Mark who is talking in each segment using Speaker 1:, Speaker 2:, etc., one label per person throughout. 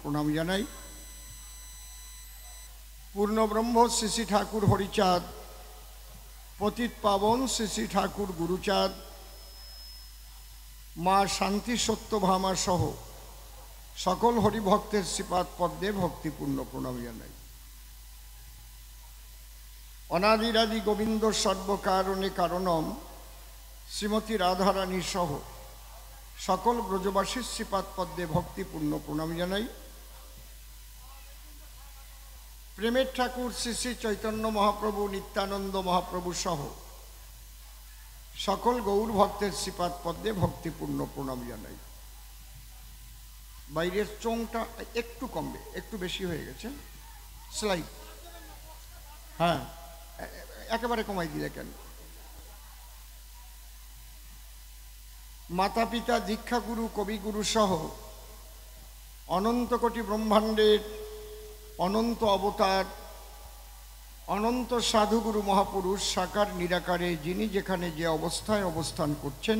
Speaker 1: প্রণাম জানাই। পূর্ণব্রহ্ম শ্রী শ্রী ঠাকুর হরিচাঁদ, পতিত পাবন শ্রী শ্রী ঠাকুর গুরুচাঁদ, মা শান্তি সত্যভামা সহ সকল হরিভক্তের শ্রীপাদ পদ্মে ভক্তিপূর্ণ প্রণাম জানাই। অনাদিরাদি গোবিন্দ সর্বকারণে কারণম শ্রীমতী রাধারানী সহ সকল ব্রজবাসীর শ্রীপাদ পদ্মে ভক্তিপূর্ণ প্রণাম জানাই। প্রেমের ঠাকুর শ্রী শ্রী চৈতন্য মহাপ্রভু, নিত্যানন্দ মহাপ্রভু সহ সকল গৌর ভক্তের শ্রীপাদ পদ্মে ভক্তিপূর্ণ প্রণাম জানাই। বাইরের চোংটা একটু কমবে, একটু বেশি হয়ে গেছে, স্লাইড। হ্যাঁ, একেবারে কমাই দিলে কেন? মাতা পিতা, দীক্ষাগুরু, কবিগুরু সহ অনন্ত কোটি ব্রহ্মাণ্ডের অনন্ত অবতার, অনন্ত সাধুগুরু মহাপুরুষ সাকার নিরাকারে যিনি যেখানে যে অবস্থায় অবস্থান করছেন,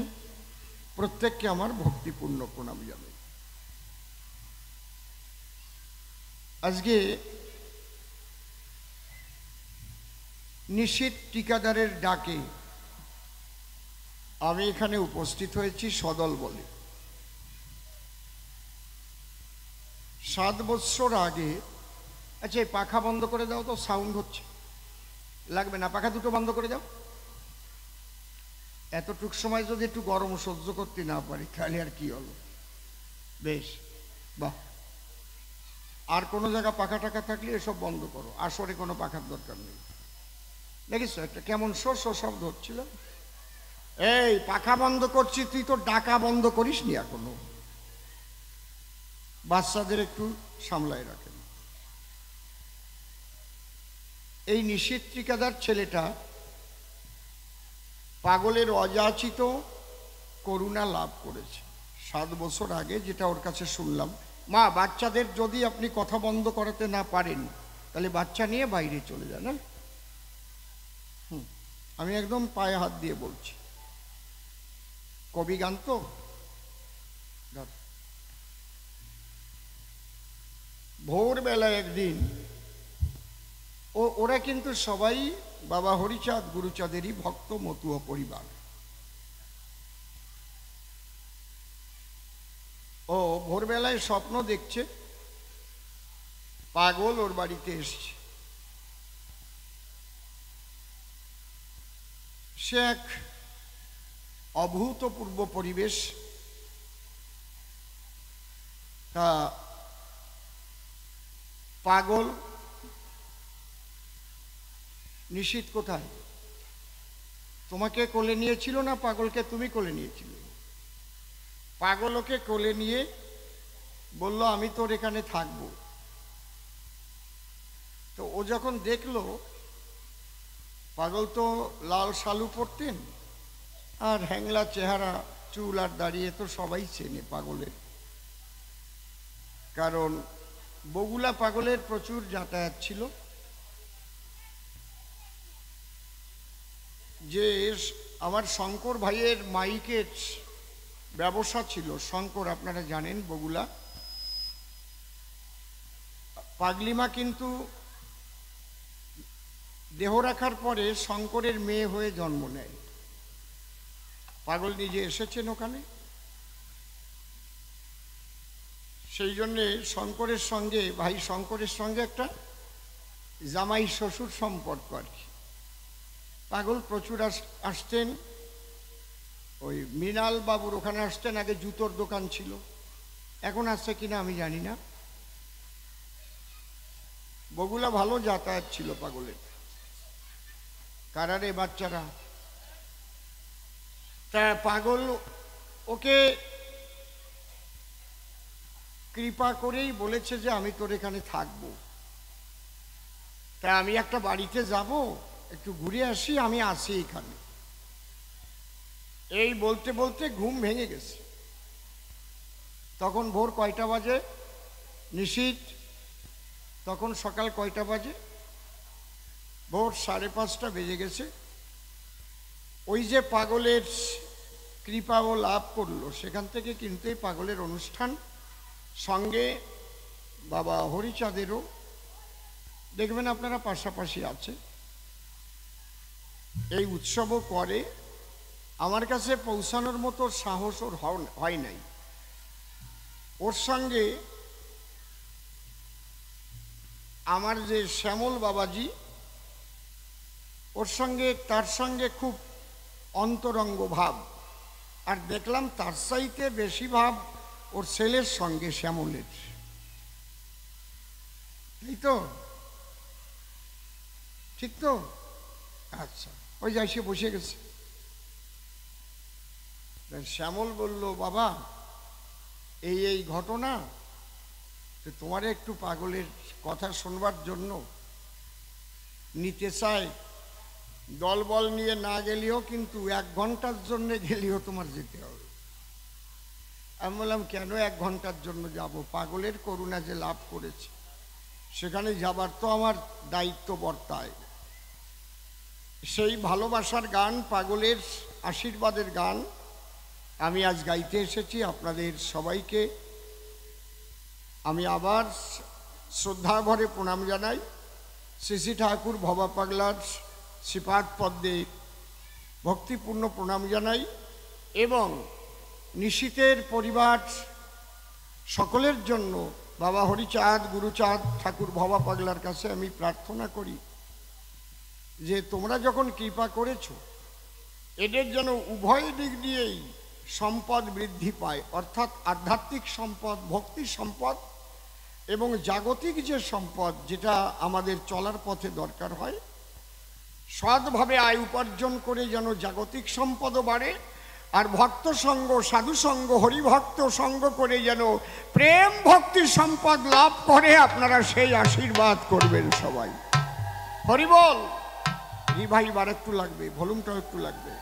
Speaker 1: প্রত্যেককে আমার ভক্তিপূর্ণ প্রণাম জানাই। আজকে নিশীথ টিকাদারের ডাকে আমি এখানে উপস্থিত হয়েছি সদল বলে। 7 বছর আগে, আচ্ছা এই পাখা বন্ধ করে দাও তো, সাউন্ড হচ্ছে, লাগবে না, পাখা দুটো বন্ধ করে দাও। এতটুক সময় যদি একটু গরম সহ্য করতে না পারি তাহলে আর কি হলো? বেশ, বাহ। আর কোনো জায়গা পাখা টাকা থাকলে এসব বন্ধ করো, আসরে কোনো পাখার দরকার নেই। দেখিস একটা কেমন শো শব্দ হচ্ছিল। এই পাখা বন্ধ করছি, তুই তো ডাকা বন্ধ করিস নি এখনো। বাচ্চাদের একটু সামলায় রাখেন। এই নিশীথ টিকাদার ছেলেটা পাগলের অযাচিত করুণা লাভ করেছে 7 বছর আগে, যেটা ওর কাছে শুনলাম। মা, বাচ্চাদের যদি আপনি কথা বন্ধ করাতে না পারেন তাহলে বাচ্চা নিয়ে বাইরে চলে যান। না, আমি একদম পায়ে হাত দিয়ে বলছি। কবি গান তো, ভোরবেলা একদিন ওরা কিন্তু সবাই বাবা হরিচাঁদ গুরুচাঁদেরই ভক্ত, মতুয়া পরিবার। ও ভোরবেলায় স্বপ্ন দেখছে পাগল ওর বাড়িতে এসছে। সে এক অভূতপূর্ব পরিবেশ। তা পাগল, নিশীথ কোথায়? তোমাকে কোলে নিয়েছিল না পাগলকে তুমি কোলে নিয়েছিলে? পাগল ওকে কোলে নিয়ে বলল আমি তোর এখানে থাকবো। তো ও যখন দেখলো, পাগল তো লাল শালু পরতেন আর হ্যাংলা চেহারা, চুল আর দাঁড়িয়ে তো সবাই চেনে পাগলের, কারণ বগুলা পাগলের প্রচুর যাতায়াত ছিল। যে আমার শঙ্কর ভাইয়ের মাইকের ব্যবসা ছিল, শঙ্কর আপনারা জানেন বগুলা। পাগলিমা কিন্তু দেহ রাখার পরে শঙ্করের মেয়ে হয়ে জন্ম নেয়। পাগল নিজে এসেছেন ওখানে। সেই জন্যে শঙ্করের সঙ্গে, ভাই শঙ্করের সঙ্গে একটা জামাই শ্বশুর সম্পর্ক আর কি। পাগল প্রচুর আসতেন। ওই মৃণাল বাবুর ওখানে আসতেন, আগে জুতোর দোকান ছিল, এখন আসছে কিনা আমি জানি না। বগুলা ভালো যাতায়াত ছিল পাগলের। কারারে বাচ্চারা। তা পাগল ওকে কৃপা করেই বলেছে যে আমি তোর এখানে থাকবো। তা আমি একটা বাড়িতে যাব, একটু ঘুরে আসি, আমি আসি এখানে। এই বলতে বলতে ঘুম ভেঙে গেছে। তখন ভোর কয়টা বাজে? নিশীথ তখন সকাল কয়টা বাজে? ভোর 5:30 বেজে গেছে। ওই যে পাগলের কৃপা ও লাভ করলো, সেখান থেকে কিন্তু এই পাগলের অনুষ্ঠান, সঙ্গে বাবা হরিচাঁদেরও দেখবেন আপনারা পাশাপাশি আছে, এই উৎসবও করে। আমার কাছে পৌঁছানোর মতো সাহস ওর হয় নাই। ওর সঙ্গে আমার যে শ্যামল বাবাজি, ওর সঙ্গে তার সঙ্গে খুব অন্তরঙ্গ ভাব, আর দেখলাম তার চাইতে বেশি ভাব ওর ছেলের সঙ্গে শ্যামলের, এই তো ঠিক তো? আচ্ছা, ওই যাই সে বসে গেছে। শ্যামল বলল, বাবা এই ঘটনা, তো তোমার একটু পাগলের কথা শুনবার জন্য নিতে চাই, দলবল নিয়ে না গেলেও কিন্তু 1 ঘন্টার জন্য গেলেও তোমার যেতে হবে। আমি বললাম, কেন 1 ঘন্টার জন্য যাব? পাগলের করুণা যে লাভ করেছে সেখানে যাবার তো আমার দায়িত্ব বর্তায়। সেই ভালোবাসার গান, পাগলের আশীর্বাদের গান আমি আজ গাইতে এসেছি। আপনাদের সবাইকে আমি আবার শ্রদ্ধা ভরে প্রণাম জানাই। শ্রী ঠাকুর ভবা পাগলার শ্রীপাদ পদ্মে ভক্তিপূর্ণ প্রণাম জানাই, এবং নিশীথের পরিবার সকলের জন্য বাবা হরিচাঁদ, গুরুচাঁদ ঠাকুর ভবা পাগলার কাছে আমি প্রার্থনা করি যে তোমরা যখন কৃপা করেছ, এদের যেন উভয় দিক দিয়েই সম্পদ বৃদ্ধি পায়, অর্থাৎ আধ্যাত্মিক সম্পদ, ভক্তি সম্পদ, এবং জাগতিক যে সম্পদ যেটা আমাদের চলার পথে দরকার হয়, সৎভাবে আয় উপার্জন করে যেন জাগতিক সম্পদও বাড়ে, আর ভক্ত সঙ্গ, সাধু সঙ্গ, হরিভক্ত সঙ্গ করে যেন প্রেম ভক্তি সম্পদ লাভ করে। আপনারা সেই আশীর্বাদ করবেন সবাই। হরি বল। ভাই আর একটু লাগবে, ভলিউমটাও একটু লাগবে,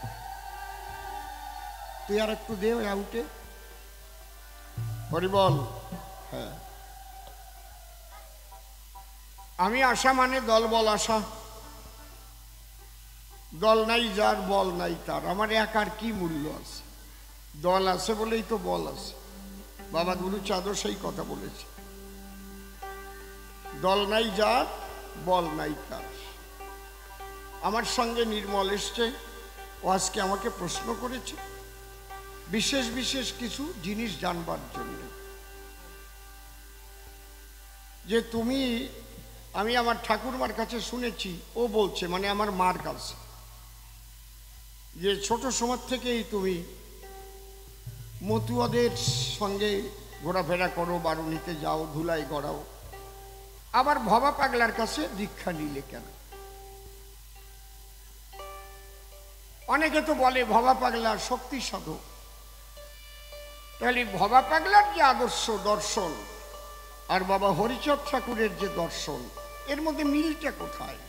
Speaker 1: তুই আর একটু দে ওই আউটে। হরি বল। হ্যাঁ, আমি আশা মানে দল বল আশা, দল নাই যার বল নাই তার। আমার একার কি মূল্য আছে? দল আছে বলেই তো বল আছে। বাবা গুরুচাঁদও সেই কথা বলেছে, দল নাই যার বল নাই তার। আমার সঙ্গে নির্মল এসছে, ও আজকে আমাকে প্রশ্ন করেছে বিশেষ বিশেষ কিছু জিনিস জানবার জন্য, যে তুমি, আমি আমার ঠাকুরমার কাছে শুনেছি, ও বলছে মানে আমার মার কাছে, যে ছোট সময় থেকেই তুমি মতুয়াদের সঙ্গে ঘোরাফেরা করো, বারুণীতে যাও, ধুলাই গড়াও, আবার ভবা পাগলার কাছে দীক্ষা নিলে কেন? অনেকে তো বলে ভবা পাগলা শক্তি সাধক, তাহলে ভবা পাগলার যে আদর্শ দর্শন আর বাবা হরিচাঁদ ঠাকুরের যে দর্শন, এর মধ্যে মিলটা কোথায়?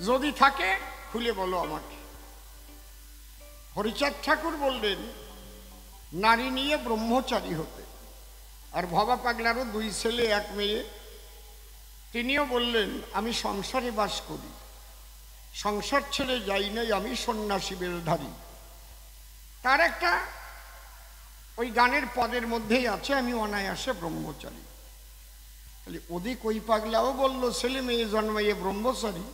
Speaker 1: যদি থাকে খুলে বলো আমাকে। হরিচাঁদ ঠাকুর বললেন নারী নিয়ে ব্রহ্মচারী হতে, আর ভবা পাগলারও 2 ছেলে 1 মেয়ে। তিনিও বললেন আমি সংসারে বাস করি, সংসার ছেড়ে যাই নাই, আমি সন্ন্যাসী বেলধারী। তার একটা ওই গানের পদের মধ্যেই আছে আমি অনায়াসে ব্রহ্মচারী। তাহলে ওদিক ওই পাগলাও বলল ছেলে মেয়ে জন্মাইয়ে ব্রহ্মচারী,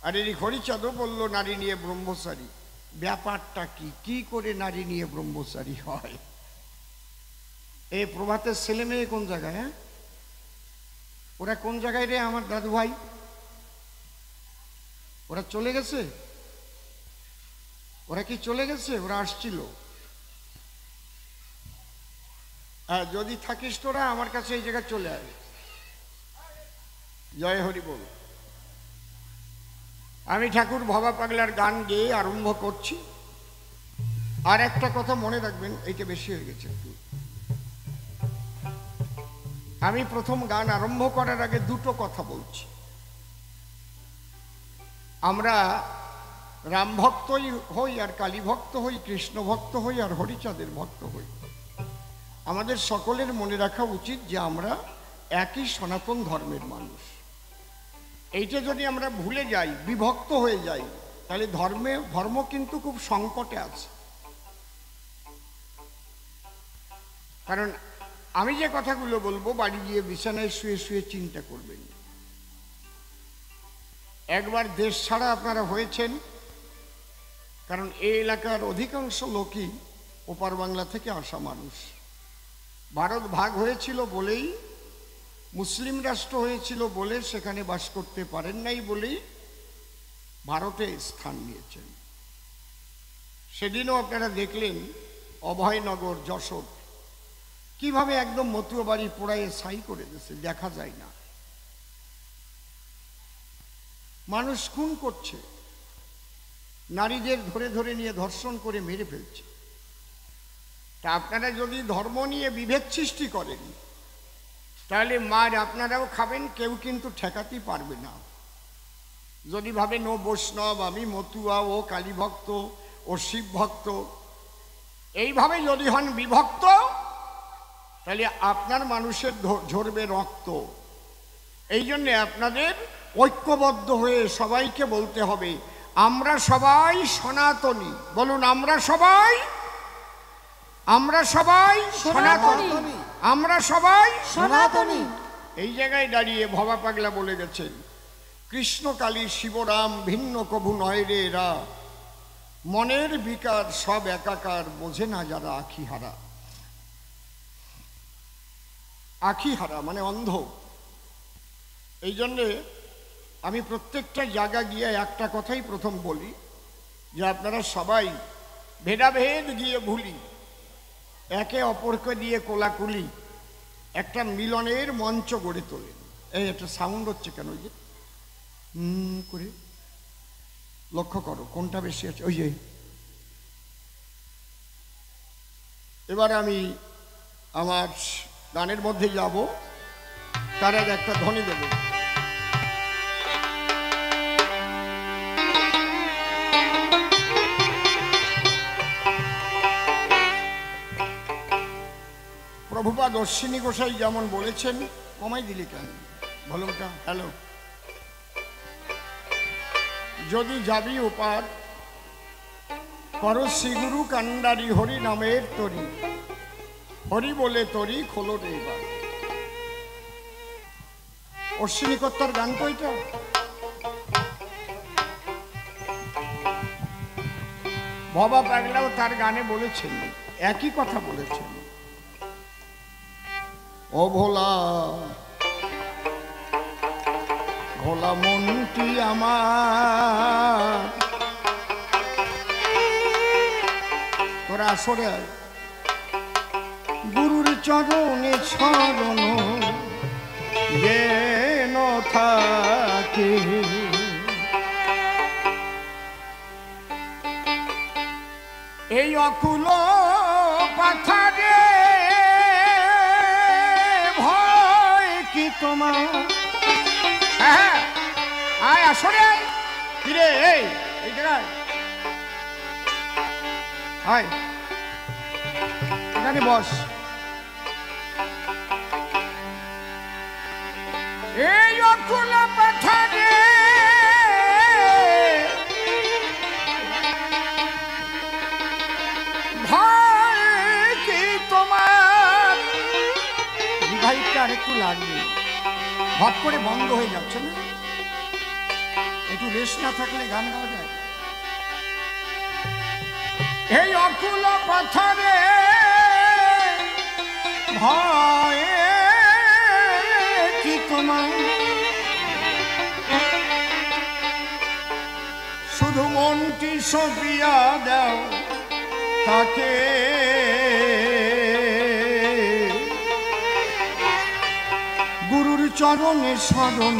Speaker 1: আর এদিক হরিচাঁদও বলল নারী নিয়ে ব্রহ্মচারী। ব্যাপারটা কি? কি করে নারী নিয়ে ব্রহ্মচারী হয়? এই প্রভাতের ছেলে মেয়ে কোন জায়গায়? হ্যাঁ, ওরা কোন জায়গায় রে আমার দাদু ভাই? ওরা চলে গেছে? ওরা কি চলে গেছে? ওরা আসছিল। হ্যাঁ, যদি থাকিস তোরা আমার কাছে এই জায়গায় চলে আয়। জয় হরি বল। আমি ঠাকুর ভবা পাগলার গান গেয়ে আরম্ভ করছি। আর একটা কথা মনে রাখবেন, এইটা বেশি হয়ে গেছে একটু। আমি প্রথম গান আরম্ভ করার আগে 2টো কথা বলছি। আমরা রাম ভক্তই হই, আর কালী ভক্ত হই, কৃষ্ণ ভক্ত হই, আর হরিচাঁদের ভক্ত হই, আমাদের সকলের মনে রাখা উচিত যে আমরা একই সনাতন ধর্মের মানুষ। এইটা যদি আমরা ভুলে যাই, বিভক্ত হয়ে যাই, তাহলে ধর্ম কিন্তু খুব সংকটে আছে। কারণ আমি যে কথাগুলো বলবো বাড়ি গিয়ে বিছানায় শুয়ে শুয়ে চিন্তা করবেন। একবার দেশ ছাড়া আপনারা হয়েছেন, কারণ এই এলাকার অধিকাংশ লোকই ওপার বাংলা থেকে আসা মানুষ। ভারত ভাগ হয়েছিল বলেই, মুসলিম রাষ্ট্র হয়েছিল বলে সেখানে বাস করতে পারেন নাই বলেই ভারতে স্থান নিয়েছেন। সেদিনও আপনারা দেখলেন অভয়নগর, যশোর কিভাবে একদম মতুয়া বাড়ি পোড়ায় ছাই করে দিয়েছে, দেখা যায় না। মানুষ খুন করছে, নারীদের ধরে ধরে নিয়ে ধর্ষণ করে মেরে ফেলছে। তা আপনারা যদি ধর্ম নিয়ে বিভেদ সৃষ্টি করেন তাহলে মার আপনারাও খাবেন, কেউ কিন্তু ঠেকাতেই পারবে না। যদি ভাবেন ও বৈষ্ণব, আমি মতুয়া, ও কালী ভক্ত, ও শিব ভক্ত, এইভাবে যদি হন বিভক্ত, তাহলে আপনার মানুষের ঝরবে রক্ত। এই জন্যে আপনাদের ঐক্যবদ্ধ হয়ে সবাইকে বলতে হবে আমরা সবাই সনাতনী। বলুন, আমরা সবাই সনাতনী, আমরা সবাই সনাতনী। এই জায়গায় দাঁড়িয়ে ভবা পাগলা বলে গেছেন, কৃষ্ণ কালী শিবরাম ভিন্ন কভু নয় রে এরা, মনের বিকার সব একাকার, বোঝে না যারা আখিহারা। আখিহারা মানে অন্ধ। এই জন্যে আমি প্রত্যেকটা জায়গা গিয়ে একটা কথাই প্রথম বলি যে আপনারা সবাই ভেদাভেদ গিয়ে ভুলি, একে অপরকে দিয়ে কোলাকুলি একটা মিলনের মঞ্চ গড়ে তোলেন। এই একটা সাউন্ড হচ্ছে কেন? ওই যে করে লক্ষ্য করো কোনটা বেশি আছে। ওই যে এবার আমি আমার গানের মধ্যে যাব, তার আগে একটা ধ্বনি দেব। প্রভুপাদ অশ্বিনী গোসাই যেমন বলেছেন, কমাই দিলি কেন ভলিউমটা? হ্যালো, যদি যাবি ওপার কর শ্রীগুরু কান্ডারি, হরি নামের তরি, হরি বলে তরি খোলো রে এবার। অশ্বিনী কর্তার গান তো এটা। ভবা পাগলাও তার গানে বলেছেন, একই কথা বলেছেন। ও ভোলা ভোলা মনটি আমার, তোরা আসরে গুরুর চরণে শরণ যেন থাকে, এই অকুল পাথারে ভয় কি তোমার? হ্যাঁ আয় আসরে ফিরে, এই জায়গায় আয়, এখানে বস। এই অকুল পাথারে ভয় কি তোমার? রিভাইভটা আর একটু লাগবে, হট করে বন্ধ হয়ে যাচ্ছে না, একটু রেস্ট না থাকলে গান গাওয়া যায়। এই অকুল পাথরে ভয় কি তোমার? শুধু মনটি সপিয়া দাও তাকে, গুরুর চরণে শরণ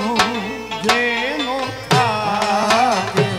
Speaker 1: যেন থাকে।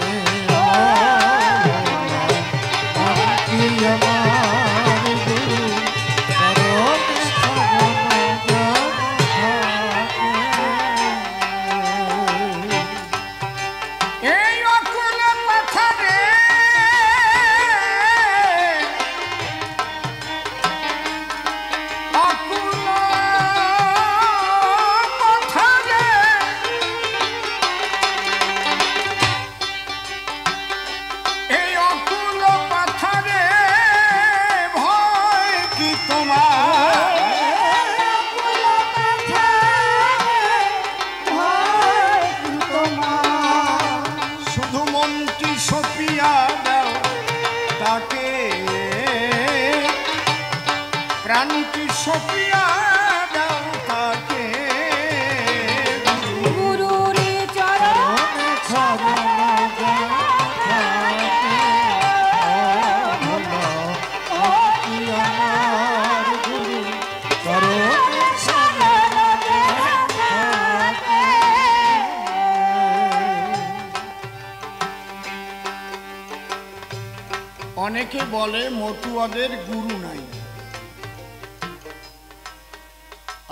Speaker 1: অনেকে বলে মতুয়াদের গুরু নাই।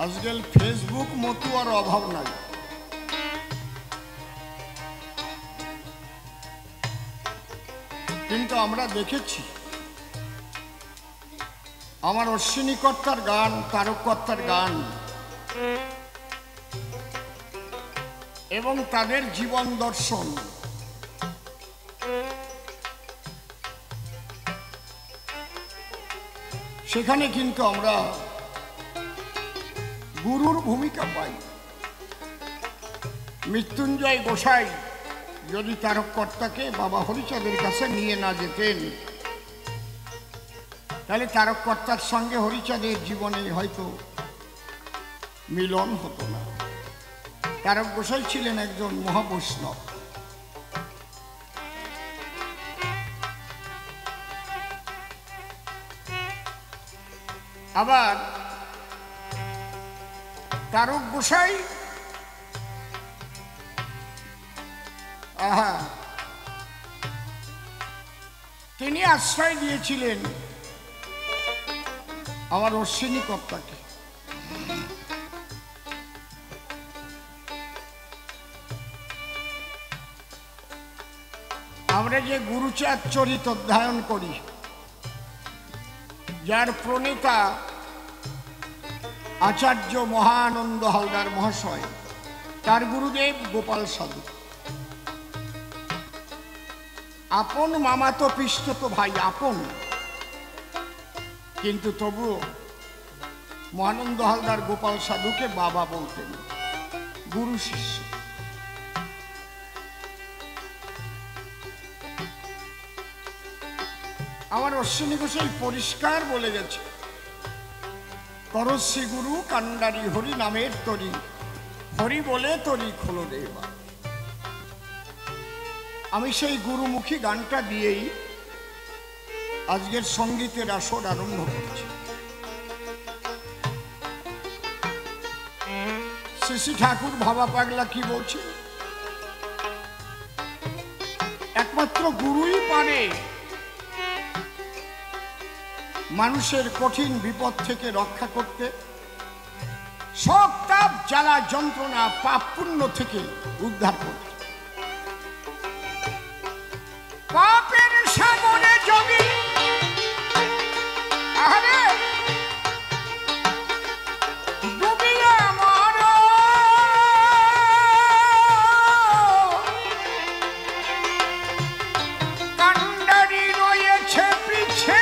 Speaker 1: আজকাল ফেসবুক মতুয়ার অভাব নাই। কিন্তু আমরা দেখেছি আমার অশ্বিনী কর্তার গান, তারক কর্তার গান এবং তাদের জীবন দর্শন সেখানে কিন্তু আমরা গুরুর ভূমিকা পাই। মৃত্যুঞ্জয় গোসাই যদি তারক কর্তাকে বাবা হরিচাঁদের কাছে নিয়ে না যেতেন, তাহলে তারক কর্তার সঙ্গে হরিচাঁদের জীবনে হয়তো মিলন হতো না। তারক গোসাই ছিলেন একজন মহাবৈষ্ণব। আবার তারক গোসাই তিনি আশ্রয় দিয়েছিলেন আমার অশ্বিনী কর্তাকে। আমরা যে গুরুচাঁদ চরিত অধ্যয়ন করি, যার প্রণেতা আচার্য মহানন্দ হালদার মহাশয়, তার গুরুদেব গোপাল সাধু। আপন মামাতো পিস্তত ভাই, আপন, কিন্তু তবুও মহানন্দ হালদার গোপাল সাধুকে বাবা বলতেন, গুরু শিষ্য। আমার অশ্বিনী গোসাই পরিষ্কার বলে গেছে, করশ্রী গুরু কান্ডারি হরি নামের তরি, হরি বলে তরি খোলো দেবা। আমি সেই গুরুমুখী গানটা দিয়েই আজকের সঙ্গীতের আসর আরম্ভ করছি। শ্রী ঠাকুর ভাবা পাগলা কি বলছে, একমাত্র গুরুই পারে মানুষের কঠিন বিপদ থেকে রক্ষা করতে, সব তাপ জ্বালা যন্ত্রণা পাপ পুণ্য থেকে উদ্ধার করতে। পাপের সাগরে যদি ডুবিয়া মরো, কান্ডারি রয়েছে পিছে,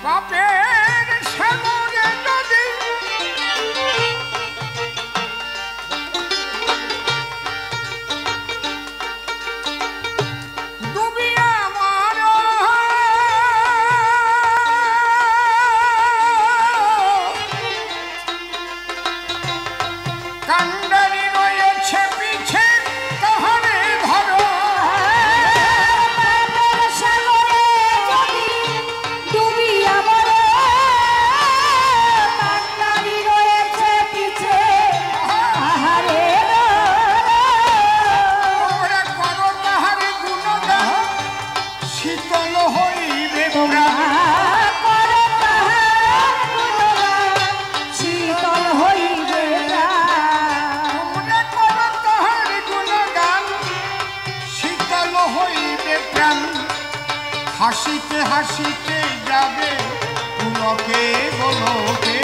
Speaker 1: পাপের সাগরে যদি ডুবিয়া মরো, কান্ডারি রয়েছে পিছে, কাহারে ধরো। শীতল হইবে শীতল হইবে তাহার গুণগান, শীতল হইবে প্রাণ, হাসিতে হাসিতে যাবে পুলকে গোলকে।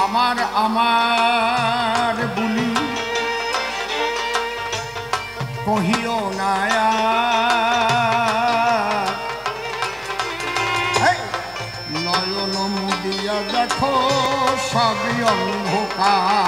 Speaker 1: আমার আমার বুলি কহিও না, নয়ন মুদিয়া দেখো সবই অন্ধকার। টাকা।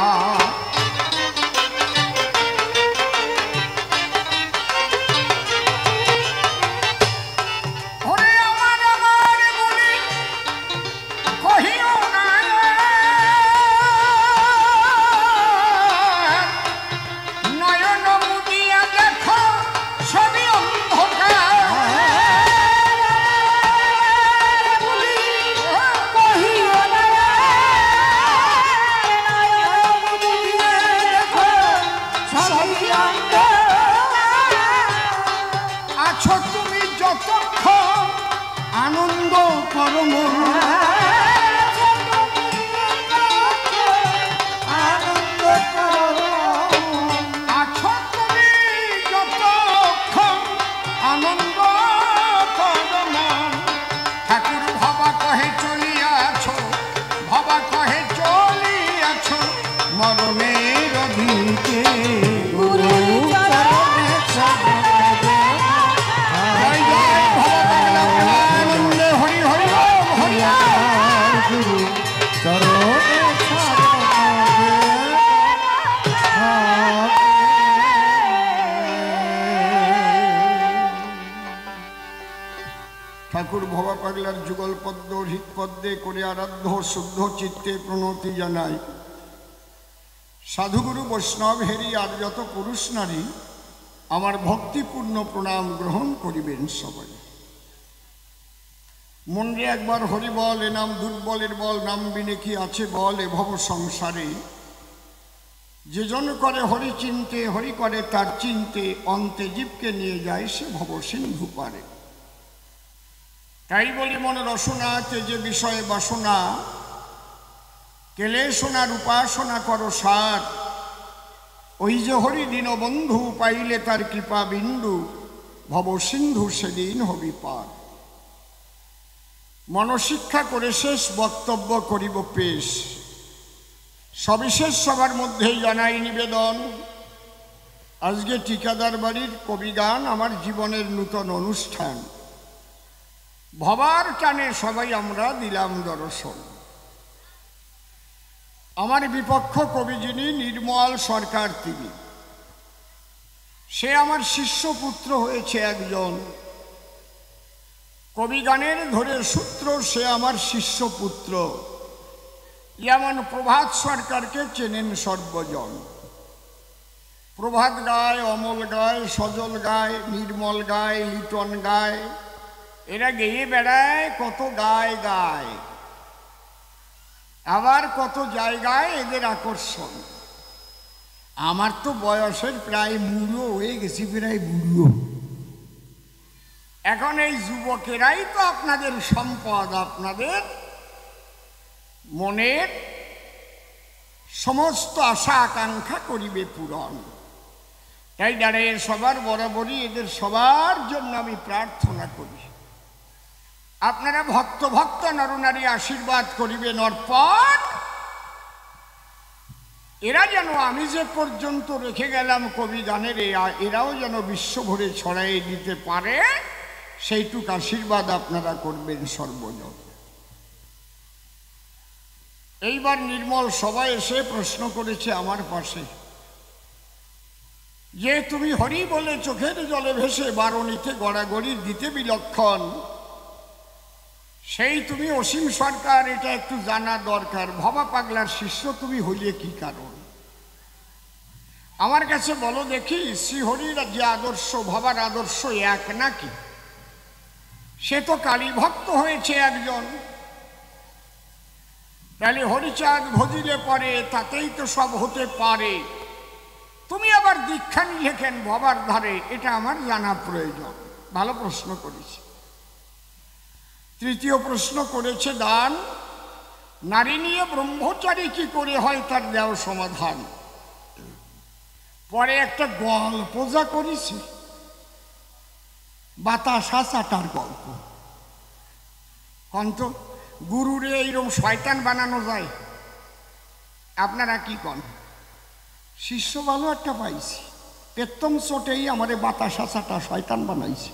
Speaker 1: আছো তুমি যতক্ষণ আনন্দ করো মন, আনন্দ করো, আছো তুমি যতক্ষণ আনন্দ করো মন। ঠাকুর ভবা কহে চলিয়াছো, ভবা কহে চলিয়াছো মরণের অধীনে। ঠাকুর ভবা পাগলার যুগল পদ্ম হৃৎপদ্মে করে আরাধ্য শুদ্ধ চিত্তে প্রণতি জানাই। সাধুগুরু বৈষ্ণব হেরি আর যত পুরুষ নারী আমার ভক্তিপূর্ণ প্রণাম গ্রহণ করিবেন সবাই। মনরে একবার হরি বল, এ নাম দুর্বলের বল, নাম বিনে কি আছে বল এ ভব সংসারে। যে জন করে হরি চিনতে, হরি করে তার চিনতে, অন্তে জীবকে নিয়ে যায় সে ভব সিন্ধু পারে। তাই বলি মন রসনা তেজে বিষয়ে বাসনা, কেলে সোনার উপাসনা করো সার। ওই যে হরি দীনবন্ধু পাইলে তার কৃপা বিন্দু, ভব সিন্ধু সেদিন হবি পার। মনশিক্ষা করে শেষ বক্তব্য করিব পেশ। সবিশেষ সবার মধ্যেই জানাই নিবেদন, আজকে ঠিকাদার বাড়ির কবিগান আমার জীবনের নূতন অনুষ্ঠান। ভবার টানে সবাই আমরা দিলাম দর্শন। আমার বিপক্ষ কবি যিনি নির্মল সরকার, তিনি সে আমার শিষ্যপুত্র হয়েছে একজন। কবিগানের ধরে সূত্র সে আমার শিষ্যপুত্র। যেমন প্রভাত সরকারকে চেনেন সর্বজন। প্রভাত গায়, অমল গায়, সজল গায়, নির্মল গায়, লিটন গায়, এরা গেয়ে বেড়ায় কত গায় গায়, আবার কত জায়গায় এদের আকর্ষণ। আমার তো বয়সের প্রায় বুড়ো হয়ে গেছি, প্রায় বুড়ো। এখন এই যুবকেরাই তো আপনাদের সম্পদ, আপনাদের মনের সমস্ত আশা আকাঙ্ক্ষা করিবে পূরণ। তাই দাঁড়িয়ে সবার বরাবরই এদের সবার জন্য আমি প্রার্থনা করি, আপনারা ভক্ত ভক্ত নরনারী আশীর্বাদ করিবেন অর্পণ। এরা যেন আমি যে পর্যন্ত রেখে গেলাম কবি গানের, এরাও যেন বিশ্বভরে ছড়াই দিতে পারে, সেইটুক আশীর্বাদ আপনারা করবেন সর্বজন। এইবার নির্মল সবাই এসে প্রশ্ন করেছে আমার পাশে যে তুমি হরি বলে চোখের জলে ভেসে বারণীতে গড়াগড়ি দিতে বিলক্ষণ, সেই তুমি অসীম সরকার, এটা একটু জানা দরকার। ভবা পাগলার শিষ্য তুমি হইলে কি কারণ? আমার কাছে বলো দেখি, শ্রীহরির যে আদর্শ ভবার আদর্শ এক নাকি? সে তো কালী ভক্ত হয়েছে একজন, তাহলে হরিচাঁদ ভজিলে পরে তাতেই তো সব হতে পারে। তুমি আবার দীক্ষা নিয়ে কেন ভবার ধারে? এটা আমার জানা প্রয়োজন। ভালো প্রশ্ন করেছে। তৃতীয় প্রশ্ন করেছে দান, নারী নিয়ে ব্রহ্মচারী কি করে হয় তার দেও সমাধান। পরে একটা গল্প যা করেছে, বাতাসা চাটার গল্প। কন্ত গুরুরে এইরকম শয়তান বানানো যায়? আপনারা কি কন? শিষ্য ভালো একটা পাইছি, পেত্তম চোটেই আমারে বাতাসা চাটা শয়তান বানাইছে।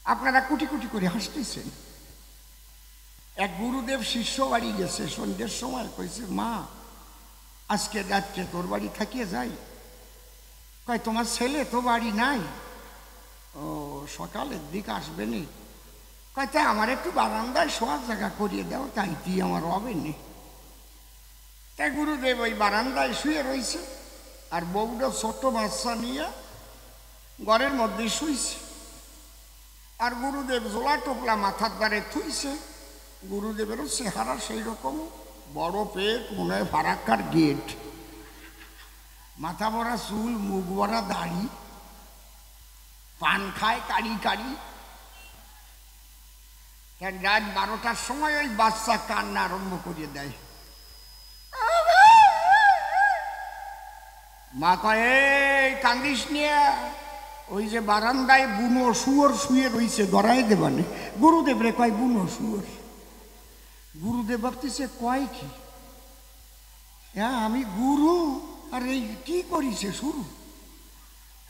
Speaker 1: আপনারা কুটি কুটি করে হাসতেছেন। এক গুরুদেব শিষ্য বাড়ি গেছে, সন্ধ্যের সময় কইছে, মা আজকে রাত্রে তোর বাড়ি থাকিয়ে যাই। কয় তোমার ছেলে তো বাড়ি নাই। ও সকালের দিক আসবে নি। কয় তাই আমার একটু বারান্দায় শোয়ার জায়গা করিয়ে দাও, তাই তুই আমার হবে নি। তাই গুরুদেব ওই বারান্দায় শুয়ে রয়েছে, আর বউটা ছোট্ট বাচ্চা নিয়ে ঘরের মধ্যে শুইছে। আর গুরুদেব জোলা টোপলা মাথার দ্বারে থুইছে। গুরুদেবেরও চেহারা সেই রকম, বড় পেট, মনে হয় ফারাক্কার গেট, মাথা ভরা চুল, মুখ ভরা দাড়ি, পান খায় কাড়ি কাড়ি। রাত 12টার সময় ওই বাচ্চা কান্না আরম্ভ করিয়ে দেয়। মা কয়, এই কান্দিস নিয়ে, ওই যে বারান্দায় বুনো শুয়োর শুয়ে রইছে, ধরাই দেবানে। গুরুদেব রে কয় বুনো শুয়োর। গুরুদেব ভাবতেছে কয় কি, হ্যাঁ আমি গুরু, আর এই কি করিছে শুরু।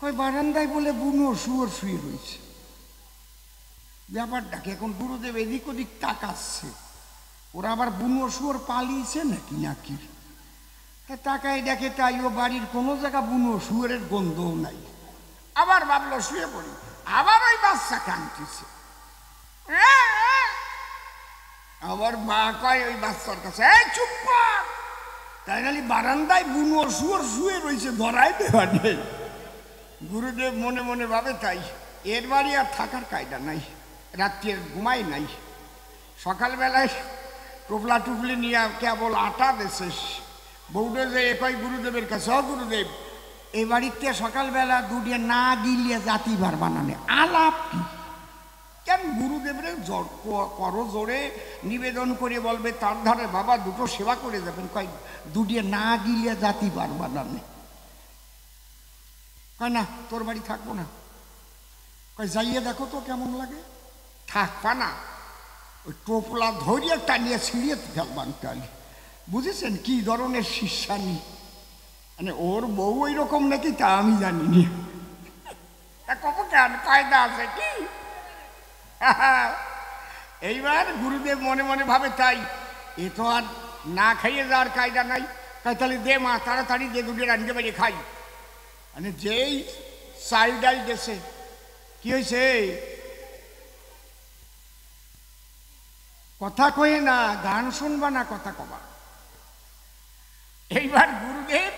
Speaker 1: কয় বারান্দায় বলে বুনো শুয়োর শুয়ে রইছে। ব্যাপারটাকে এখন গুরুদেব এদিক ওদিক তাকাচ্ছে, ওরা আবার বুনো শুয়োর পালিয়েছে নাকি নাকি। তাকায় দেখে তাই ও বাড়ির কোনো জায়গা বুনো শুয়োরের গন্ধও নাই। আবার ভাবলো শুয়ে পড়ি, আবার ওই বাচ্চা কাঁদতেছে। আবার মা কয় ওই বাচ্চার কাছে, এই চুপ কর, তাই নালি বারান্দায় বুনো শুয়োর শুয়ে রয়েছে, ধরাই দেওয়া নেই। গুরুদেব মনে মনে ভাবে তাই, এর বাড়ি আর থাকার কায়দা নাই, রাত্রে ঘুমাই নাই। সকালবেলায় টোপলা টুপলি নিয়ে কেবল আটা দেছে। বউটা যে কয় গুরুদেবের কাছে, ও গুরুদেব এই বাড়িতে সকালবেলা দুটিয়ে না গিলিয়ে জাতিবার বানানে আলাপ কি? কেন গুরুদেবরে করো জোরে নিবেদন করে বলবে তার ধারে বাবা দুটো সেবা করে যাবেন। কয় দুটিয়ে না গিলিয়ে জাতিবার বানানে। কয় না তোর বাড়ি থাকবো না। কয় যাইয়ে দেখো তো কেমন লাগে। থাকবা না, ওই টোপলা ধরিয়ে টানিয়ে ছিঁড়িয়ে ফেলবান টালি। বুঝেছেন কি ধরনের শিষ্যানি, মানে ওর বউ ওই রকম নাকি তা আমি জানিনি। কব কেন কায়দা আছে কি। এইবার গুরুদেব মনে মনে ভাবে তাই, এ তো আর না খাইয়ে যাওয়ার কায়দা নাই। তাই তাহলে দে মা তাড়াতাড়ি দে, দুটো রান্ধতে পারি খাই। মানে যেই চাল ডাল গেছে, কি হয়েছে কথা কয়ে না, গান শুনবা না, কথা কবা। এইবার গুরুদেব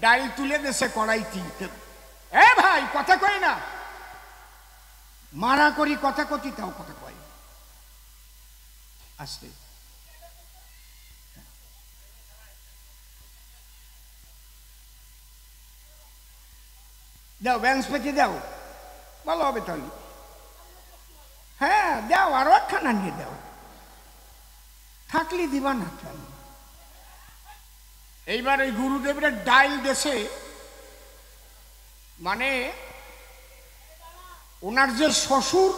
Speaker 1: ডাল তুলে দেশে কড়াইতি। এ ভাই কথা কয় না, মারা করি কথা কতি, তাও কথা কয় আসতে। দাও বেঞ্চ পেতে দাও, ভালো হবে তাহলে। হ্যাঁ দাও, আরো একখানা নিয়ে দাও, থাকলে দিবা না কেন। এইবার ওই গুরুদেবের ডাইল দেশে, মানে ওনার যে শ্বশুর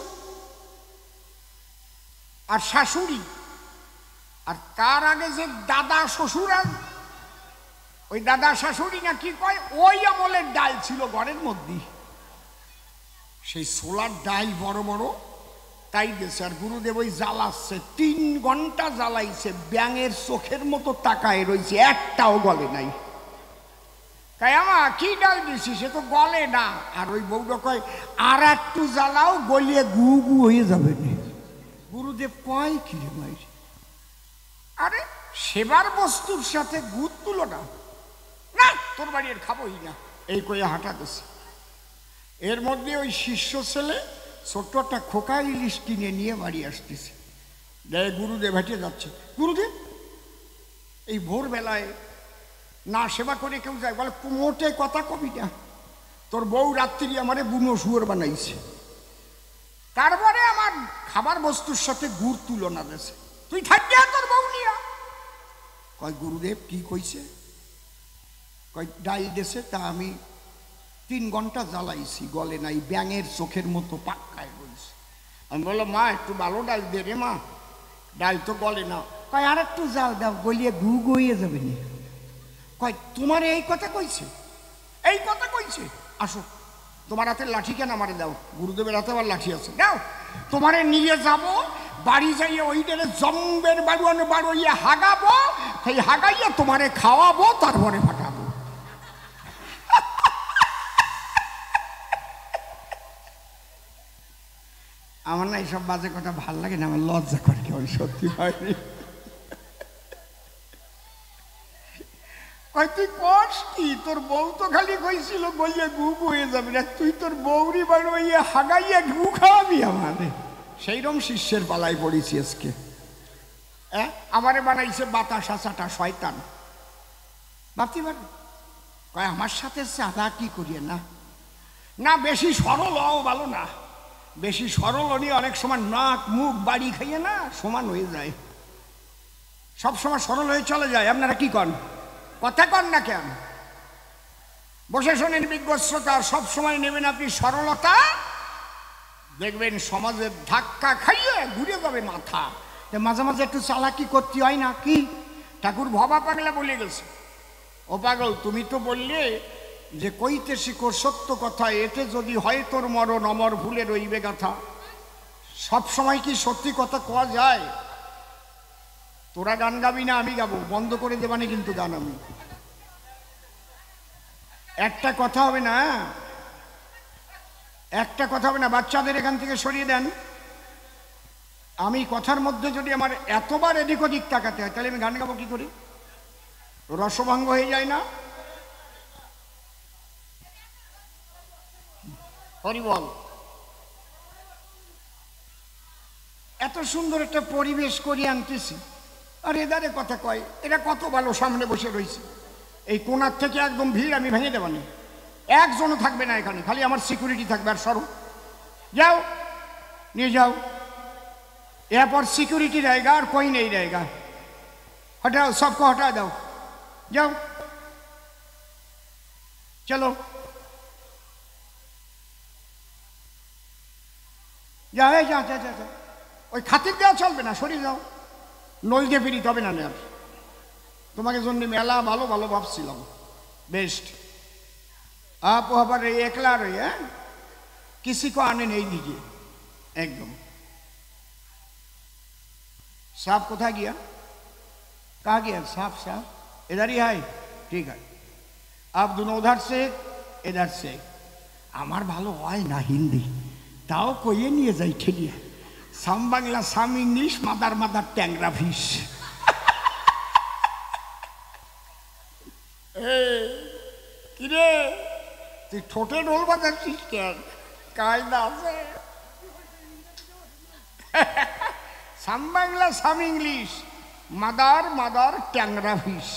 Speaker 1: আর শাশুড়ি, আর তার আগে যে দাদা শ্বশুর আর ওই দাদা শাশুড়ি না কি কয়, ওই আমলের ডাল ছিল ঘরের মধ্যে। সেই সোলার ডাল বড় বড়, তাই দেশে। আর গুরুদেব ওই জ্বালাচ্ছে, 3 ঘন্টা জ্বালাইছে, ব্যাঙের চোখের মতো তাকায় রয়েছে, একটাও গলে নাই। তাই আমা কি ডাল দিছি, সে তো গলে না। আর ওই বউটা কয় আর একটু জ্বালাও, গলিয়ে গু গু হয়ে যাবে। গুরুদেব কয় কি রে ভাই, আরে সেবার বস্তুর সাথে গুড় তুলো না, না তোর বাড়ি আর খাবোই না, এই কয়ে হাঁটা দিছে। এর মধ্যে ওই শিষ্য ছেলে ছোট্ট একটা খোকা ইলিশ কিনে নিয়ে বাড়ি আসতেছে। দেয় গুরুদেব হেঁটে যাচ্ছে। গুরুদেব এই ভোরবেলায় না সেবা করে কেউ যায়? বলে মোটে কথা কবি না, তোর বউ রাত্রি আমারে বুনো শুয়োর বানাইছে, তারপরে আমার খাবার বস্তুর সাথে গুড় তুলনা দেছে, তুই থাকবি আর তোর বউ নিয়া। কয় গুরুদেব কি কইছে? কয় ডাল দেছে, তা আমি 3 ঘন্টা জ্বালাইছি, গলে নাই, ব্যাঙের চোখের মতো পাক্কায় বলছে। আমি বললাম মা একটু ভালো ডাল দে রে মা, ডাল তো গলে না। কয় আর একটু জাল দাও, গলিয়ে গু গইয়ে যাবে না। কয় তোমার এই কথা কইছে? এই কথা কইছে। আসো তোমার হাতে লাঠি কেন আমারে দাও। গুরুদেবের হাতে আবার লাঠি আছে, দাও তোমারে নিয়ে যাব, বাড়ি যাইয়ে ওইটারে জম্বের বাড়ুয়ানো বাড়ুইয়ে হাগাবো, সেই হাগাইয়া তোমারে খাওয়াবো, তারপরে ফাটাবো। আমার না এইসব বাজে কথা ভাল লাগে না, আমার লজ্জা করে কেমন, সত্যি হয়নি। তুই কস কি, তোর বউ তো খালি কইছিল বইয়ে গু হয়ে যাবে না, তুই তোর বউরি বাড়িয়ে হাগাইয়া গু খাওয়াবি আমারে। সেইরকম শিষ্যের পালায় পড়েছি আজকে। আমারে বানাইছে বাতাসা চাটা শয়তান। ভাবতে পারবে কয় আমার সাথে চাঁদা কি করিয়ে না, না বেশি সরল হও ভালো না, বেশি সরল হলে অনেক সময় নাক মুখ বাড়ি খাইয়ে না সমান হয়ে যায়, সব সময় সরল হয়ে চলে যায়। আপনারা কি কন, কথা কন না কেন? বসে শোনেন বিজ্ঞ শ্রোতা, সব সময় নেবেন আপনি সরলতা, দেখবেন সমাজের ধাক্কা খাইয়ে ঘুরে যাবে মাথা। মাঝে মাঝে একটু চালাকি করতে হয় না কি? ঠাকুর ভবা পাগলা বলে গেছে, ও পাগল তুমি তো বললে যে কইতে শিখো সত্য কথা, এতে যদি হয় তোর মরণ অমর ভুলে রইবে গাথা। সব সময় কি সত্যি কথা কোয়া যায়? তোরা গান গাবি না আমি গাবো, বন্ধ করে দেবানি কিন্তু গান আমি। একটা কথা হবে না, একটা কথা হবে না, বাচ্চাদের এখান থেকে সরিয়ে দেন। আমি কথার মধ্যে যদি আমার এতবার এদিক ওদিক তাকাতে হয় তাহলে আমি গান গাবো কি করি? রসভঙ্গ হয়ে যায় না? হরি বল। এত সুন্দর একটা পরিবেশ করিয়ে আনতেছি, আর এদারে কথা কয়, এরা কত ভালো সামনে বসে রয়েছে, এই কোনার থেকে একদম ভিড় আমি ভেঙে দেবানি, একজনও থাকবে না এখানে, খালি আমার সিকিউরিটি থাকবে। আর সরো, যাও নিয়ে যাও, এরপর সিকিউরিটি रहेगा और कोई नहीं रहेगा, हटाओ सबको हटा दो, जाओ चलो যাও, যা যা যা যা, ওই খাতির দেওয়া চলবে না, সরিয়ে যাও, নল দিয়ে ফিরিতে হবে না। আর তোমাকে জন্য মেলা ভালো ভালো ভাবছিলাম, বেস্ট आप वहाँ पर एकला रही है, किसी को आने नहीं दीजिए एकदम। सांप कोथा गया, कहाँ गया सांप? सांप इधर ही है, ठीक है। आप दोनों उधर से इधर से। আমার ভালো হয় না হিন্দি, তাও কইয়ে নিয়ে যাই ঠেলিয়ে, সাম Bangla some English, mother mother ট্যাংরা ফিস। কিরে তুই ঠোঁটে ঢোল বাজাচ্ছিস কেন? কায়দা আছে, সাম Bangla some English, mother mother ট্যাংরা ফিস।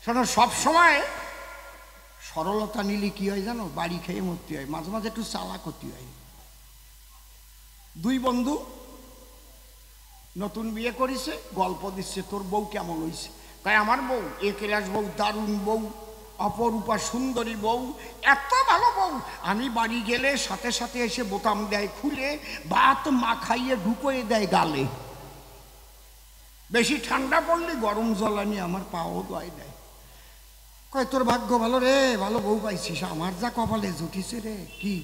Speaker 1: শোনো, সবসময় সরলতা নিলে কি হয় জানো? বাড়ি খেয়ে মরতে হয়, মাঝে মাঝে একটু চালা করতে হয়। দুই বন্ধু নতুন বিয়ে করেছে, গল্প দিচ্ছে তোর বউ কেমন হয়েছে। তাই আমার বউ এ ক্লাস বউ, দারুণ বউ, অপরূপা সুন্দরী বউ, এত ভালো বউ, আমি বাড়ি গেলে সাথে সাথে এসে বোতাম দেয় খুলে, ভাত মাখাইয়ে ঢুকোয়ে দেয় গালে, বেশি ঠান্ডা পড়লে গরম জল আনি আমার পাও দোয়াই দেয়। কয় তোর ভাগ্য ভালো রে, ভালো বউ পাইছিস, আমার যা কপালে জুটিছে রে। কি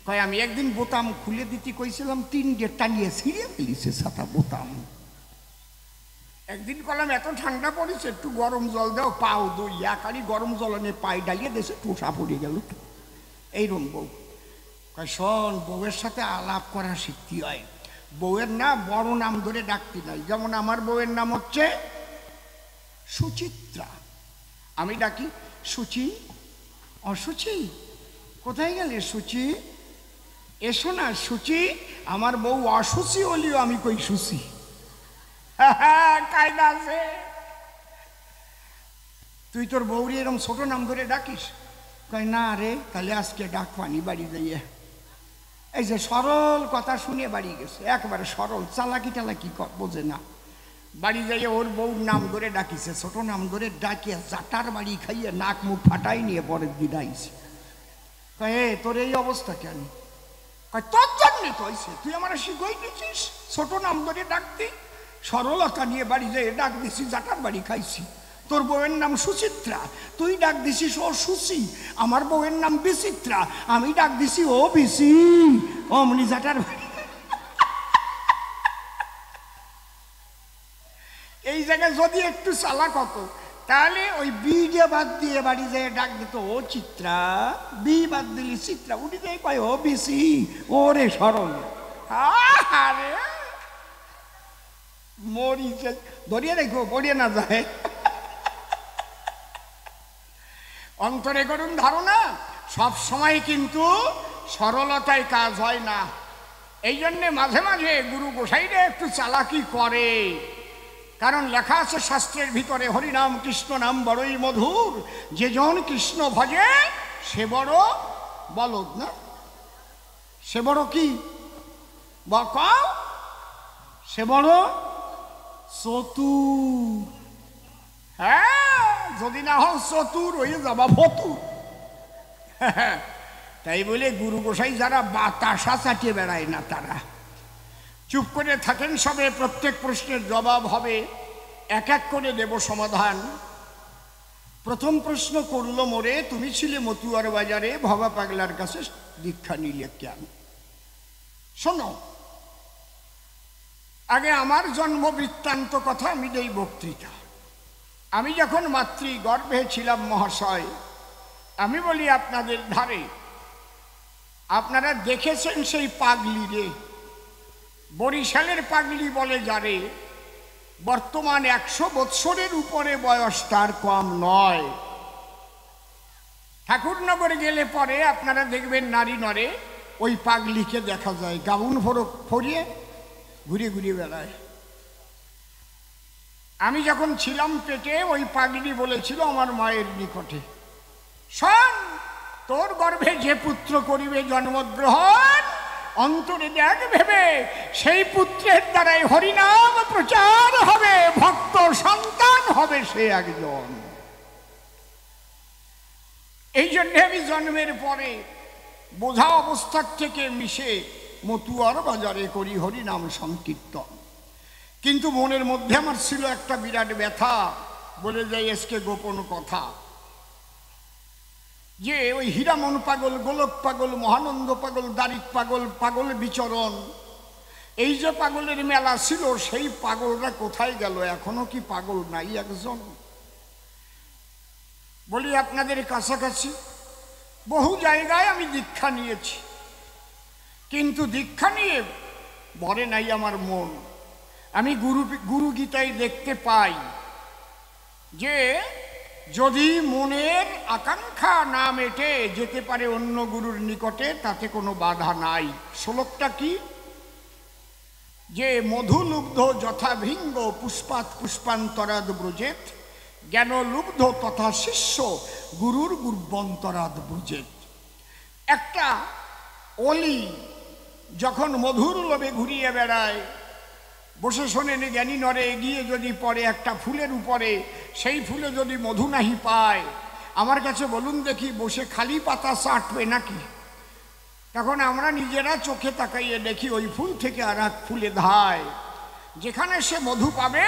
Speaker 1: কয়? আমি একদিন বোতাম খুলে দিতে কইছিলাম, 3 টানিয়ে ছিঁড়ে ফেলিছে সাতা বোতাম। একদিন কলাম এত ঠান্ডা পড়েছে, একটু গরম জল দাও, পাও দুই একারি গরম জল এনে পায়ে ডালিয়ে দেশে টোসা পড়ে গেল। এইরকম বউ। কয় শোন, বউয়ের সাথে আলাপ করা শিখতে হয়, বউয়ের না বড় নাম ধরে ডাকতে নাই। যেমন আমার বউয়ের নাম হচ্ছে সুচিত্রা, আমি ডাকি সুচি। অসুচি, কোথায় গেলে সুচি? এসো না সুচি। আমার বউ অসুচি হলেও আমি কই সুচি। কায়দা আছে। তুই তোর বউরি এরকম ছোট নাম ধরে ডাকিস? কয় না রে, তাহলে আজকে ডাক পানি বাড়ি যাইয়া। এই যে সরল কথা শুনে বাড়ি গেছে, একেবারে সরল, চালাকি টালাকি বোঝে না। বাড়ি যাইয়ে ওর বউর নাম ধরে ডাকিছে, ছোট নাম ধরে ডাকিয়া জাটার বাড়ি খাইয়ে নাক মুখ ফাটাই নিয়ে পরের দিন আইছে। কয়ে তোর এই অবস্থা কেন? কয় তোর জন্যে তো হয়েছে, তুই আমার শিখই দিচ্ছিস ছোট নাম ধরে ডাকতি। সরলতা নিয়ে বাড়ি যাই ডাক দিছি, জাটার বাড়ি খাইছি। তোর বউয়ের নাম সুচিত্রা, তুই ডাক দিছিস ও সুচি। আমার বউয়ের নাম বিচিত্রা, আমি ডাক দিছি ও বিচি। অমনি জাটার বাড়ি। এই জায়গায় যদি একটু চালাক হতো তাহলে ওই বি দিয়ে বাদ দিয়ে বাড়ি যেয়ে ডাক দিত, ও চিত্রা, বি বাদ দিলি চিত্রা, উঠি যায় কয় ও বিসি, ওরে সরল। আরে মরি ধরিয়ে রেখো, পড়িয়ে না যায়। অন্তরে করুন ধারণা, সব সময় কিন্তু সরলতায় কাজ হয় না। এই জন্যে মাঝে মাঝে গুরু গোসাইরা একটু চালাকি করে, কারণ লেখা আছে শাস্ত্রের ভিতরে, হরিনাম কৃষ্ণ নাম বড়ই মধুর, যে জন কৃষ্ণ ভজে সে বড় বলদ। না, সে বড় কি বকাও, সে বড় চতুর। হ্যাঁ, যদি না হও চতুর হয়ে যাবা ফতুর। তাই বলে গুরু গোসাই যারা বাতাসা চাটিয়ে বেড়ায় না, তারা চুপ করে থাকেন সবে। প্রত্যেক প্রশ্নের জবাব হবে, এক এক করে দেব সমাধান। প্রথম প্রশ্ন করলো মোরে, তুমি ছিলে মতুয়ার বাজারে, ভবা পাগলার কাছে দীক্ষা নিলে কেন? শোনো, আগে আমার জন্ম বৃত্তান্ত কথা আমি দেই বক্তৃতা। আমি যখন মাতৃ গর্ভে ছিলাম মহাশয়, আমি বলি আপনাদের ধারে, আপনারা দেখেছেন সেই পাগলি রে, বরিশালের পাগলি বলে যারে, বর্তমান 100 বৎসরের উপরে বয়স, তার কম নয়। ঠাকুরনগর গেলে পরে আপনারা দেখবেন নারী নরে ওই পাগলিকে দেখা যায়, গাউন ফরিয়ে ঘুরে ঘুরে বেড়ায়। আমি যখন ছিলাম পেটে, ওই পাগলি বলেছিল আমার মায়ের নিকটে, শোন, তোর গর্ভে যে পুত্র করিবে জন্মগ্রহণ, অন্তরে দেখ ভেবে সেই পুত্রের দ্বারাই হরিনাম প্রচার হবে, ভক্ত সন্তান হবে সে একজন। এই জন্যে আমি জন্মের পরে বোঝা অবস্থার থেকে মিশে মতুয়ার বাজারে করি হরিনাম সংকীর্তন। কিন্তু মনের মধ্যে আমার ছিল একটা বিরাট ব্যথা, বলে যাই আজকে গোপন কথা, যে ওই হীরামন পাগল, গোলক পাগল, মহানন্দ পাগল, দারিক পাগল, পাগল বিচরণ, এই যে পাগলের মেলা ছিল, সেই পাগলরা কোথায় গেল? এখনো কি পাগল নাই একজন? বলি আপনাদের কাছাকাছি বহু জায়গায় আমি দীক্ষা নিয়েছি, কিন্তু দীক্ষা নিয়ে ভরে নাই আমার মন। আমি গুরু গীতায় দেখতে পাই যে যদি মনের আকাঙ্ক্ষা না মেটে যেতে পারে অন্য গুরুর নিকটে, তাতে কোনো বাধা নাই। শ্লোকটা কি? যে মধুলুব্ধ যথা ভৃঙ্গ পুষ্পাত পুষ্পান্তরাদ ব্রজেত, জ্ঞানলুব্ধ তথা শিষ্য গুরুর গুর্বন্তরাদ ব্রজেত। একটা অলি যখন মধুর লোভে ঘুরিয়ে বেড়ায়, বসে শোনেন জ্ঞানী নরে এগিয়ে যদি পড়ে একটা ফুলের উপরে, সেই ফুলে যদি মধু নাহি পায়, আমার কাছে বলুন দেখি, বসে খালি পাতা চাটবে নাকি? তখন আমরা নিজেরা চোখে তাকাইয়ে দেখি ওই ফুল থেকে আর এক ফুলে ধায়, যেখানে সে মধু পাবে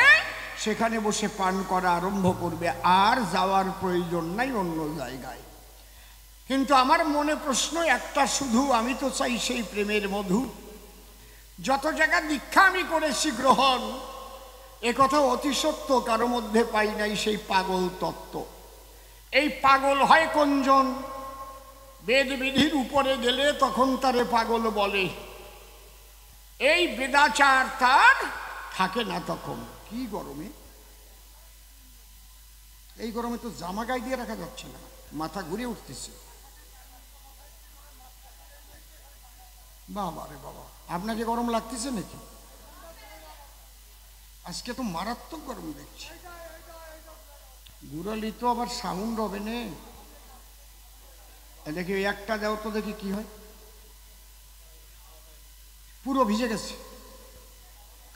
Speaker 1: সেখানে বসে পান করা আরম্ভ করবে, আর যাওয়ার প্রয়োজন নাই অন্য জায়গায়। কিন্তু আমার মনে প্রশ্ন একটা শুধু, আমি তো চাই সেই প্রেমের মধু। যত জায়গা দীক্ষা আমি করেছি গ্রহণ, একথা অতি সত্য, কারো মধ্যে পাই নাই সেই পাগল তত্ত্ব। এই পাগল হয় কোনজন? বেদ বিধির উপরে গেলে তখন তারে পাগল বলে, এই বেদাচার তার থাকে না তখন। কি গরমে, এই গরমে তো জামা গায়ে দিয়ে রাখা যাচ্ছে না, মাথা ঘুরে উঠতেছে। বাবা রে বাবা, আপনাকে গরম লাগতেছে নাকি? আজকে তো মারাত্মক গরম দেখছি। গুড়ালি তো আবার সাউন্ড হবে না, দেখি একটা দাও তো দেখি কি হয়। পুরো ভিজে গেছে,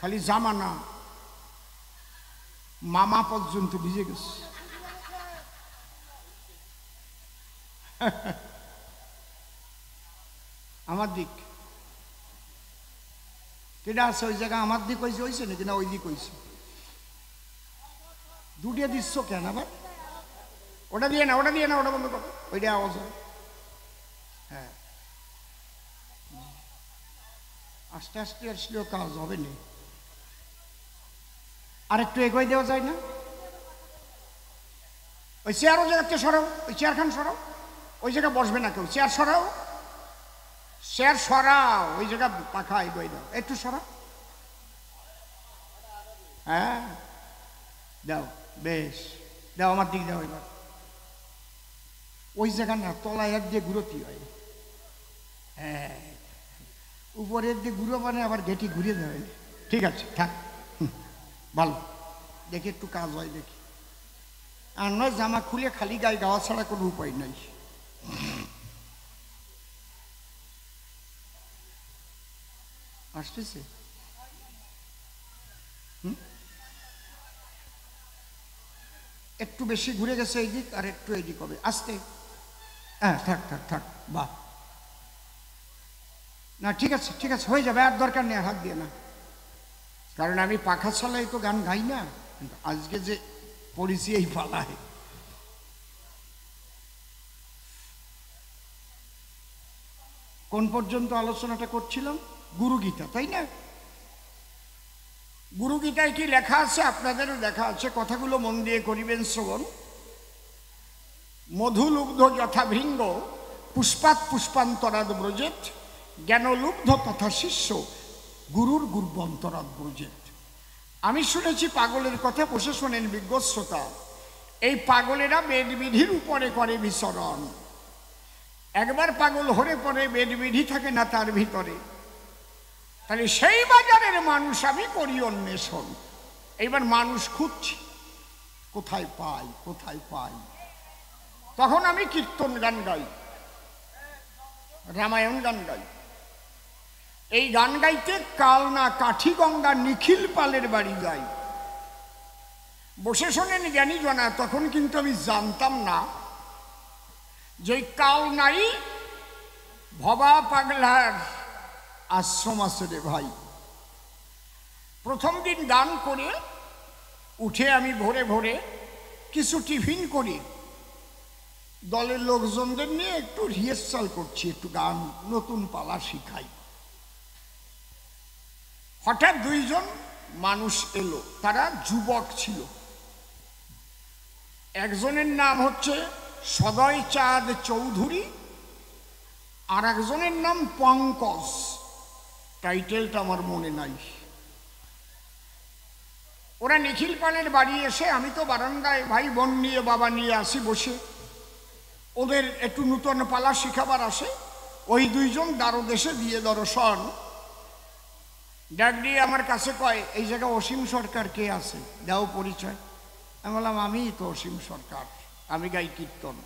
Speaker 1: খালি জামা না, মামা পর্যন্ত ভিজে গেছে। আমার দিক কেটা আছে ওই জায়গা? আমার দিক হয়েছে নাকি না ওই দিক হয়েছে? দুটিয়ে দিচ্ছ কেন আবার? ওটা দিয়ে না, ওটা দিয়ে না, ওটা বন্ধ করো, ওইটা আওয়াজ হয়। হ্যাঁ, আস্তে আস্তে আসলেও কাজ হবে না। আর একটু এগোয় দেওয়া যায় না? ওই চেয়ারও জায়গাতে সরাও, ওই চেয়ারখান সরাও, ওই জায়গায় বসবে না কেউ, চেয়ার সরাও, চেয়ার সরাও, ওই জায়গা পাখা এগোয় দাও, একটু সরাও। হ্যাঁ দাও, বেশ দাও, আমার দিক দাও এবার। ওই জায়গা না, তলায় এক দিয়ে ঘুরোতি হয়। হ্যাঁ, উপরের দিয়ে ঘুরো মানে আবার গেটি ঘুরিয়ে দেবে। ঠিক আছে, থাক, ভালো, দেখি একটু কাজ হয় দেখি। আর নয় জামা খুলে খালি গায়ে গাওয়া ছাড়া কোনো উপায় নাই। আসতেছে? একটু বেশি ঘুরে গেছে এই দিক, আর একটু এই দিক হবে, আসতে। হ্যাঁ, থাক থাক থাক, বাহ, না ঠিক আছে ঠিক আছে, হয়ে যাবে, আর দরকার নেই, হাত দিয়ে না। কারণ আমি পাখা ছালাই তো গান গাই না, কিন্তু আজকে যে পড়েছি এই পালায়। কোন পর্যন্ত আলোচনাটা করছিলাম? গুরুগীতা, তাই না? গুরুগীতায় কি লেখা আছে? আপনাদেরও লেখা আছে, কথাগুলো মন দিয়ে করিবেন শ্রবণ। মধুলুব্ধ যথা ভৃঙ্গ, পুষ্পাৎ পুষ্পান্তরাদ ব্রজেত, জ্ঞানলুব্ধ তথা শিষ্য, গুরুর গুর্বন্তরাদ ব্রজেত। আমি শুনেছি পাগলের কথা, বসে শোনেন বিজ্ঞ শ্রোতা। এই পাগলেরা বেদবিধির উপরে করে বিচরণ। একবার পাগল হরে পড়ে, বেদবিধি থাকে না তার ভিতরে। তাহলে সেই বাজারের মানুষ আমি করি অন্বেষণ। এইবার মানুষ খুঁজছি, কোথায় পাই কোথায় পাই। তখন আমি কীর্তন গান গাই, রামায়ণ গান গাই। এই গান গাইতে কালনা কাঠিগঙ্গা নিখিল পালের বাড়ি যাই। বসে শোনেন জ্ঞানী জনা, তখন কিন্তু আমি জানতাম না যে কালনাই ভবা পাগলার আশ্রম আছে রে ভাই। প্রথম দিন গান করে উঠে আমি ভোরে ভোরে কিছু টিফিন করি, দলের লোকজনদের নিয়ে একটু রিহার্সাল করছি, একটু গান নতুন পালা শিখাই। হঠাৎ দুইজন মানুষ এলো, তারা যুবক ছিল। একজনের নাম হচ্ছে সদয় চাঁদ চৌধুরী, আর একজনের নাম পঙ্কজ, টাইটেলটা আমার মনে নাই। ওরা নিখিল পালের বাড়ি এসে, আমি তো বারান্দায় ভাই বোন নিয়ে বাবা নিয়ে আসি বসে, ওদের একটু নূতন পালা শিখাবার আসে। ওই দুইজন দ্বারদেশে দিয়ে দর্শন ডাক দিয়ে আমার কাছে কয়, এই জায়গায় অসীম সরকার কে আছে, দাও পরিচয়। আমি বললাম, আমি তো অসীম সরকার, আমি গাই কীর্তন।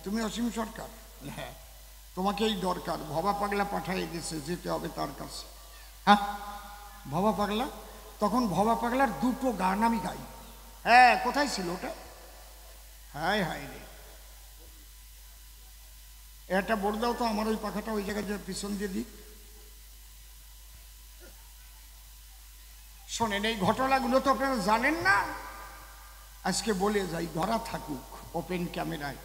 Speaker 1: তুমি অসীম সরকার? হ্যাঁ। তোমাকে এই দরকার, ভবা পাগলা পাঠাই দিয়েছে, যেতে হবে তার কাছে। হ্যাঁ, ভবা পাগলা? তখন ভবা পাগলার দুটো গান আমি গাই। হ্যাঁ, কোথায় ছিল ওটা? হায় হায় রে, একটা বলে দাও তো, আমার ওই পাখাটা ওই জায়গায় পিছন দিয়ে দিক। শোনেন, এই ঘটনাগুলো তো আপনারা জানেন না, আজকে বলে যাই, ধরা থাকুক ওপেন ক্যামেরায়।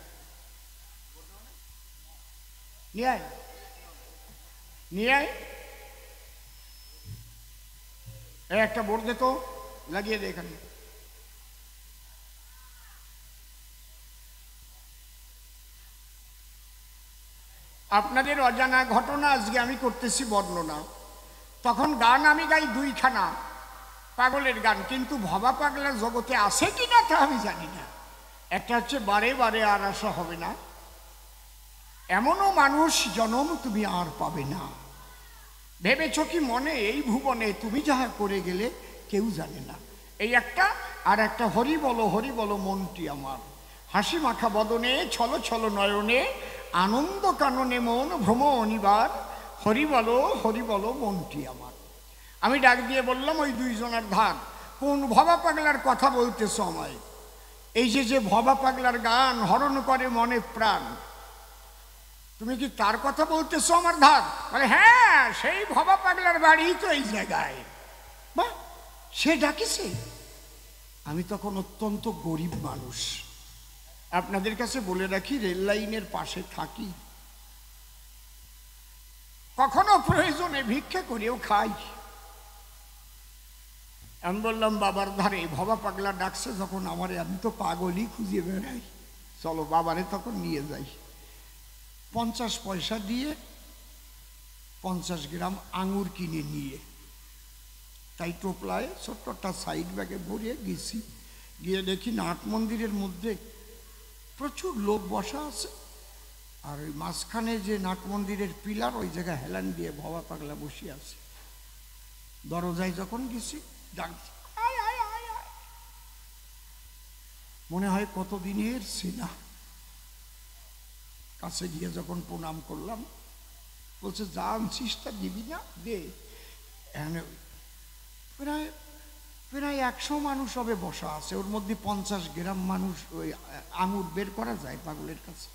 Speaker 1: নিয়ে আয়, নিয়ে আয়, একটা বোর্ড দে তো, লাগিয়ে দে এখানে। আপনাদের অজানা ঘটনা আজকে আমি করতেছি বর্ণনা। তখন গান আমি গাই দুইখানা, পাগলের গান, কিন্তু ভবা পাগলার জগতে আছে কিনা তা আমি জানি না। একটা হচ্ছে বারে বারে আর আসা হবে না, এমনও মানুষ জনম তুমি আর পাবে না। ভেবেছ কি মনে এই ভুবনে তুমি যাহা করে গেলে কেউ জানে না, এই একটা। আর একটা হরি বলো মনটি আমার, হাসি মাখা বদনে ছলো ছলো নয়নে, আনন্দ কাননে মন ভ্রম অনিবার, হরি বলো মনটি আমার। আমি ডাক দিয়ে বললাম, ওই দুইজনের ধার, কোন ভবা পাগলার কথা বলতেছ আমায়? এই যে ভবা পাগলার গান হরণ করে মনে প্রাণ, তুমি কি তার কথা বলতেছো আমার ধার? বলে হ্যাঁ, সেই ভবা পাগলার বাড়ি তো এই জায়গায়। বাহ, সে ডাকিছে। আমি তখন অত্যন্ত গরিব মানুষ, আপনাদের কাছে বলে রাখি, রেল লাইনের পাশে থাকি, কখনো প্রয়োজনে ভিক্ষা করেও খাই। আমি বললাম বাবার ধারে, ভবা পাগলা ডাকছে যখন আমারে, আমি তো পাগলই খুঁজে বেড়াই, চলো বাবারে তখন নিয়ে যাই। 50 পয়সা দিয়ে 50 গ্রাম আঙুর কিনে নিয়ে তাই টোপলায় ছোট্ট একটা সাইড ব্যাগে ভরিয়ে গেছি। গিয়ে দেখি নাট মন্দিরের মধ্যে প্রচুর লোক বসা আছে, আর ওই মাঝখানে যে নাট মন্দিরের পিলার, ওই জায়গায় হেলান দিয়ে ভবা পাগলা বসে আছে। দরজায় যখন গেছি ডাকছি, মনে হয় কতদিনের চেনা। কাছে গিয়ে যখন প্রণাম করলাম, বলছে যা আনছিস তা দিবি না, দে। প্রায় প্রায় 100 মানুষ হবে বসা আছে, ওর মধ্যে 50 গ্রাম মানুষ ওই আঙুর বের করা যায় পাগলের কাছে।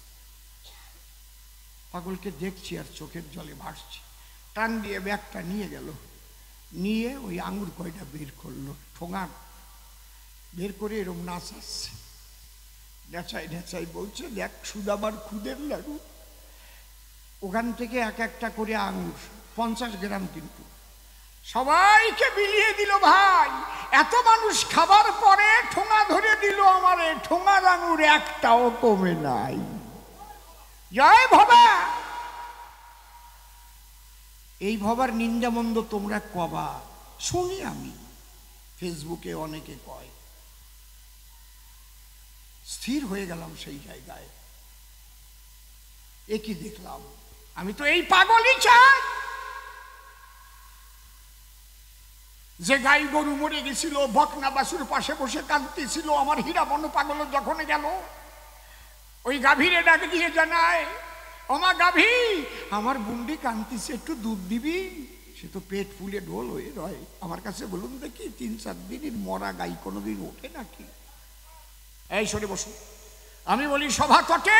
Speaker 1: পাগলকে দেখছি আর চোখের জলে ভাসছি। টান দিয়ে ব্যাগটা নিয়ে গেল, নিয়ে ওই আঙুর কয়টা বের করলো, ঠোঙা বের করে এরকম নাচাচ্ছে, নেচাই নেচাই বলছে দেখ সুদাবার খুদের লাড়ু। ওখান থেকে এক একটা করে আঙুর, 50 গ্রাম কিন্তু, সবাইকে বিলিয়ে দিল। ভাই এত মানুষ খাবার পরে ঠোঙা ধরে দিল আমারে, ঠোঙার আঙুর একটাও কমে নাই। জয় ভবা। এই ভবার নিন্দা মন্দ তোমরা কবা শুনি আমি, ফেসবুকে অনেকে কয়। স্থির হয়ে গেলাম সেই জায়গায়। এ কি দেখলাম, আমি তো এই পাগলই চাই যে গাই গরু মরে গেছিল, বকনা বাসুর পাশে বসে কাঁদতেছিল। আমার হীরামন পাগল যখন গেল, ওই গাভীরে ডাক দিয়ে জানায়, ওমা গাভী, আমার বুন্ডি কাঁদতেছে, একটু দুধ দিবি? সে তো পেট ফুলে ঢোল হয়ে রয়। আমার কাছে বলুন দেখি, 3-4 দিনের মরা গাই কোনোদিন ওঠে নাকি? এই সরে বসুন। আমি বলি সভা তটে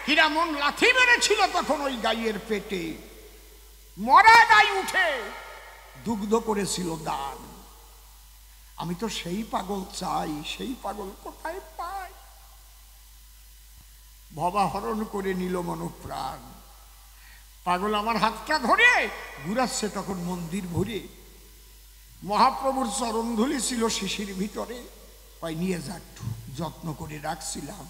Speaker 1: হীরামন লাথি মেরেছিল তখন ওই গাইয়ের পেটে, মরা গাই উঠে দুগ্ধ করেছিল দান। আমি তো সেই পাগল চাই, সেই পাগল কোথায় পাই? ভবা হরণ করে নিল মনপ্রাণ। পাগল আমার হাতটা ধরে ঘুরাচ্ছে তখন মন্দির ভরে। মহাপ্রভুর চরণধুলি ছিল শিশির ভিতরে, তাই নিয়ে যা, একটু যত্ন করে রাখছিলাম।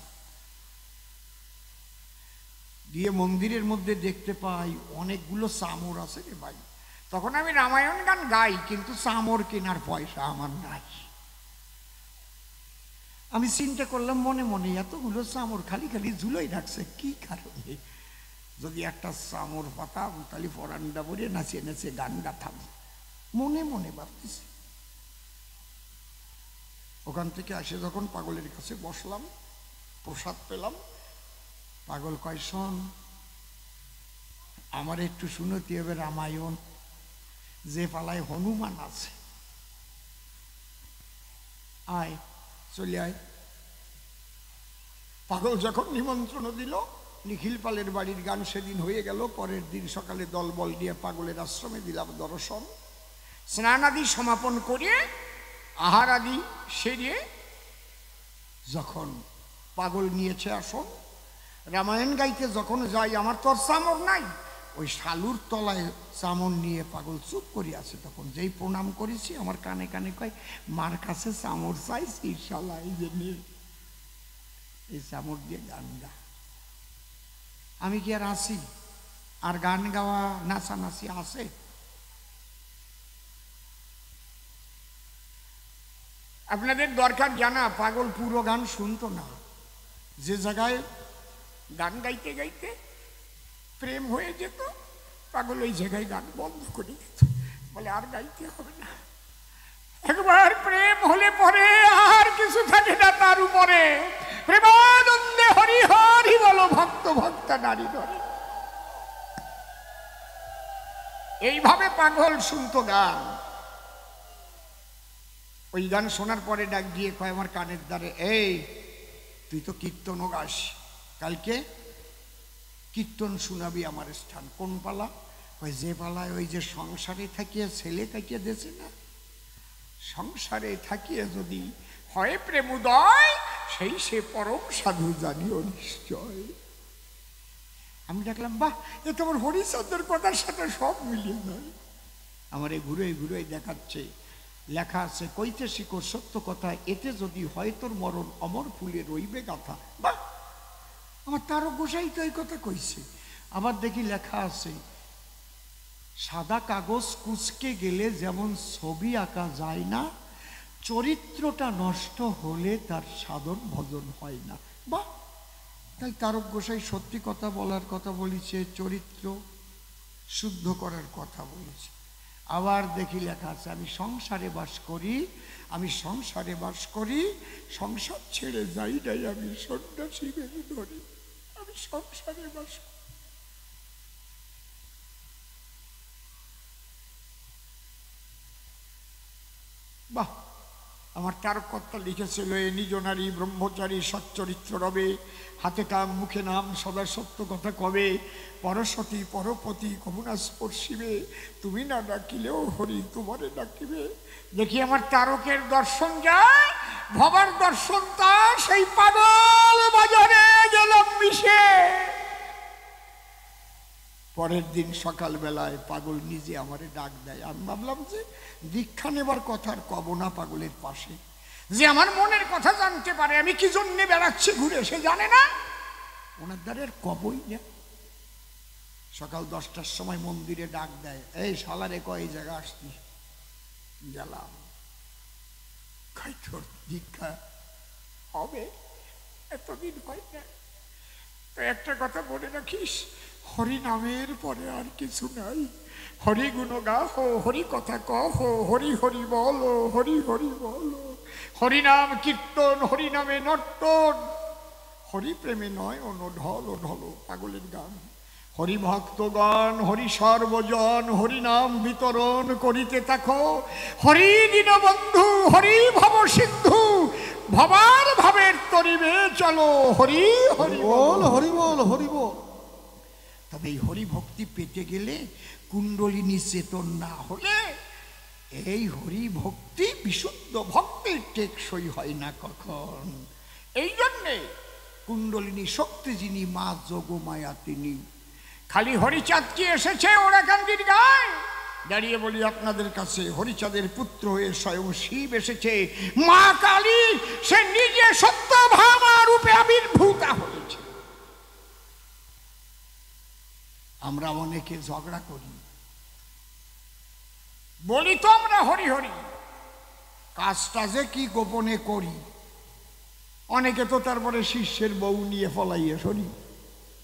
Speaker 1: দিয়ে মন্দিরের মধ্যে দেখতে পাই অনেকগুলো চামর আছে রে ভাই। তখন আমি রামায়ণ গান গাই, কিন্তু চামর কেনার পয়সা আমার নাই। আমি চিন্তা করলাম মনে মনে, এতগুলো চামর খালি খালি ঝুলোই রাখছে কি কারণে? যদি একটা চামর পাতাম তাহলে পরান্ডা ভরে নাচিয়ে নাচিয়ে গান গাতাম, মনে মনে ভাবতেছি। ওখান থেকে আসে যখন পাগলের কাছে বসলাম, প্রসাদ পেলাম। পাগল কয়, শোন, আমার একটু শুনতে হবে রামায়ণ, যে পালায় হনুমান আছে, আয় চলে আয়। পাগল যখন নিমন্ত্রণ দিল, নিখিল পালের বাড়ির গান সেদিন হয়ে গেল। পরের দিন সকালে দলবল নিয়ে পাগলের আশ্রমে দিলাম দর্শন। স্নান আদি সমাপন করিয়ে আহার আদি সেরিয়ে যখন পাগল নিয়েছে আসন, রামায়ণ গাইতে যখন যাই, আমার তো আর চামর নাই, ওই শালুর তলায় চামর নিয়ে পাগল চুপ করে আছে। তখন যেই প্রণাম করেছি, আমার কানে কানে কয়, মার কাছে চামর চাইছি, শালা এই যে এই চামর দিয়ে গান গা। আমি কি আর আসি? আর গান গাওয়া নাচানাচি আছে? আপনাদের দরকার জানা, পাগল পুরো গান শুনতো না। যে জায়গায় গান গাইতে গাইতে প্রেম হয়ে যেত, পাগল ওই জায়গায় গান বন্ধ করে দিত, বলে আর গাইতে হবে না। একবার প্রেম হলে পরে আর কিছু থাকে না তার উপরে। প্রেমানন্দে হরি হরি বলো, ভক্ত ভক্তা নারী ধরে। এইভাবে পাগল শুনতো গান। ওই গান শোনার পরে ডাক দিয়ে কয় আমার কানের দ্বারে, এই তুই তো কীর্তনও গাস, কালকে কীর্তন শোনাবি আমার স্থান। কোন পালা? ওই যে পালায় ওই যে সংসারে থাকিয়ে ছেলে থাকিয়ে দিয়েছে না, সংসারে থাকিয়ে যদি হয় প্রেমোদয়, সেই সে পরম সাধু জানিও নিশ্চয়। আমি দেখলাম, বাহ, এ তোমার হরিচন্দ্রের কথার সাথে সব মিলিয়ে যায়। আমার এই ঘুরে ঘুরে দেখাচ্ছে লেখা আছে, কইতে শিখো সত্য কথা, এতে যদি হয় তোর মরণ অমর ফুলে রইবে গাথা। বাহ, আমার তারক গোসাই তো এই কথা কইছে। আবার দেখি লেখা আছে, সাদা কাগজ কুচকে গেলে যেমন ছবি আঁকা যায় না, চরিত্রটা নষ্ট হলে তার সাধন ভজন হয় না। বাহ, তাই তারক গোসাই সত্যি কথা বলার কথা বলেছে, চরিত্র শুদ্ধ করার কথা বলেছে। আবার দেখি লেখা আছে, আমি সংসারে বাস করি, আমি সংসারে বাস করি, সংসার ছেড়ে যাই নাই আমি সন্ন্যাসী বেশি ধরি, আমি সংসারে বাস করি। বাহ, আমার তারকর্তা লিখেছিল, এ নিজ নারী ব্রহ্মচারী সচ্চরিত্র রবে, হাতে কাম মুখে নাম সদা সত্য কথা কবে, পরসতী পরপতি কমুনা স্পর্শিবে, তুমি না ডাকিলেও হরি তোমারে ডাকিবে। দেখি আমার তারকের দর্শন যায়, ভবার দর্শন তা, সেই পাগল বাজারে গেলাম মিশে। পরের দিন সকালবেলায় পাগল নিজে আমারে ডাক দেয়। আমি ভাবলাম যে দীক্ষা নেবার কথা আর কব না পাগলের পাশে, যে আমার মনের কথা জানতে পারে, আমি কি জন্য বেড়াচ্ছি ঘুরে সে জানে না, ওনার দ্বারে আর কবই না। সকাল 10টার সময় মন্দিরে ডাক দেয়, এই শালারে কয় জায়গা আসতি। গেলাম, কই তোর দীক্ষা হবে, এতদিন হয় না তো একটা কথা বলে রাখিস, হরি নামের পরে আর কিছু নাই, হরি গুণ গাহ, হরি কথা কহ, হরি হরি বলো, হরি হরি বলো, হরি নাম কীর্তন, হরি নামে নর্তন, হরি প্রেমে নয় অনঢল ঢল। পাগলের গান। হরি ভক্তগণ হরি সর্বজন, হরি নাম বিতরণ করিতে থাকো, হরি দীনবন্ধু হরি ভব সিন্ধু, ভবার ভাবের তরিবে চলো, হরি হরি বল, হরি বল, হরি বল। তবে এই হরি ভক্তি পেতে গেলে কুণ্ডলিনী চেতন না হলে এই হরি ভক্তি বিশুদ্ধ ভক্তির টেকসই হয় না কখন। এই জন্যে কুণ্ডলিনী শক্তি যিনি, মা যোগমায়া তিনি। খালি হরিচাঁদ কি এসেছে ওরাকান্দির গায়ে, দাঁড়িয়ে বলি আপনাদের কাছে, হরিচাঁদের পুত্র হয়ে স্বয়ং শিব এসেছে, মা কালী সে নিজে সত্যভামা রূপে আবির্ভূতা হয়েছে। আমরা অনেকে ঝগড়া করি, বলি তো আমরা হরি হরি, কাজটা যে কি গোপনে করি। অনেকে তো তারপরে শিষ্যের বউ নিয়ে ফলাইয়ে সরি,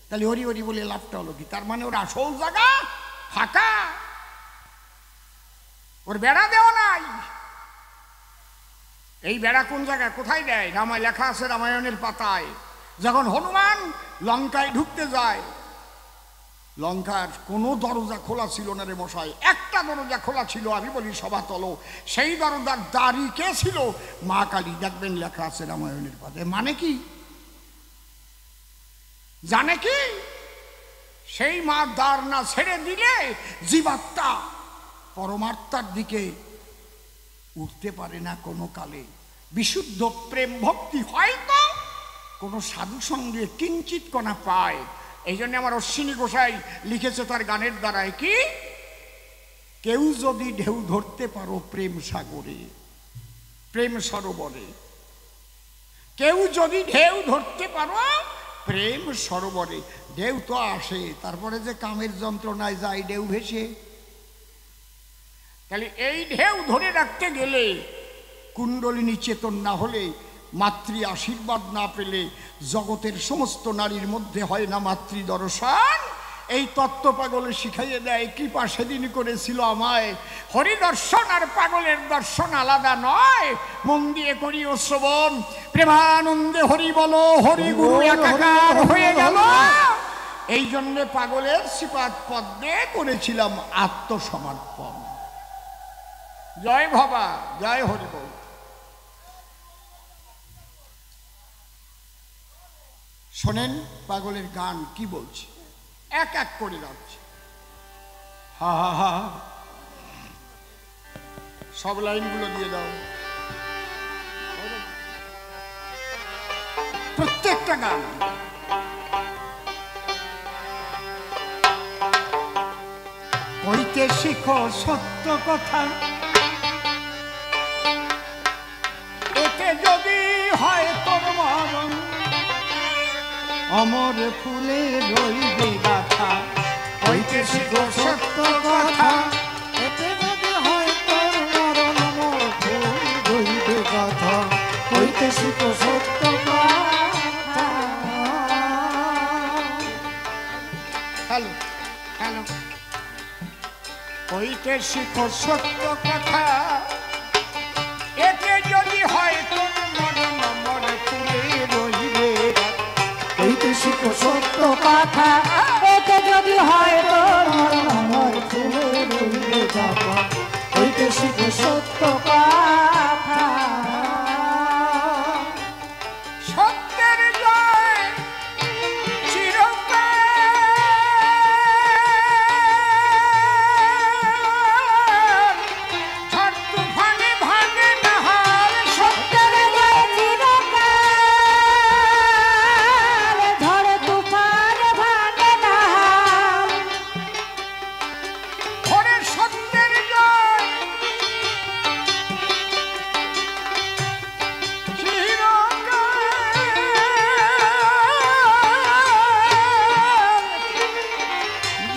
Speaker 1: তাহলে হরি হরি বলে লাভটা হলো কি? তার মানে ওর আসল জায়গা ফাঁকা, ওর বেড়া দেওয়া নাই। এই বেড়া কোন জায়গায় কোথায় দেয়? রামায় লেখা আছে, রামায়ণের পাতায়, যখন হনুমান লঙ্কায় ঢুকতে যায়, লঙ্কার কোনো দরজা খোলা ছিল না রে মশাই, একটা দরজা খোলা ছিল, আমি বলি সভাতল, সেই দরজার দ্বারই কে ছিল? মা কালী। দেখবেন লেখা আছে রামায়ণের পাতায়। মানে কি জানে কি? সেই মা দ্বার না ছেড়ে দিলে জীবাত্মা পরমাত্মার দিকে উঠতে পারে না কোনো কালে। বিশুদ্ধ প্রেম ভক্তি হয়তো কোনো সাধু সঙ্গে কিঞ্চিত কণা পায়। এই জন্য আমার অশ্বিনী গোসাই লিখেছে তার গানের দ্বারায় কি, কেউ যদি ঢেউ ধরতে পারো প্রেম সাগরে, প্রেম সরোবরে, কেউ যদি ঢেউ ধরতে পারো প্রেম সরোবরে। ঢেউ তো আসে, তারপরে যে কামের যন্ত্রণায় যায় ঢেউ ভেসে। তাহলে এই ঢেউ ধরে রাখতে গেলে কুণ্ডলিনী চেতন না হলে, মাতৃ আশীর্বাদ না পেলে জগতের সমস্ত নারীর মধ্যে হয় না মাতৃ দর্শন। এই তত্ত্ব পাগলে শিখাইয়ে দেয়। কৃপা সেদিন করেছিল আমায়, হরি দর্শন আর পাগলের দর্শন আলাদা নয়। মন দিয়ে করি ও শ্রবণ, প্রেমানন্দে হরি বলো, হরি গুরু একাকার হয়ে গেল। এই জন্যে পাগলের শ্রীপাদ পদ্মে করেছিলাম আত্মসমর্পণ। জয় ভবা, জয় হরি বল। শোনেন পাগলের গান কি বলছে, এক এক করে যাচ্ছে। হা হা হা, সব লাইনগুলো দিয়ে দাও, প্রত্যেকটা গান। কইতে শিখো সত্য কথা, যদি হয় তোর মরণ অমর ফুলে রইবে গাথা হইতে শিখো সত্য কথা
Speaker 2: এতে যদি হয় তোর মরণ অমর ফুল রইবে গাথা হইতে শিখো সত্য কথা।
Speaker 1: হ্যালো হ্যালো হইতে শিখো সত্য কথা এতে যদি হয় তোর মরণ অমর ফুলে রইবে
Speaker 2: হইতে শিখো সত্য কথা এতে যদি হয় তোর মরণ অমর ফুলে রইবে গাথা হইতে শিখো সত্য কথা।
Speaker 1: সত্যের জয় চিরকাল ঝড় তুফানে ভাঙে না হাল
Speaker 2: সত্যের জয় চিরকাল ঝড় তুফান ভাঙে না হাল।
Speaker 1: ঘরে সত্যের জয়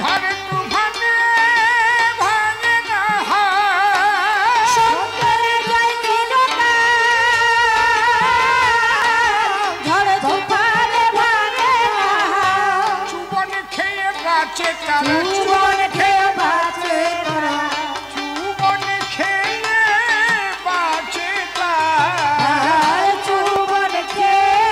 Speaker 1: ঝড় তুফানে ভাঙে না হাল
Speaker 2: সত্যের জয় চিরকাল ঝড় তুফান ভাঙে না হাল।
Speaker 1: চুবন খেয়ে বাঁচে তারা
Speaker 2: জীবন খেয়ে বাঁচে তারা
Speaker 1: চুবন খেয়ে বাঁচে তারা
Speaker 2: আর জীবন খেয়ে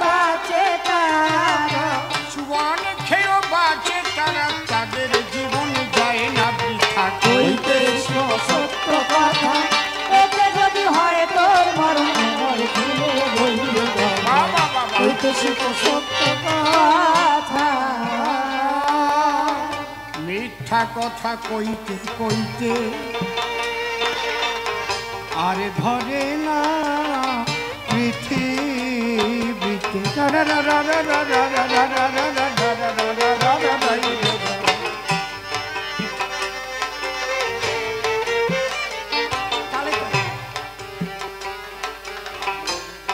Speaker 2: বাঁচে তারা
Speaker 1: চুবন খেয়েও বাঁচে তারা তাদের জীবন যায় না বৃথা
Speaker 2: হইতে শিখো সত্য কথা এতে যদি হয় তোর মরণ অমর ফুলে রইবে গাথা
Speaker 1: বাবা বাবা
Speaker 2: হইতে শিখো সত্য কথা।
Speaker 1: মিথ্যা কথা কইতে কইতে আরে ধরে না পৃথিবীতে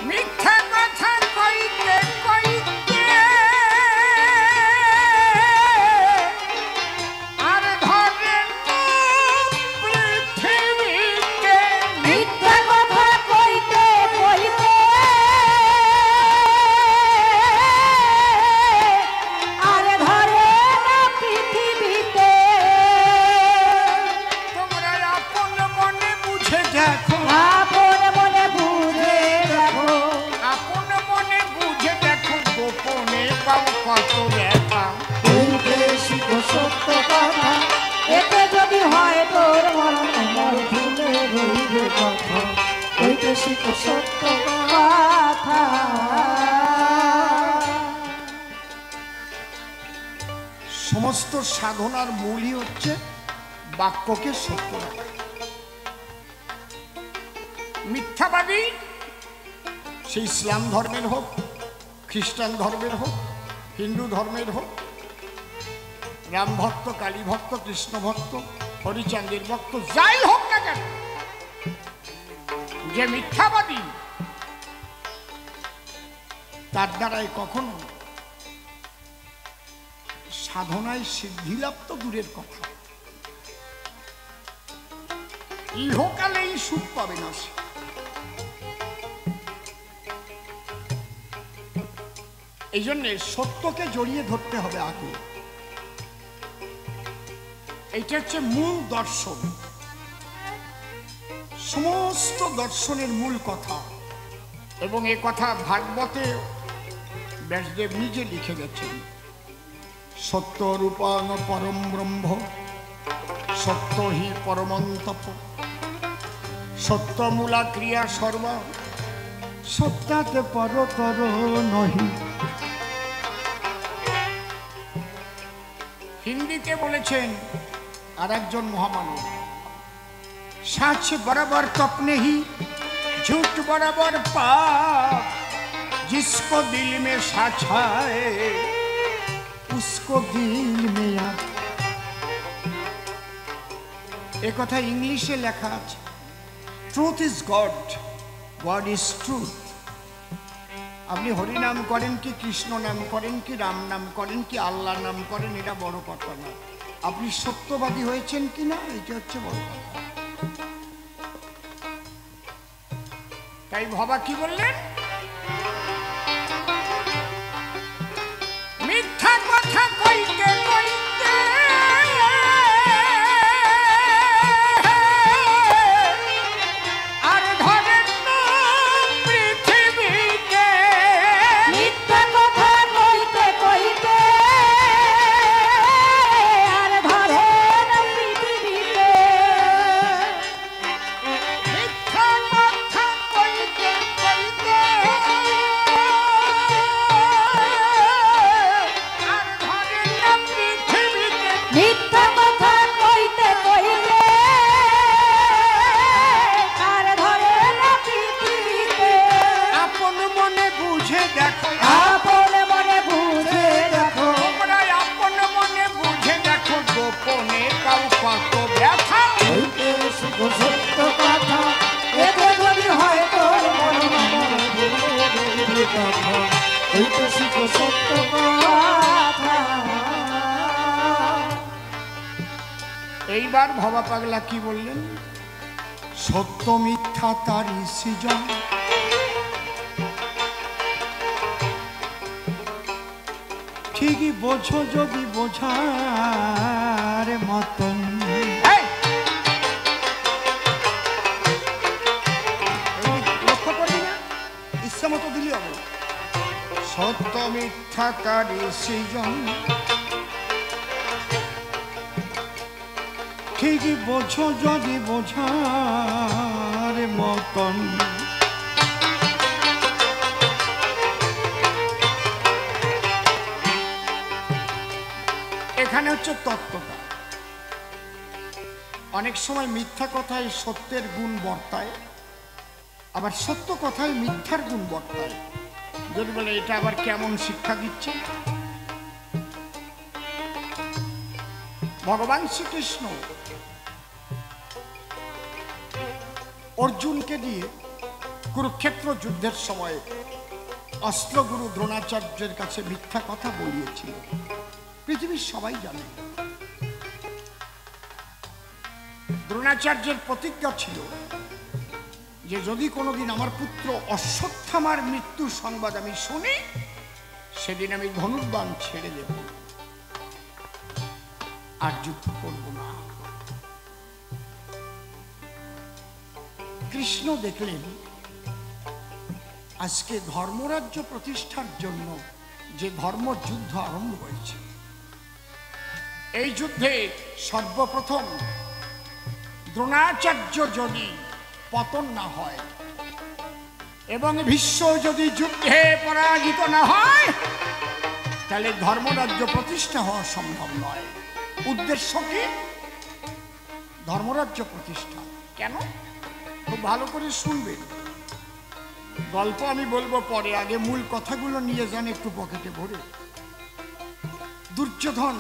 Speaker 1: মিথ্যা কথা কইতে কইতে আর ধরে না পৃথিবীতে
Speaker 2: মিথ্যা কথা কইতে কইতে আর ধরে না পৃথিবীতে
Speaker 1: তোমরা আপন মনে বুঝে দেখো
Speaker 2: আপন মনে বুঝে দেখো
Speaker 1: আপন মনে বুঝে দেখো গোপনে পাও কত ব্যথা
Speaker 2: হইতে শিখো সত্য কথা এতে যদি হয় তোর মরণ অমর ফুলে রইবে গাথা হইতে শিখো সত্য কথা।
Speaker 1: সমস্ত সাধনার মূলই হচ্ছে বাক্যকে সত্য রাখা। মিথ্যাবাদী সে ইসলাম ধর্মের হোক খ্রিস্টান ধর্মের হোক হিন্দু ধর্মের হোক রাম ভক্ত কালী ভক্ত কৃষ্ণ ভক্ত হরিচাঁদের ভক্ত যাই হোক না কেন যে মিথ্যাবাদী তার দ্বারাই কখনো সাধনায় সিদ্ধিলাভ তো দূরের কথা ইহকালেই সুখ পাবে না সে। এই জন্যে সত্যকে জড়িয়ে ধরতে হবে আগে এইটা হচ্ছে মূল দর্শন সমস্ত দর্শনের মূল কথা এবং এ কথা ভাগবতে ব্যাসদেব নিজে লিখে গেছেন সত্য রূপাং পরম ব্রহ্ম সত্য হি পরমন্তপ সত্যমূলা ক্রিয়া সর্বা সত্যাতে পরতর নহি। হিন্দিতে বলেছেন আর একজন মহামানব सच बराबर तपने ही झूठ बराबर पाप जिसको दिल में साछाए उसको दिल में याद। एक कथा इंग्लिशे लेखा আছে truth is God god is truth. আপনি হরিনাম করেন কি, কৃষ্ণ নাম করেন কি, রাম নাম করেন কি, আল্লাহ নাম করেন, এটা বড় কথা না। আপনি সত্যবাদী হয়েছেন কি না, এটা হচ্ছে বড় কথা। তাই ভবা কি বললেন? মিথ্যা কথা কইতে কইতে আর ধরেন না পৃথিবীতে।
Speaker 2: মিথ্যা কথা কইতে কইতে আর ধরে না পৃথিবীতে।
Speaker 1: মিথ্যা কথা কইতে কইতে আর ধরেন না পৃথিবীতে।
Speaker 2: মিথ্যা কথা কইতে কইতে আর ধরে না পৃথিবীতে।
Speaker 1: আপন মনে বুঝে দেখো,
Speaker 2: আপন মনে বুঝে দেখো,
Speaker 1: তোমরা আপন মনে বুঝে দেখো, গোপনে কাউ কত ব্যথা।
Speaker 2: হইতে শিখো সত্য কথা, এতে যদি হয় তোর মন কথা। হইতে শিখো সত্য কথা।
Speaker 1: এইবার ভবা পাগলা কি বললেন? সত্য মিথ্যা তারই সৃজন, ঠিকই বোঝো যদি বোঝার মতন। লক্ষ্য করবি না, ইচ্ছা মতো দিলি হবে। সত্য মিথ্যা তারই সৃজন, ঠিকই বোঝো যদি বোঝার মতন। এখানে হচ্ছে তত্ত্বটা। অনেক সময় মিথ্যা কথায় সত্যের গুণ বর্তায়, আবার সত্য কথায় মিথ্যার গুণ বর্তায়। যদি বলে এটা আবার কেমন শিক্ষা দিচ্ছে? ভগবান শ্রীকৃষ্ণ অর্জুনকে দিয়ে কুরুক্ষেত্র যুদ্ধের সময় অস্ত্রগুরু দ্রোণাচার্যের কাছে মিথ্যা কথা বলিয়েছিল, পৃথিবীর সবাই জানে। দ্রোণাচার্যের প্রতিজ্ঞা ছিল যে যদি কোনোদিন আমার পুত্র অশ্বত্থামার মৃত্যুর সংবাদ আমি শুনি, সেদিন আমি ধনুর্বাণ ছেড়ে দেব, আর যুদ্ধ করব না। কৃষ্ণ দেখলেন আজকে ধর্মরাজ্য প্রতিষ্ঠার জন্য যে ধর্মযুদ্ধ আরম্ভ হয়েছে, এই যুদ্ধে সর্বপ্রথম দ্রোণাচার্য যদি পতন না হয় এবং ভীষ্ম যদি যুদ্ধে পরাজিত না হয়, তাহলে ধর্মরাজ্য প্রতিষ্ঠা হওয়া সম্ভব নয়। উদ্দেশ্য কি? ধর্মরাজ্য প্রতিষ্ঠা। কেন? খুব ভালো করে শুনবেন, গল্প আমি বলবো পরে, আগে মূল কথাগুলো নিয়ে যান একটু পকেটে ভরে। দুর্যোধন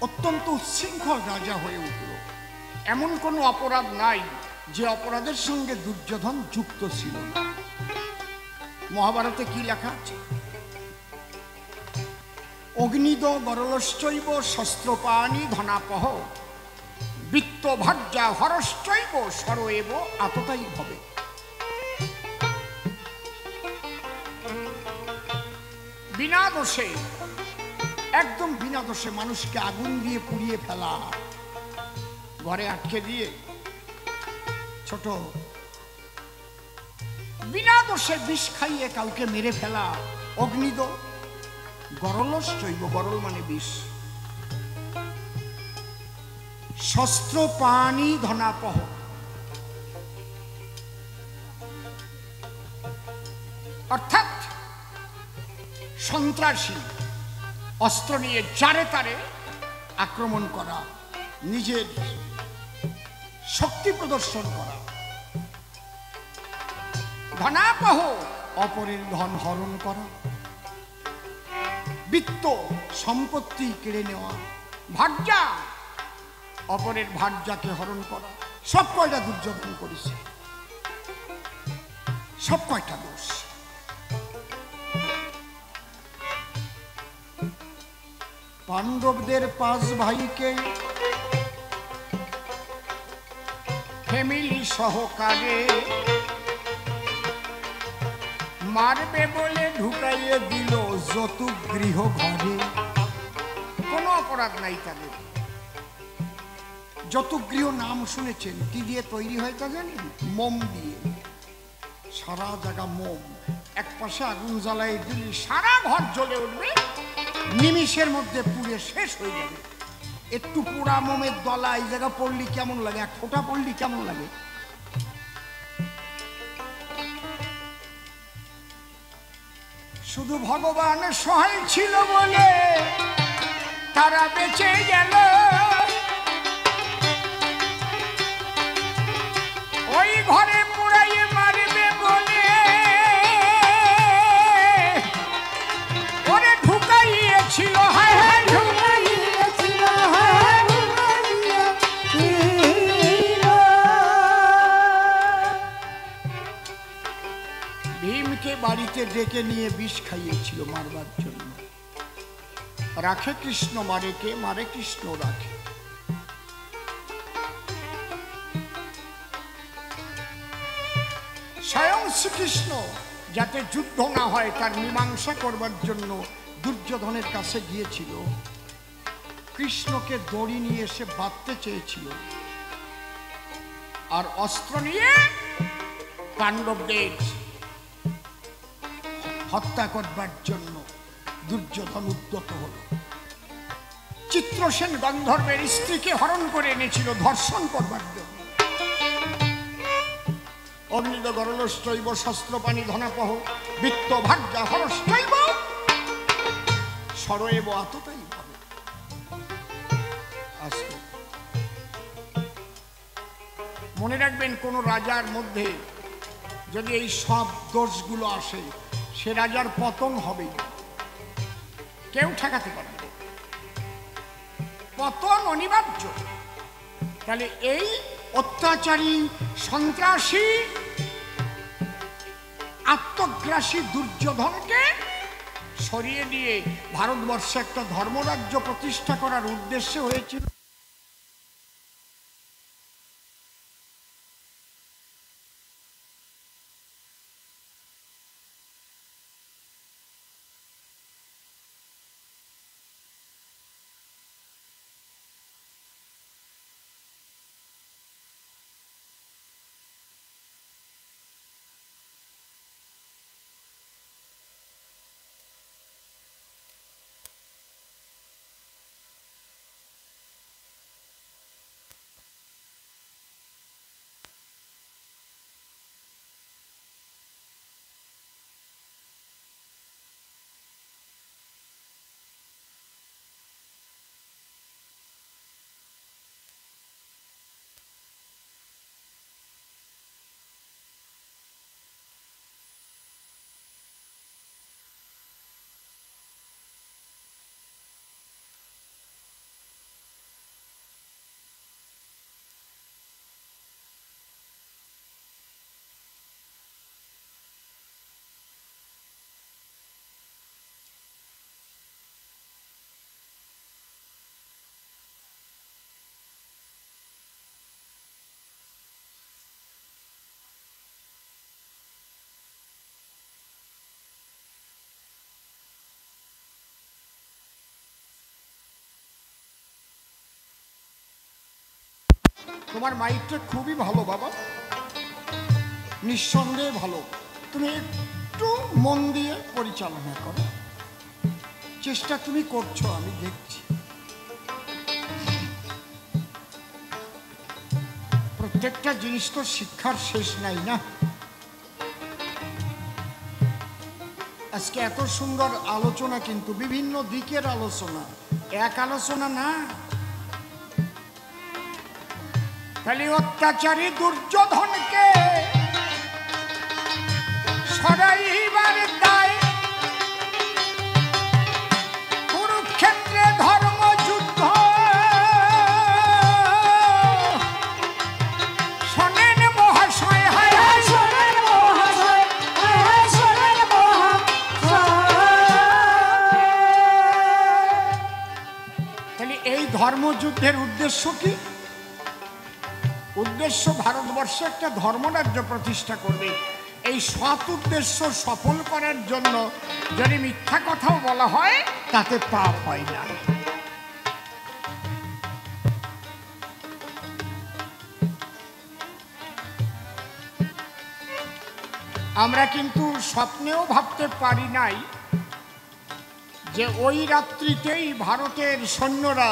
Speaker 1: অত্যন্ত উচ্ছৃঙ্খল রাজা হয়ে উঠল। এমন কোনো অপরাধ নাই যে অপরাধের সঙ্গে দুর্যোধন যুক্ত ছিল না। মহাভারতে কি লেখা আছে? অগ্নিদ গরলশ্চৈব শস্ত্রপাণি ধনাপহ বিত্ত ভার্যা হরশ্চৈব সরয়েব আততাই হবে। বিনা দোষে, একদম বিনা দোষে মানুষকে আগুন দিয়ে পুড়িয়ে ফেলা, ঘরে আটকে দিয়ে ছোট বিনা দোষে বিষ খাইয়ে কাউকে মেরে ফেলা, অগ্নিদ গরলশ্চৈব, গরল মানে বিষ, শস্ত্রপাণি ধনাপহ, অর্থাৎ সন্ত্রাসী অস্ত্র নিয়ে যারে তারে আক্রমণ করা, নিজের শক্তি প্রদর্শন করা। ধনাপহ অপরের ধন হরণ করা, বিত্ত সম্পত্তি কেড়ে নেওয়া, ভার্যা অপরের ভার্যাকে হরণ করা, সব কয়টা দুর্যোধন করেছে। সব কয়টা দোষ। পাণ্ডবদের 5 ভাইকে ফ্যামিলি সহকারে মারবে বলে ঢুকাইয়ে দিল যতুক গৃহ ঘরে। কোনো অপরাধ নাই তাদের। যতুক গৃহ নাম শুনেছেন, কি দিয়ে তৈরি হয় তা জানেন? মোম দিয়ে। সারা জায়গা মোম, এক পাশে আগুন জ্বালাই দিলে সারা ঘর জ্বলে উঠবে, নিমিষের মধ্যে পুড়ে শেষ হয়ে যাবে। একটু পোড়া মোমের দলা এই জায়গা পড়লি কেমন লাগে, এক ফোঁটা পড়লি কেমন লাগে? শুধু ভগবান সহায় ছিল বলে তারা বেঁচে গেল। ওই ঘরে পুড়াইয়ে মারবে বলে ওরে ঢুকাইয়েছিল। হায় হায় ঢুকাইয়েছিল, হায় ঢুকাইয়েছিল। ভীমকে বাড়িতে ডেকে নিয়ে বিষ খাইয়েছিল মারবার জন্য। রাখে কৃষ্ণ মারে কে? মারে কৃষ্ণ রাখে। স্বয়ং শ্রীকৃষ্ণ যাতে যুদ্ধ না হয় তার মীমাংসা করবার জন্য দুর্যোধনের কাছে গিয়েছিল। কৃষ্ণকে দড়ি নিয়ে এসে বাঁধতে চেয়েছিল, আর অস্ত্র নিয়ে পাণ্ডবদের হত্যা করবার জন্য দুর্যোধন উদ্যত হল। চিত্রসেন গন্ধর্বের স্ত্রীকে হরণ করে এনেছিল ধর্ষণ করবার জন্য। অগ্নিদ গরলশ্চৈব শস্ত্রপাণি ধনাপহ বিত্ত ভাগ্যা হরশ্চৈব সরয়েব আততাই ভাবে। মনে রাখবেন, কোন রাজার মধ্যে যদি এই সব দোষগুলো আসে, সে রাজার পতন হবেই, কেউ ঠেকাতে পারবে না, পতন অনিবার্য। তাহলে এই অত্যাচারী, সন্ত্রাসী, আত্মগ্রাসী দুর্যোধনকে সরিয়ে দিয়ে ভারতবর্ষে একটা ধর্মরাজ্য প্রতিষ্ঠা করার উদ্দেশ্য হয়েছিল। তোমার মাইকটা খুবই ভালো বাবা, নিঃসন্দেহে ভালো। তুমি একটু মন দিয়ে পরিচালনা করো, চেষ্টা তুমি করছো, আমি দেখছি। প্রত্যেকটা জিনিস তো শিক্ষার শেষ নাই না। আজকে এত সুন্দর আলোচনা, কিন্তু বিভিন্ন দিকের আলোচনা, এক আলোচনা না। খালি অত্যাচারী দুর্যোধনকে সরাইবার দায়, কুরুক্ষেত্রে ধর্মযুদ্ধ শোনেন মহাশয়, হায় হায় শোনেন মহাশয়, ধর্মযুদ্ধের উদ্দেশ্য কি? উদ্দেশ্য ভারতবর্ষে একটা ধর্মরাজ্য প্রতিষ্ঠা করবে। এই সৎ উদ্দেশ্য সফল করার জন্য যদি মিথ্যা কথাও বলা হয় তাতে পাপ হয় না। আমরা কিন্তু স্বপ্নেও ভাবতে পারি নাই যে ওই রাত্রিতেই ভারতের সৈন্যরা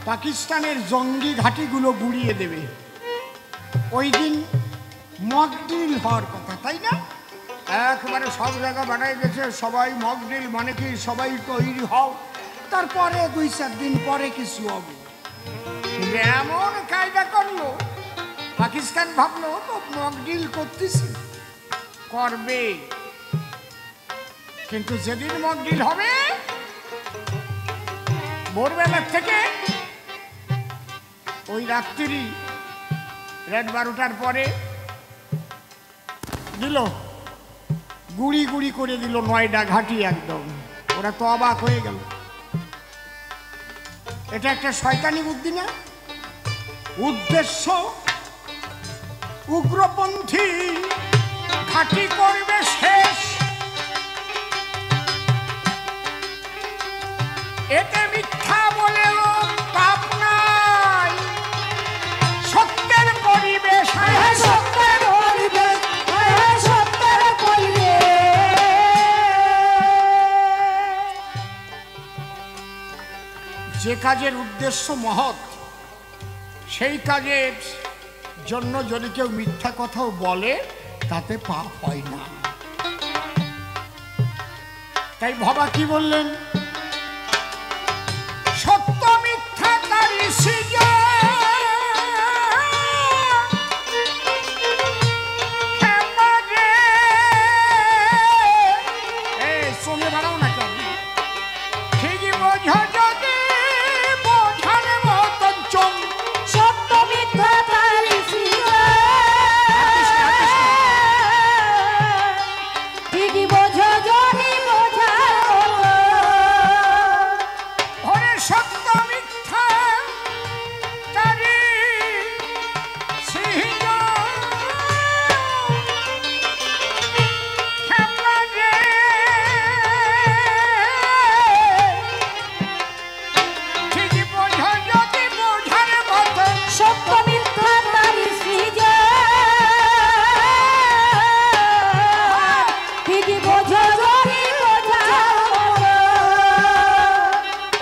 Speaker 1: পাকিস্তানের জঙ্গি ঘাঁটিগুলো গুড়িয়ে দেবে। ওই দিন মক ড্রিল হওয়ার কথা, তাই না? একবারে সব জায়গা বানাই গেছে, সবাই মক ড্রিল মানে কি সবাই তৈরি হও, তারপরে 2-4 দিন পরে কিছু হবে। এমন কায়দা করলো, পাকিস্তান ভাবলো তো মক ড্রিল করতেছে, করবে, কিন্তু যেদিন মক ড্রিল হবে ভোরবেলার থেকে ওই রাত্রি রাত 12টার পরে দিল গুড়ি গুড়ি করে দিল 9টা ঘাঁটি একদম। ওরা তো অবাক হয়ে গেল। এটা একটা শয়তানি বুদ্ধি না? উদ্দেশ্য উগ্রপন্থী ঘাঁটি করবে শেষ, এতে মিথ্যা বলেও পাপ নাই, সত্যের পরিবেশ,
Speaker 2: সত্যের পরিবেশ, সত্যের পরিবেশ।
Speaker 1: যে কাজের উদ্দেশ্য মহৎ সেই কাজের জন্য যদি কেউ মিথ্যা কথাও বলে তাতে পাপ হয় না। তাই বাবা কি বললেন? সত্য মিথ্যা তারি সৃজন, ক্ষমা রে। এই সঙ্গে বাড়াও না কেন? ঠিকই বোঝো যদি বোঝার মতন চম,
Speaker 2: সত্য মিথ্যা তারি সৃজন, ঠিকই বোঝো যদি বোঝার মতো।
Speaker 1: ওরে সত্য মিথ্যা তারি সৃজন, ক্ষমা রে। ঠিকই বোঝো যদি বোঝার মতন,
Speaker 2: সত্য মিথ্যা তারি সৃজন, ঠিকই বোঝো যদি বোঝার মতো।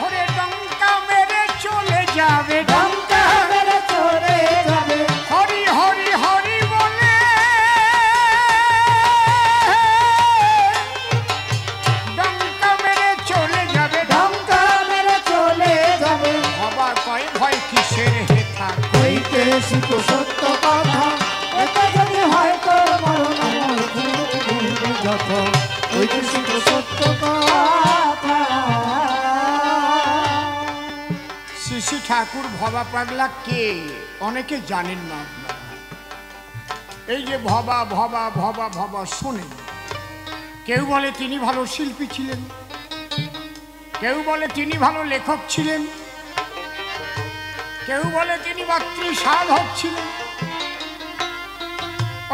Speaker 1: ওরে ডঙ্কা মেরে চলে যাবে,
Speaker 2: ডঙ্কা মেরে চলে যাবে,
Speaker 1: হরি হরি হরি বলে, ডঙ্কা মেরে চলে যাবে।
Speaker 2: ডঙ্কা মেরে চলে যাবে।
Speaker 1: বাবা কয় ভয় কিসের হেথা,
Speaker 2: হইতে শিখো সত্য কথা, এটা যদি হয় তো মরণ যত। হইতে শিখো সত্য কথা।
Speaker 1: শ্রী ঠাকুর ভবা পাগলা কে অনেকে জানেন না আপনারা। এই যে ভবা ভবা ভবা ভবা শোনেন, কেউ বলে তিনি ভালো শিল্পী ছিলেন, কেউ বলে তিনি ভালো লেখক ছিলেন, কেউ বলে তিনি মাতৃ সাধক ছিলেন,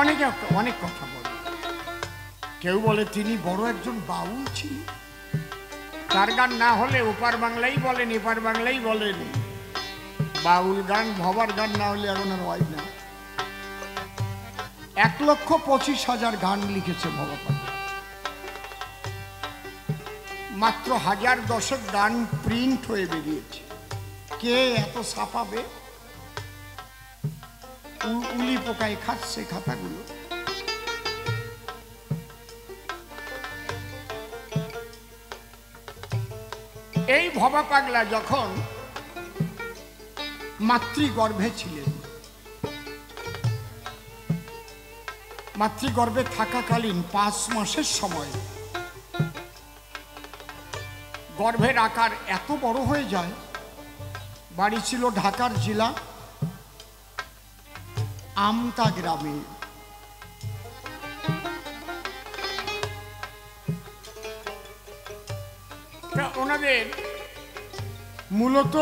Speaker 1: অনেকে অনেক কথা বলে। কেউ বলে তিনি বড় একজন বাউল ছিলেন, তার গান না হলে ওপার বাংলাই বলেন এপার বাংলাই বলেন, বাউল গান ভবার গান না হলে এখন আর হয় না। 1,25,000 গান লিখেছে ভবা পাগলা, মাত্র 1010 গান প্রিন্ট হয়ে বেরিয়েছে। কে এত ছাপাবে? উলি পোকায় খাচ্ছে খাতাগুলো। এই ভবা পাগলা যখন মাতৃগর্ভে ছিলেন, মাতৃগর্ভে থাকাকালীন 5 মাসের সময় গর্ভের আকার এত বড় হয়ে যায়। বাড়ি ছিল ঢাকার জেলা আমতা গ্রামে। ওনাদের মূলত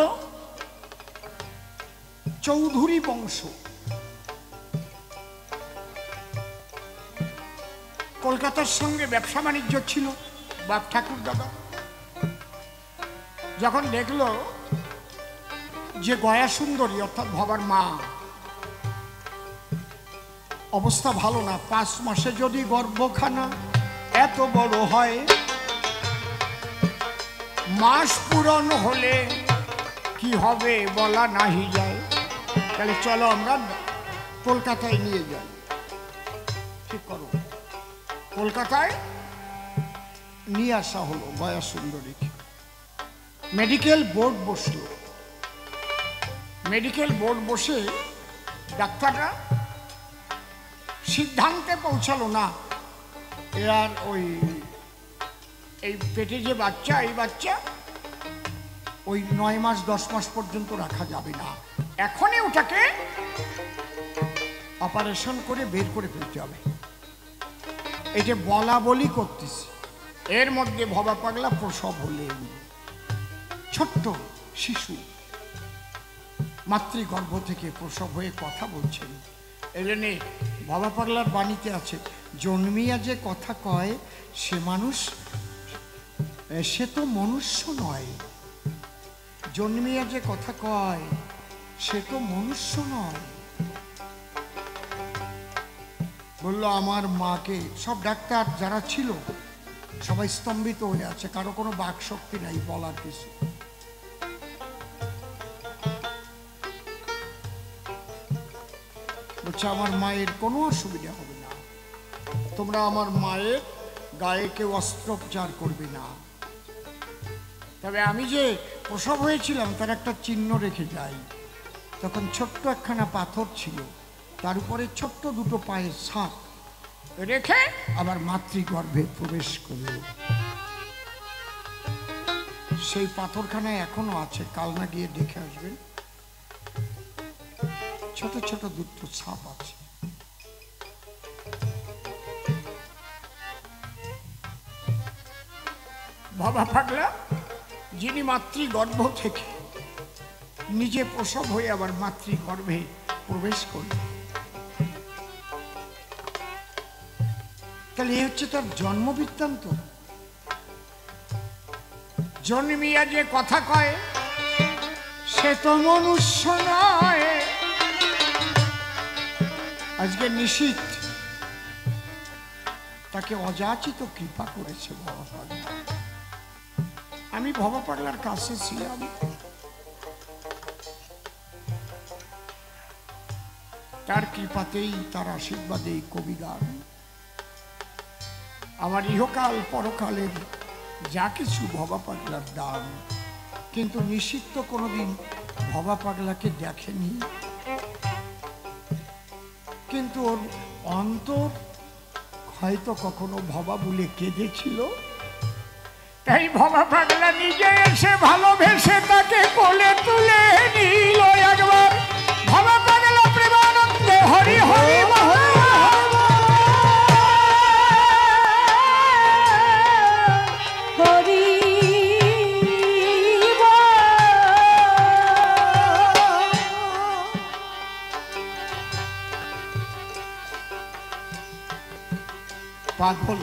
Speaker 1: চৌধুরী বংশ। কলকাতার সঙ্গে ব্যবসা বাণিজ্য ছিল বাপ ঠাকুর দাদা। যখন দেখলো যে গয়া সুন্দরী অর্থাৎ ভবার মা অবস্থা ভালো না, 5 মাসে যদি গর্ভখানা এত বড় হয়, মাস পূরণ হলে কি হবে বলা নাহি যায়, তাহলে চলো আমরা কলকাতায় নিয়ে যাই। ঠিক করো। কলকাতায় নিয়ে আসা হলো গয়া সুন্দরীকে। মেডিকেল বোর্ড বসলো। মেডিকেল বোর্ড বসে ডাক্তাররা সিদ্ধান্তে পৌঁছালো না এর ওই এই পেটে যে বাচ্চা, এই বাচ্চা ওই 9 মাস 10 মাস পর্যন্ত রাখা যাবে না, এখনই ওটাকে অপারেশন করে বের করে ফেলতে হবে। এই যে বলা বলি করতেছে, এর মধ্যে ভবা পাগলা প্রসব হলেন। ছোট্ট শিশু মাতৃগর্ভ থেকে প্রসব হয়ে কথা বলছেন। এই জন্যে ভবা পাগলার বাণীতে আছে, জন্মিয়া যে কথা কয় সে মানুষ, সে তো মনুষ্য নয়। জন্মিয়া যে কথা কয় সে তো মনুষ্য নয়। বললো আমার মাকে। সব ডাক্তার যারা ছিল সবাই স্তম্ভিত হয়ে আছে, কারো কোনো বাক শক্তি নাই বলার কিছু। বলছে আমার মায়ের কোনো অসুবিধা হবে না, তোমরা আমার মায়ের গায়ে কেউ অস্ত্রোপচার করবে না, তবে আমি যে প্রসব হয়েছিলাম তার একটা চিহ্ন রেখে যাই। তখন ছোট্ট একখানা পাথর ছিল, তার উপরে ছোট্ট দুটো পায়ের ছাপ রেখে আবার মাতৃগর্ভে প্রবেশ করল। সেই পাথরখানা এখনো আছে, কাল না গিয়ে দেখে আসবেন। ছোট ছোট দুটো ছাপ আছে। বাবা পাগলা যিনি মাতৃগর্ভ থেকে নিজে প্রসব হয়ে আবার মাতৃগর্ভে প্রবেশ করলেন, তাহলে এই হচ্ছে তার জন্ম বৃত্তান্ত। জন্মিয়া যে কথা কয় সে তো মনুষ্য নয়। আজকে নিশীথ তাকে অযাচিত কৃপা করেছে ভবা পাগলা। আমি ভবা পাগলার কাছে ছিলাম, তার কৃপাতেই তার আশীর্বাদেই কবিগান। আমার ইহকাল পরকালের যা কিছু ভবা পাগলার দান। কিন্তু নিশীথ তো কোনোদিন ভবা পাগলাকে দেখেনি, কিন্তু ওর অন্তর হয়তো কখনো ভবা বলে কেঁদেছিল। তাই ভবা পাগলা নিজে এসে ভালোবেসে তাকে কোলে তুলে নিল একবার। ভবা পাগলা প্রেমানন্দে হরি হরি পাগল।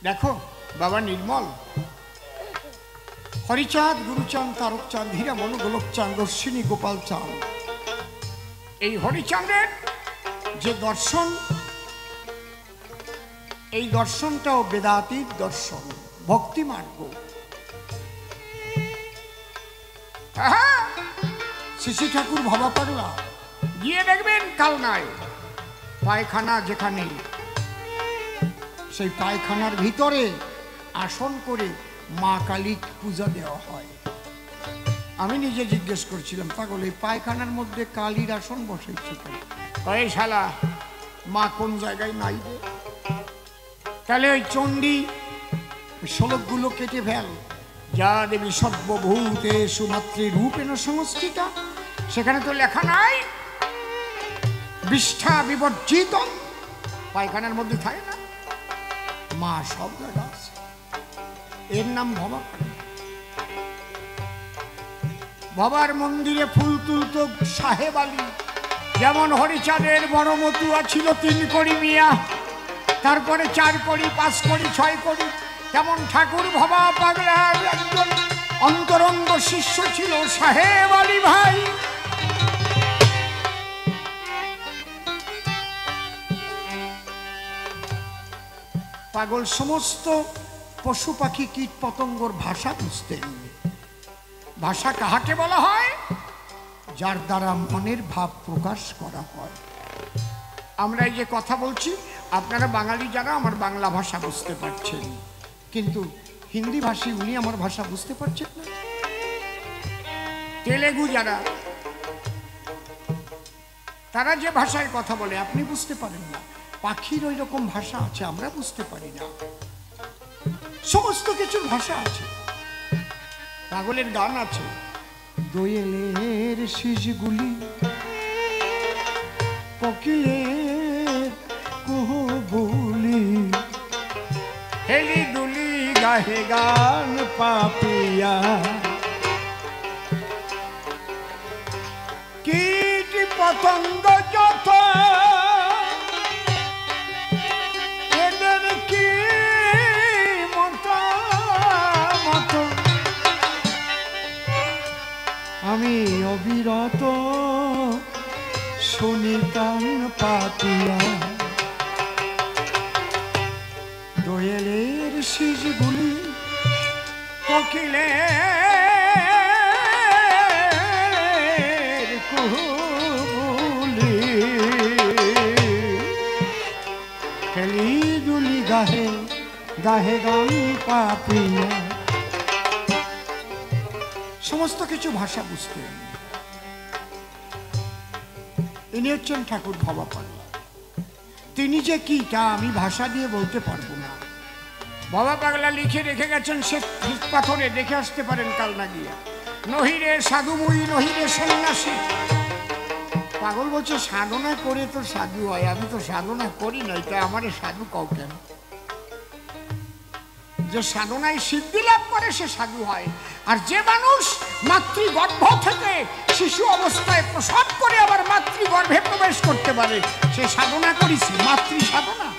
Speaker 1: দেখো বাবা নির্মল, হরিচাঁদ, গুরুচাঁদ, তারকচাঁদ, হীরামন, গোলকচাঁদ, দর্শিনী, গোপাল চাঁদ, এই হরিচাঁদের যে দর্শন, এই দর্শনটাও বেদাতীত দর্শন, ভক্তি মার্গ। শ্রী ঠাকুর ভবা পাগলা গিয়ে দেখবেন কালনায় পায়খানা, যেখানে সেই পায়খানার ভিতরে আসন করে মা কালীর পূজা দেওয়া হয়। আমি নিজে জিজ্ঞেস করছিলাম, পাগল এই পায়খানার মধ্যে কালীর আসন বসেছে কয়ে শালা মা কোন জায়গায় নাই রে? তাহলে ওই চণ্ডী শ্লোকগুলো কেটে ফেল। যা দেবী সর্বভূতেষু মাতৃরূপেণ সংস্থিতা, সেখানে তো লেখা নাই বিষ্ঠা বিবর্জিত, পায়খানার মধ্যে থাকে না, মা সব জায়গা আছে। এর নাম ভবা পাগলা। বাবার মন্দিরে ফুল তুলত সাহেব আলী, যেমন হরিচাঁদের বড় মতুয়া ছিল 3 কড়ি মিয়া, তারপরে 4 কড়ি 5 কড়ি 6 কড়ি, তেমন ঠাকুর ভবা পাগলার একজন অন্তরঙ্গ শিষ্য ছিল সাহেব আলী ভাই। পাগল সমস্ত পশু পাখি কীট পতঙ্গর ভাষা বুঝতেন। ভাষা কাহাকে বলা হয়? যার দ্বারা মনের ভাব প্রকাশ করা হয়। আমরা এই যে কথা বলছি, আপনারা বাঙালি যারা আমার বাংলা ভাষা বুঝতে পারছেন, কিন্তু হিন্দি ভাষী উনি আমার ভাষা বুঝতে পারছেন না। তেলেগু যারা, তারা যে ভাষায় কথা বলে আপনি বুঝতে পারেন না। পাখির ওই রকম ভাষা আছে, আমরা বুঝতে পারি না। সমস্ত কিছুর ভাষা আছে। পাগলের গান আছে, দোয়েলের শীষগুলি কোকিলের কুহুবুলি, হেলি দুলি গাহে গান পাপিয়া, কীট পতঙ্গ যত এদের কি মত, আমি অবিরত শুনি কান পাতিয়া, দোয়েলের শীষগুলি কোকিলের কুহুবুলি, খেলি দুলি গাহে গাহে গান পাপিয়া। সমস্ত কিছু ভাষা বুঝতেন। ইনি হচ্ছেন ঠাকুর ভবা পাগলা। তিনি যে কি তা আমি ভাষা দিয়ে বলতে পারবো না। ভবা পাগলা লিখে রেখে গেছেন সে পাথরে, দেখে আসতে পারেন কাল না গিয়া। নহিরে সাধুময়ী নহিরে সন্ন্যাসী। পাগল বলছে সাধনা করে তো সাধু হয়, আমি তো সাধনা করি নাই, তাই আমার সাধু কও কেন? যে সাধনায় সিদ্ধি লাভ করে সে সাধু হয়। আর যে মানুষ মাতৃগর্ভ থেকে শিশু অবস্থায় প্রসব করে আবার মাতৃগর্ভে প্রবেশ করতে পারে, সে সাধনা করেছে, মাতৃ সাধনা।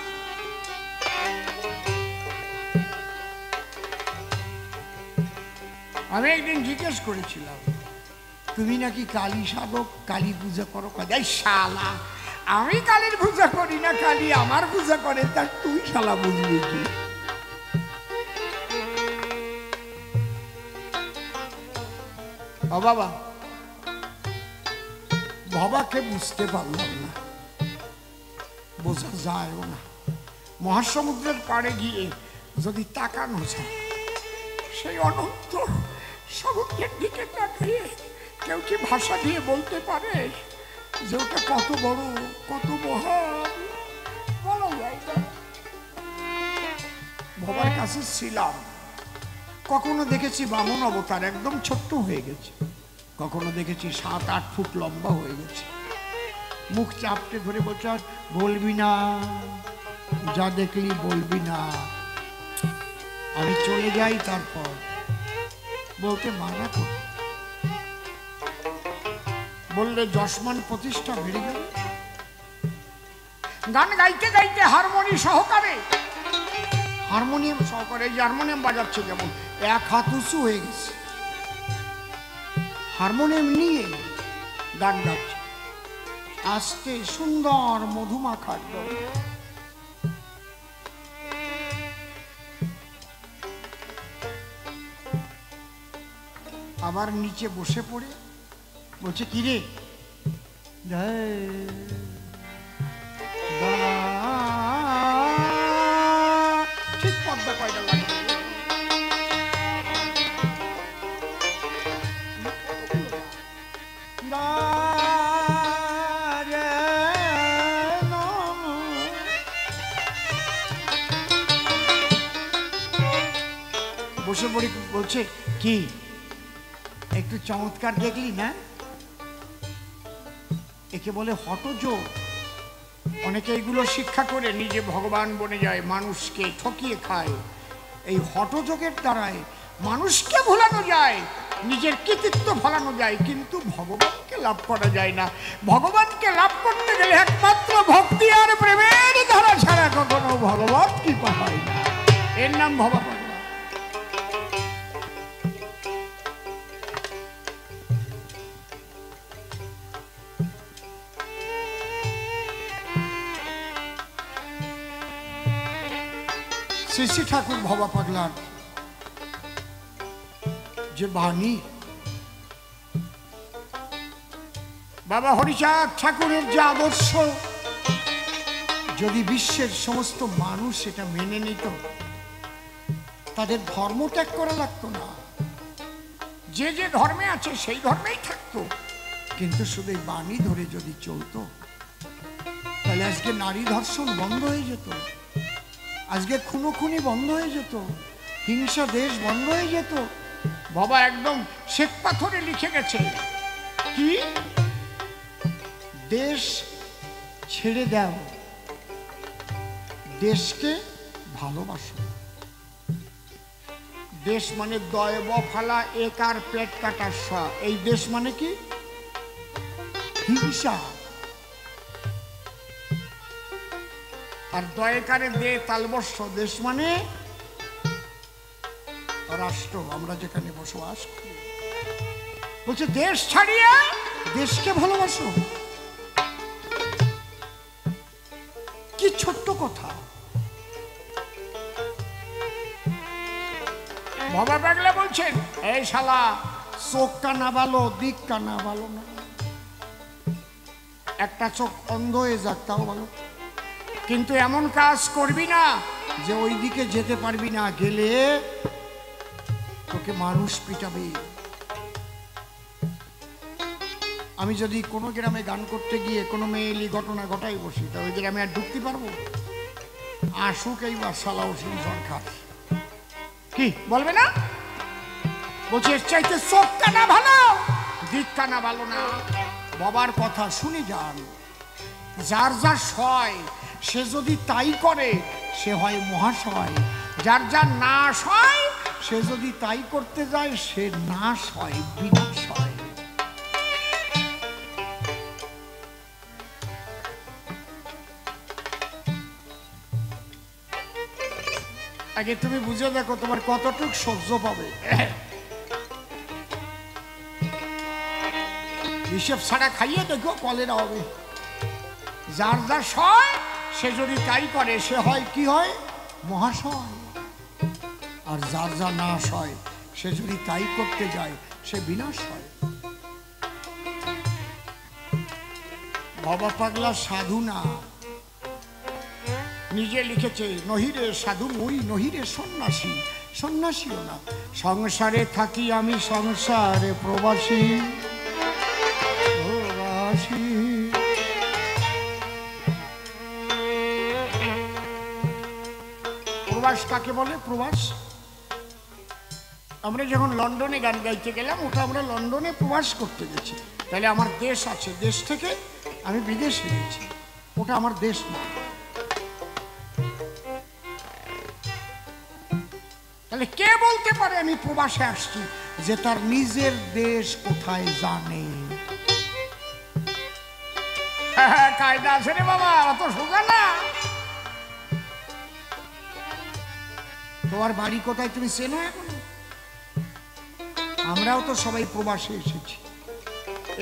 Speaker 1: আমি একদিন জিজ্ঞেস করেছিলাম, তুমি নাকি কালী সাধক, কালী পূজা করো? এই শালা, আমি কালীর পূজা করি না, কালী আমার পূজা করে, তার তুই শালা বুঝবি কি? ও বাবা, বাবাকে বুঝতে পারলাম না, বোঝা যায়ও না। মহাসমুদ্রের পাড়ে গিয়ে যদি তাকানো যায়, সেই অনন্ত সমুদ্রের দিকে তাকিয়ে কেউ কি ভাষা দিয়ে বলতে পারে যে ওটা কত বড়, কত মহান? বলা যায় না। বাবার কাছে ছিলাম, কখনো দেখেছি বামন অবতার একদম ছোট্ট হয়ে গেছে, কখনো দেখেছি 7-8 ফুট লম্বা হয়ে গেছে। মুখ চাপটে ধরে বলছে বলবি না, যা দেখলি বলবি না। আমি চলে যাই, তারপর বলতে মানা করি, বললে যশমান প্রতিষ্ঠা বেড়ে যাবে। গান গাইতে গাইতে হারমোনি সহকারে, হারমোনিয়াম সহকারে, এই হারমোনিয়াম বাজাচ্ছে যেমন, এক হাত উঁচু হয়ে গেছে, হারমোনিয়াম নিয়ে গান গাচ্ছে আস্তে, সুন্দর মধুমাখার দল। আবার নিচে বসে পড়ে বলছে কি রে, ঠিক পদ্মা কয়টা লাগবে। বসে পড়ি বলছে কি একটু চমৎকার দেখলি না? একে বলে হঠযোগ। অনেকে এইগুলো শিক্ষা করে নিজে ভগবান বনে যায়, মানুষকে ঠকিয়ে খায়। এই হঠযোগের দ্বারায় মানুষকে ভুলানো যায়, নিজের কৃতিত্ব ফলানো যায়, কিন্তু ভগবানকে লাভ করা যায় না। ভগবানকে লাভ করতে গেলে একমাত্র ভক্তি আর প্রেমের ধারা ছাড়া কখনো ভগবান কৃপা হয় না। এর নাম ভবা পাগলা। শ্রী শ্রী ঠাকুর ভবা পাগলার যে বাণী, বাবা হরিচাঁদ ঠাকুরের যে আদর্শ, যদি বিশ্বের সমস্ত মানুষ সেটা মেনে নিত, তাদের ধর্ম ত্যাগ করা লাগতো না। যে যে ধর্মে আছে সেই ধর্মেই থাকতো, কিন্তু শুধু এই বাণী ধরে যদি চলতো, তাহলে আজকে নারী ধর্ষণ বন্ধ হয়ে যেত, আজকে খুনোখুনি বন্ধ হয়ে যেত, হিংসা দেশ বন্ধ হয়ে যেত। বাবা একদম শ্বেত পাথরে লিখে গেছে, কি দেশ ছেড়ে দাও, দেশকে ভালোবাসো। দেশ মানে দয় বফালা একার পেট কাটার সা। এই দেশ মানে কি? হিংসা। আর দয়কারে দে তালবস্য, দেশ মানে রাষ্ট্র, আমরা যেখানে বসবাস করি। বলছে দেশ ছাড়িয়া দেশকে ভালোবাসো। কি ছোট্ট কথা। বাবা পাগলা বলছেন, এই শালা চোখ কানা ভালো, দিক কানা ভালো না, একটা চোখ অন্ধ হয়ে যাক তাও ভালো, কিন্তু এমন কাজ করবি না যে ওই দিকে যেতে পারবি না, গেলে তোকে মানুষ পিটাবে। আমি যদি কোনো গ্রামে গান করতে গিয়ে কোনো মেয়েলি ঘটনা ঘটাই বসি, তা ওই গ্রামে আর ঢুকতে পারবো? আসুক এইবার সালাউদ্দিন সরকার, কি বলবে না? বলছে এর চাইতে চোখ কানা ভালো, দিক কানা ভালো না। বাবার কথা শুনে যান। যার যার সয় সে যদি তাই করে সে হয় মহাশয়, যার যার নাশ হয় সে যদি তাই করতে যায় সে নাশ হয়, বিনাশ হয়। আগে তুমি বুঝে দেখো তোমার কতটুক সহ্য পাবে। হিসেব ছাড়া খাইয়ে দেখো কলেরা হবে। যার যার সয় সে যদি তাই করে সে হয় কি হয়? মহাশয়। আর যার যা নাশ হয় সে যদি তাই করতে যায় সে বিনাশ হয়। বাবা পাগলা সাধু না, নিজে লিখেছে নহিরে সাধু মুই, নহিরে সন্ন্যাসী, সন্ন্যাসীও না। সংসারে থাকি আমি সংসারে প্রবাসী, প্রবাসী। প্রবাস কাকে বলে? প্রবাস আমরা যখন লন্ডনে গান গাইতে গেলাম, ওটা আমরা লন্ডনে প্রবাস করতে গেছি। তাহলে আমার দেশ আছে, দেশ থেকে আমি বিদেশে গেছি, ওটা আমার দেশ না। তাহলে কে বলতে পারে আমি প্রবাসে আসছি, যে তার নিজের দেশ কোথায় জানে? কায়দা আছে রে বাবা, অত সোজা না। তোমার বাড়ি কোথায় তুমি চেনো এখন? আমরাও তো সবাই প্রবাসে এসেছি।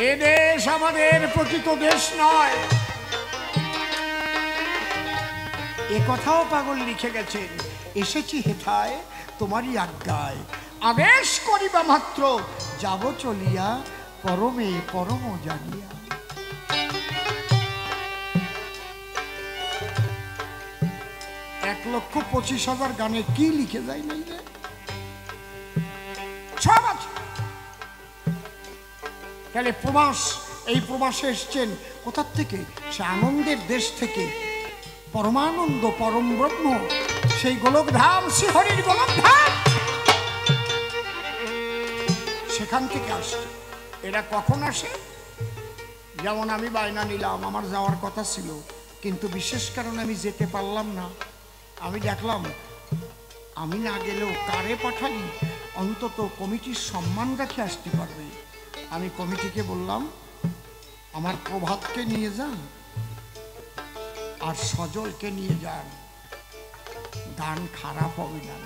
Speaker 1: এ দেশ আমাদের প্রকৃত দেশ নয়, এ কথাও পাগল লিখে গেছেন। এসেছি হেথায় তোমারই আজ্ঞায়, আদেশ করিবা মাত্র যাব চলিয়া, পরমে পরম জানিয়া। 1,25,000 গানে কি লিখে যায় নাই রে? সব আছে। তাহলে প্রবাস, এই প্রবাসে এসছেন কোথার থেকে? সে আনন্দের দেশ থেকে, পরমানন্দ পরম ব্রহ্ম, সেই গোলকধাম, শ্রীহরির গোলকধাম, সেখান থেকে আসছে। এরা কখন আসে? যেমন আমি বায়না নিলাম, আমার যাওয়ার কথা ছিল, কিন্তু বিশেষ কারণে আমি যেতে পারলাম না। আমি দেখলাম আমি না গেলেও কারে পাঠাই, অন্তত কমিটির সম্মান রেখে আসতে পারবে। আমি কমিটিকে বললাম, আমার প্রভাতকে নিয়ে যান আর সজলকে নিয়ে যান, গান খারাপ হবে না।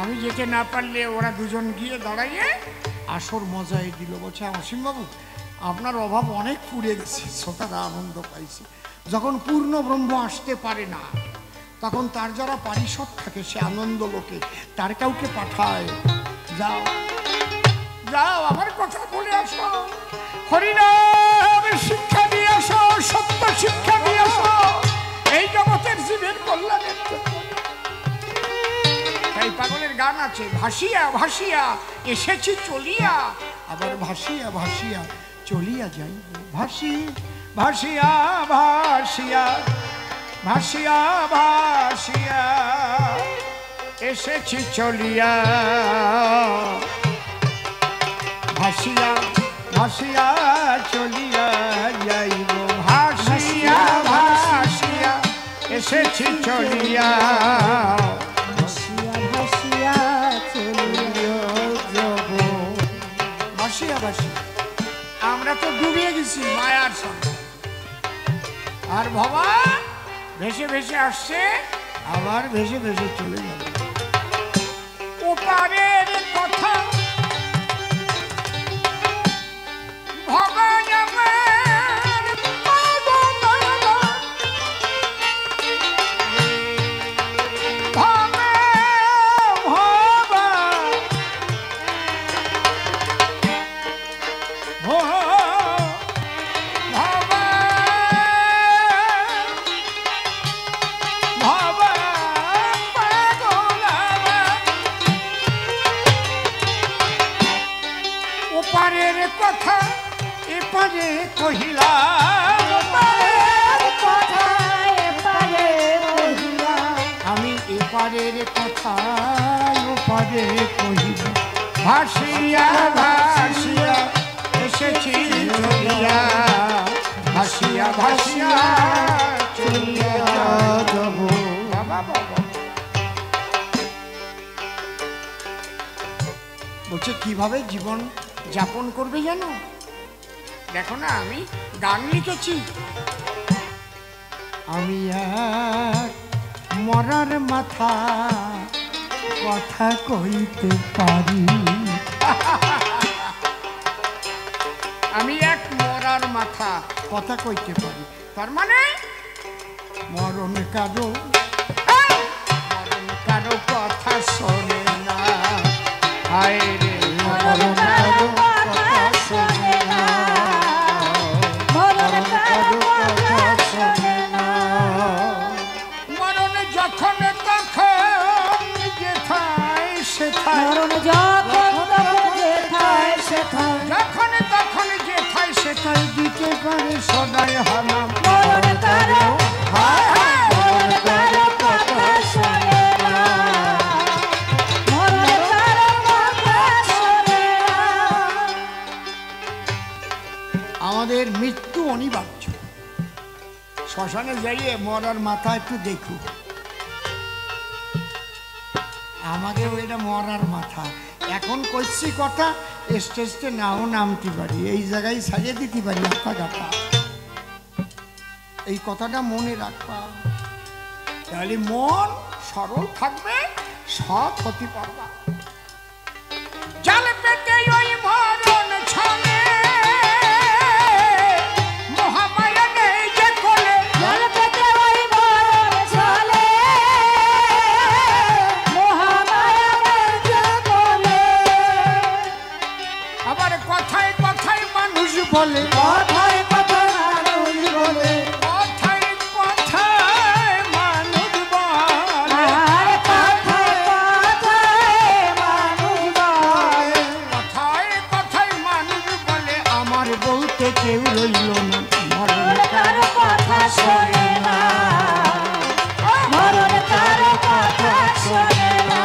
Speaker 1: আমি যেতে না পারলে ওরা দুজন গিয়ে দাঁড়াইয়ে আসর মজাই দিল। বলছে, অসীমবাবু আপনার অভাব অনেক পুড়ে গেছে, শ্রোতারা আনন্দ পাইছে। যখন পূর্ণ ব্রহ্ম আসতে পারে না, তখন তার যারা পারিষদ থাকে সে আনন্দ লোকে তার কাউকে পাঠায়, যাও যাও আমার কথা বলে আসো, হরিনামের শিক্ষা দিয়ে আসো, সত্য শিক্ষা দিয়ে আসো, এই জগতের জীবের কল্যাণের জন্য। তাই পাগলের গান আছে, ভাসিয়া ভাসিয়া এসেছি চলিয়া, আবার ভাসিয়া ভাসিয়া চলিয়া যাই। ভাসি ভাসিয়া ভাসিয়া ভাসিয়া ভাসিয়া এসেছি চলিয়া, ভাসিয়া ভাসিয়া চলিয়া যাইব, ভাসিয়া ভাসিয়া এসেছি চলিয়া,
Speaker 2: ভাসিয়া ভাসিয়া চলিয়া যাব।
Speaker 1: ভাসিয়া ভাসিয়া আমরা তো ডুবিয়ে গেছি মায়ার সঙ্গে, আর বাবা ভেসে ভেসে আসছে, আবার ভেসে ভেসে চলে যাবে। ওপারের কথা ওপারের কথা এপারে কহিলাম, আমি এপারের কথা ওপারে কহিব, ভাসিয়া ভাসিয়া এসেছি চলিয়া, ভাসিয়া ভাসিয়া চলিয়া যাব। বলছে কিভাবে জীবন যাপন করবে জানো? দেখো না, আমি গান লিখেছি, আমি এক মরার মাথা কথা কইতে পারি, আমি এক মরার মাথা কথা কইতে পারি। তার মানে মরণ কারো কথা শোনে না, হায় রে মরণ কারো কথা শোনে না, মরণ কারো কথা শোনে না, মরণ যখন তখন যেথায় সেথায়,
Speaker 2: মরণ যখন তখন যেথায় সেথায়,
Speaker 1: যখন তখন যেথায় সেথায় দিতে পারে সদাই হানাম,
Speaker 2: মরণ কারো মরণ কারো কথা শোনে না, মরণ কারো কথা শোনে না।
Speaker 1: আমাদের মৃত্যু অনিবার্য, শ্মশানে যাইয়ে মরার মাথা একটু দেখু, আমাকে ওইটা মরার মাথা। এখন কইছি কথা স্টেজে নাও নামতে পারি, এই জায়গায় সাজিয়ে দিতে পারি আত্মা গাথা, এই কথাটা মনে রাখবা, তাহলে মন সরল থাকবে, সৎ হতে পারবা। জাল পেতে ওই মরণ ছলে, মহামায়া নেই যে কোলে,
Speaker 2: জল পেতে ওই মরণ ছলে, মহামায়া নেই যে কোলে,
Speaker 1: আবার কথায় কথায় মানুষ বলে,
Speaker 2: কথায় কথায় মানুষ বলে,
Speaker 1: কথায় কথায় মানুষ বলে,
Speaker 2: আর কথায় কথায় মানুষ বলে,
Speaker 1: কথায় কথায় মানুষ বলে, আমার বলতে কেউ রইল না,
Speaker 2: মরণ কারো কথা শোনে না, মরণ কারো কথা শোনে না,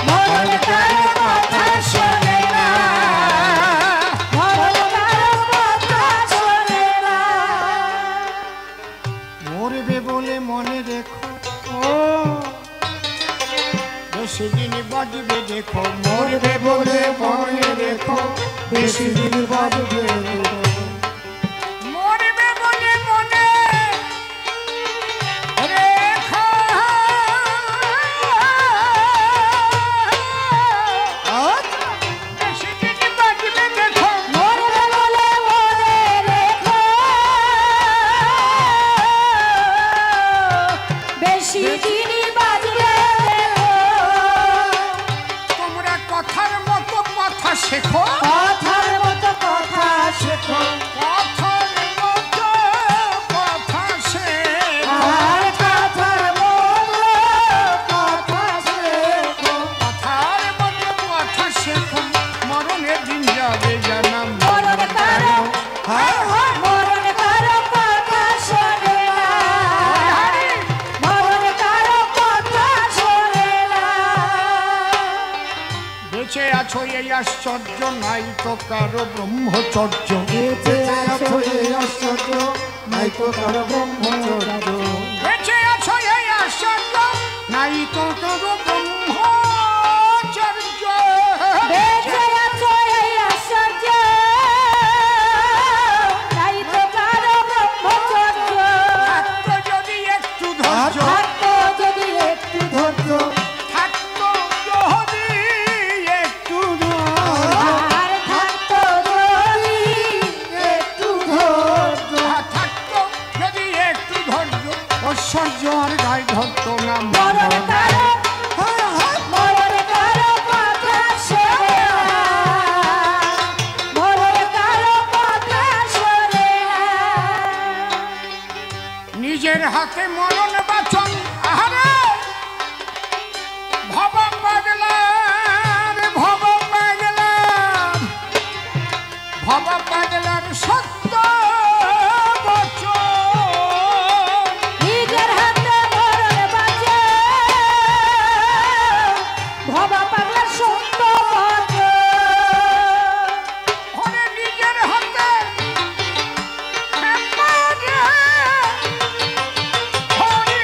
Speaker 2: মরণ কারো কথা শোনে না, মরণ কারো কথা শোনে না।
Speaker 1: মরবে বলে মনে রেখো, ও রেখো, মরবে বলে মনে রেখো, বেশি দিন বাঁচবে মরবে বলে মনে রেখো, বেশি দিন বাঁচবে দেখো,
Speaker 2: মরবে বলে মনে রেখো, বেশি দিন বাঁচবে দেখো।
Speaker 1: তোমরা কথার মতো কথা শেখো,
Speaker 2: কথার মতো কথা শেখো,
Speaker 1: কথার মতো কথা শেখো,
Speaker 2: আর কথার মতো কথা শেখো,
Speaker 1: কথার মতো কথা শেখো, মরণের দিন যাবে জানা
Speaker 2: মরণ কারো, মরণ কারো কথা শোনে না, মরণ কারো কথা শোনে না।
Speaker 1: বেঁচে আছো এই আশ্চর্য, নাই তো কারো ব্রহ্মচর্য,
Speaker 2: বেঁচে আছো এই আশ্চর্য, নাই তো কারো ব্রহ্মচর্য,
Speaker 1: বেঁচে আছো এই আশ্চর্য, নাই তো কারো ব্রহ্মচর্য,
Speaker 2: বেঁচে আছো এই আশ্চর্য, নাই তো কারো ব্রহ্মচর্য।
Speaker 1: থাকতো যদি একটু ধৈর্য,
Speaker 2: থাকতো যদি একটু ধৈর্য,
Speaker 1: থাকতো যদি একটু ধৈর্য,
Speaker 2: আর থাকতো যদি একটু ধৈর্য,
Speaker 1: থাকতো যদি একটু ধৈর্য, ঐশ্বর্য আর গায়ে ধরতো না
Speaker 2: মরণ কারো, মরণ কারো কথা শোনে না, মরণ কারো কথা শোনে না।
Speaker 1: নিজের হাতে মরণ বাঁচন, আহারে ভব পাগলার, ভব পাগলার, ভব পাগলার সত্য বচন,
Speaker 2: নিজের হাতে মরণ বাঁচে, ভবা পাগলার সত্য বচন।
Speaker 1: ওরে নিজের হাতে মরে, হরি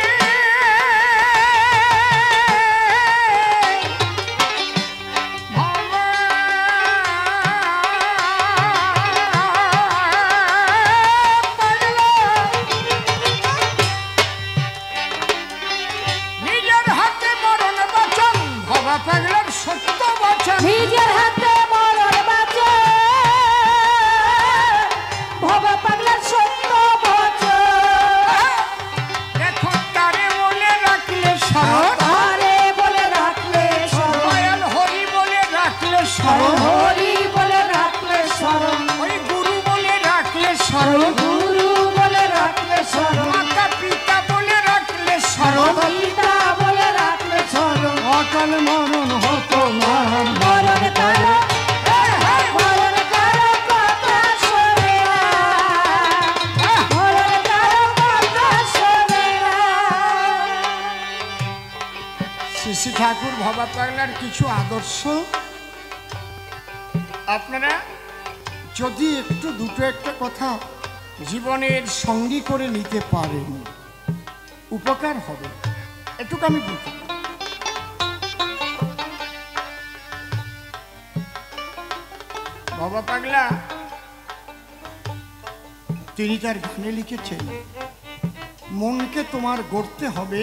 Speaker 1: নিজের হাতে মরণ বাঁচন, ভবা পাগলার সত্য বচন,
Speaker 2: নিজের হাতে মরণ বাঁচে, ভবা পাগলার সত্য বচন।
Speaker 1: দেখো তারে বলে রাখলে স্মরণ,
Speaker 2: আরে বলে রাখলে স্মরণ,
Speaker 1: দয়াল হরি বলে রাখলে স্মরণ,
Speaker 2: হরি বলে রাখলে স্মরণ,
Speaker 1: ওই গুরু বলে রাখলে স্মরণ,
Speaker 2: গুরু বলে রাখলে স্মরণ,
Speaker 1: মাতা পিতা বলে রাখলে স্মরণ,
Speaker 2: পিতা বলে রাখলে স্মরণ।
Speaker 1: অকাল মরণ হতো না।
Speaker 2: মরণ কারো, মরণ কারো কথা শোনে না, মরণ কারো কথা শোনে না।
Speaker 1: শ্রী ঠাকুর ভবা পাগলার কিছু আদর্শ আপনারা যদি একটু দুটো একটা কথা জীবনের সঙ্গী করে নিতে পারেন, উপকার হবে। এটুকু আমি বলতে পারি। ভবা পাগলা তিনি তার গানে লিখেছেন, মনকে তোমার গড়তে হবে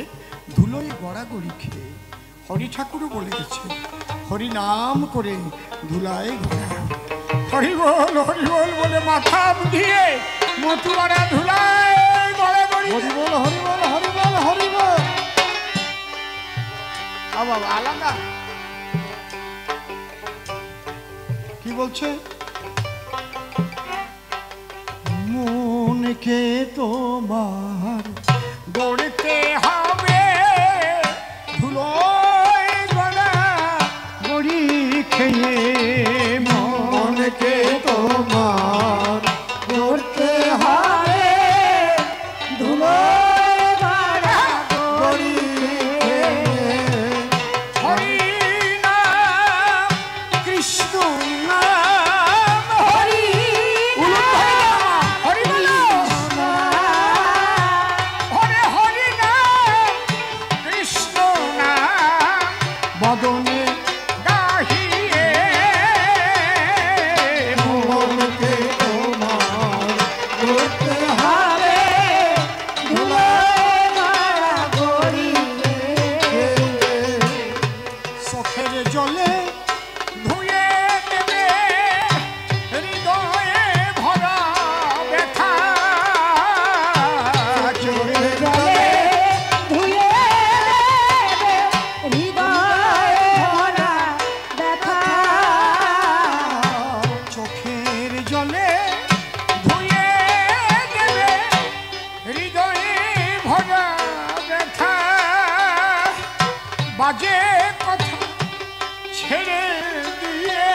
Speaker 1: ধুলোয় গড়াগড়ি খেয়ে। হরি ঠাকুরও বলে গেছে, হরি নাম করে ধুলায় গড়া, হরি বল বলে মাথা দিয়ে মতুয়ারা ধুলায় গড়াগড়ি, হরি বল হরি বল হরি বল হরি বল। বাবা আলাদা কি বলছে, মনকে তোমার গড়তে হবে ধুলোয় গড়া গড়ি খেয়ে, মনকে তোমার
Speaker 2: করতে হবে ধুলোয় গড়া গড়ি খেয়ে,
Speaker 1: হরি নাম কৃষ্ণ নাম,
Speaker 2: হরি
Speaker 1: হরি বল, হরে হরি নাম কৃষ্ণ নাম, বদনে গা জলে ধুয়ে দেবে হৃদয়ে ভরা ব্যথা, বাজে কথা ছেড়ে দিয়ে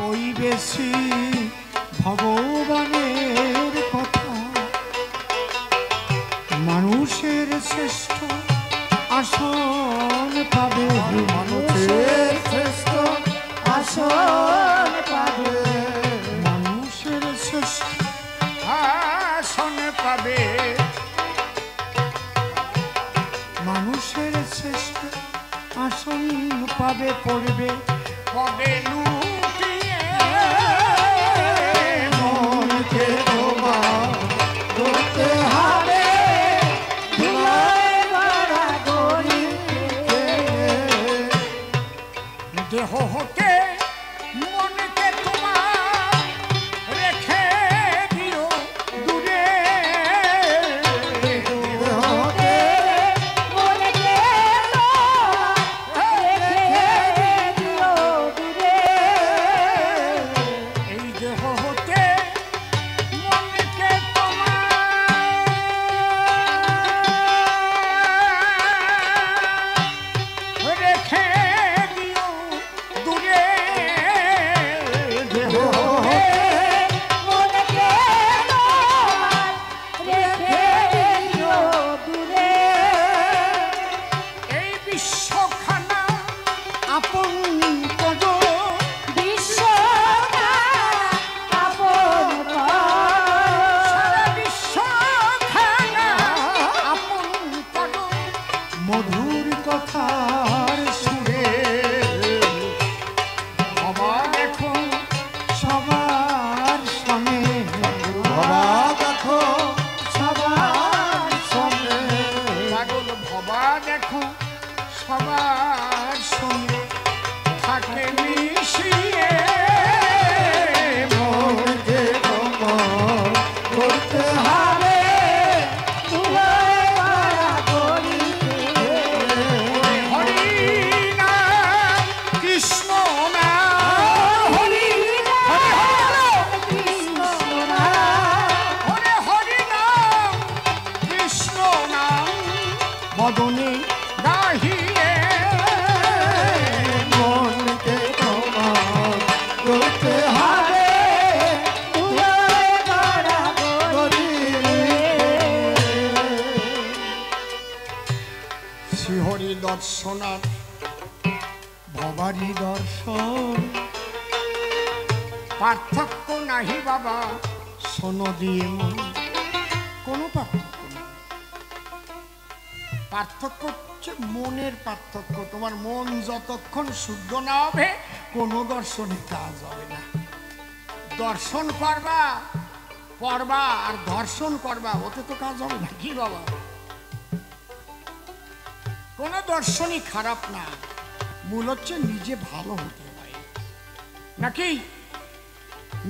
Speaker 1: ওই বেশি ভগবানের কথা, মানুষের শ্রেষ্ঠ আসন পাবে,
Speaker 2: মানুষের শ্রেষ্ঠ আসন পাবে,
Speaker 1: মানুষের শ্রেষ্ঠ আসন পাবে, মানুষের শ্রেষ্ঠ আসন পাবে, পড়বে পদে লুটিয়ে
Speaker 2: মনকে তোমার করতে হবে
Speaker 1: দেহ হতে মনকে তোমার রেখে দিও দূরে, এই দেহ হতে মনকে তোমার রেখে দিও দূরে, দেহ এই বিশ্বখানা আপন পদ, সারা বিশ্বখানা আপন পদ, মধুর কথার সুরে বাবা দেখো সবার সামনে,
Speaker 2: বাবা দেখো সবার সামনে,
Speaker 1: পাগল ভবা দেখো সবার সঙ্গে থাকে মিশিয়ে,
Speaker 2: মনকে তোমার করতে হবে
Speaker 1: হরি নাম কৃষ্ণ নাম, হরি হরি নাম কৃষ্ণ নাম বদনে গাহিয়ে,
Speaker 2: মনকে তোমার করতে হবে
Speaker 1: শ্রীহরি দর্শনার ভবারি দর্শন, পার্থক্য নাহি বাবা শোনো দিয়ে মন, কোনো পার্থক্য নেই, পার্থক্য হচ্ছে মনের পার্থক্য, তোমার মন যতক্ষণ শুদ্ধ না হবে কোনো দর্শনে কাজ হবে না, দর্শন করবা পড়বা আর ধর্ষণ করবা ওতে তো কাজ হবে না, কি বাবা, কোনো দর্শনই খারাপ না, মূল হচ্ছে নিজে ভালো হতে হয় নাকি,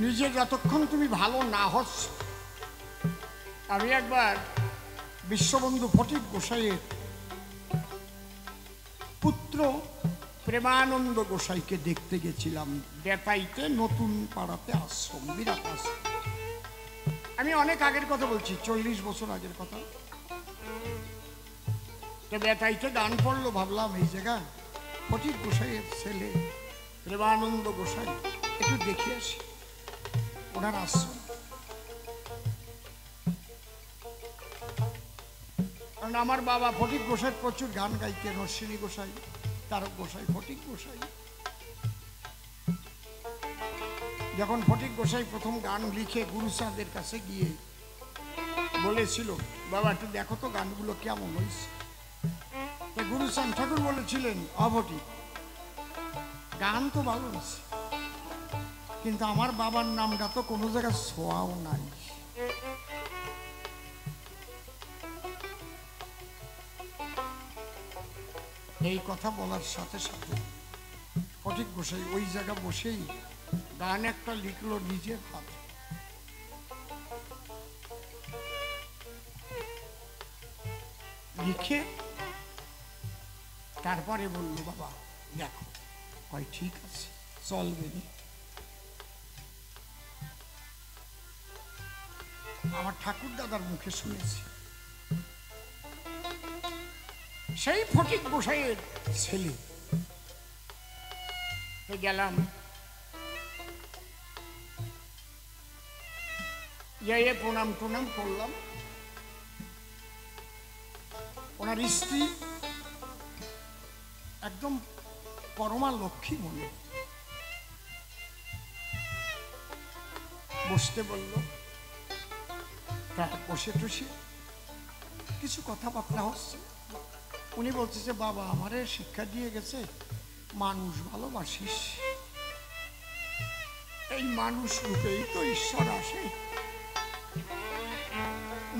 Speaker 1: নিজে যতক্ষণ তুমি ভালো না হচ্ছ। আমি একবার বিশ্ববন্ধু ফটিক গোসাইয়ের পুত্র প্রেমানন্দ গোসাইকে দেখতে গেছিলাম বেতাইতে, নতুন পাড়াতে আশ্রম, বিরাট আশ্রম, আমি অনেক আগের কথা বলছি, 40 বছর আগের কথা। তো বেতাইতে গান পড়লো, ভাবলাম এই জায়গায় ফটিক গোসাইয়ের ছেলে প্রেমানন্দ গোসাই, একটু দেখে আসি ওনার আশ্রম, কারণ আমার বাবা ফটিক গোসাই প্রচুর গান গাইতেন, অশ্বিনী গোসাই, তারক গোসাই, ফটিক গোসাই। যখন ফটিক গোসাই প্রথম গান লিখে গুরুচাঁদের কাছে গিয়ে বলেছিল, বাবা একটু দেখো তো গানগুলো কেমন হয়েছে, গুরুচাঁদ ঠাকুর বলেছিলেন, অফটিক গান তো ভালো হয়েছে, কিন্তু আমার বাবার নামটা তো কোনো জায়গায় ছোঁয়াও নাই। এই কথা বলার সাথে সাথে ফটিক গোসাই ওই জায়গা বসেই গান একটা লিখলো নিজের হাতে, লিখে তারপরে বললো বাবা দেখো, কয় ঠিক আছে চলবে নি। আমার ঠাকুর দাদার মুখে শুনেছি, সেই ফটিক গোসাইয়ের ছেলে। গেলাম, যাইয়ে প্রণাম টনাম করলাম। ওনার স্ত্রী একদম পরমা লক্ষ্মী মনে, বসতে বলল। তার বসে টসে কিছু কথাবার্তা হচ্ছে। উনি বলতেছে বাবা আমারে শিক্ষা দিয়ে গেছে, মানুষ ভালোবাসিস, এই মানুষ রূপেই তো ঈশ্বর আসে,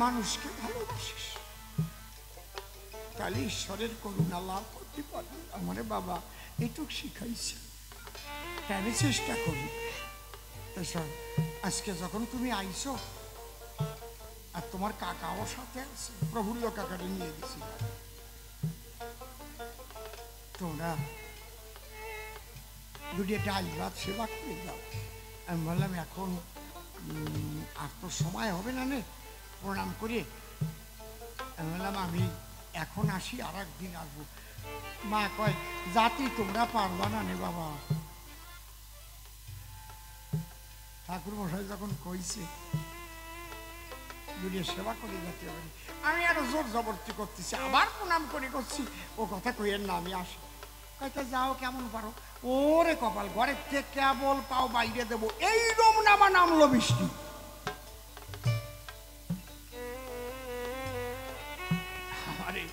Speaker 1: মানুষকে ভালোবাসিস, তাহলে ঈশ্বরের করুণা লাভ করতে পারবি। আমারে বাবা এইটুক শিখাইছে, আমি চেষ্টা করি। আজকে যখন তুমি আইছো আর তোমার কাকাও সাথে আছে, প্রফুল্ল কাকারে নিয়ে গেছি, তোমরা দুটি ডাল ভাত সেবা করে যাও। আমি বললাম এখন আর তো সময় হবে না নে, প্রণাম করে আমি বললাম আমি এখন আসি, আর একদিন আসবো। মা কয় জাতি তোমরা পারবা না নে বাবা। ঠাকুর মশাই যখন কইছে দুনিয়া সেবা করে যেতে পারি, আমি আরো জোর জবরদস্তি করতেছি, আবার প্রণাম করে করছি। ও কথা কইয়ের না, আমি আসি। কয়টা যাও কেমন পারো। ওরে কপাল, ঘরের থেকে কেবল পাও বাইরে দেবো, এই রমনামা নামলো বৃষ্টি। আরে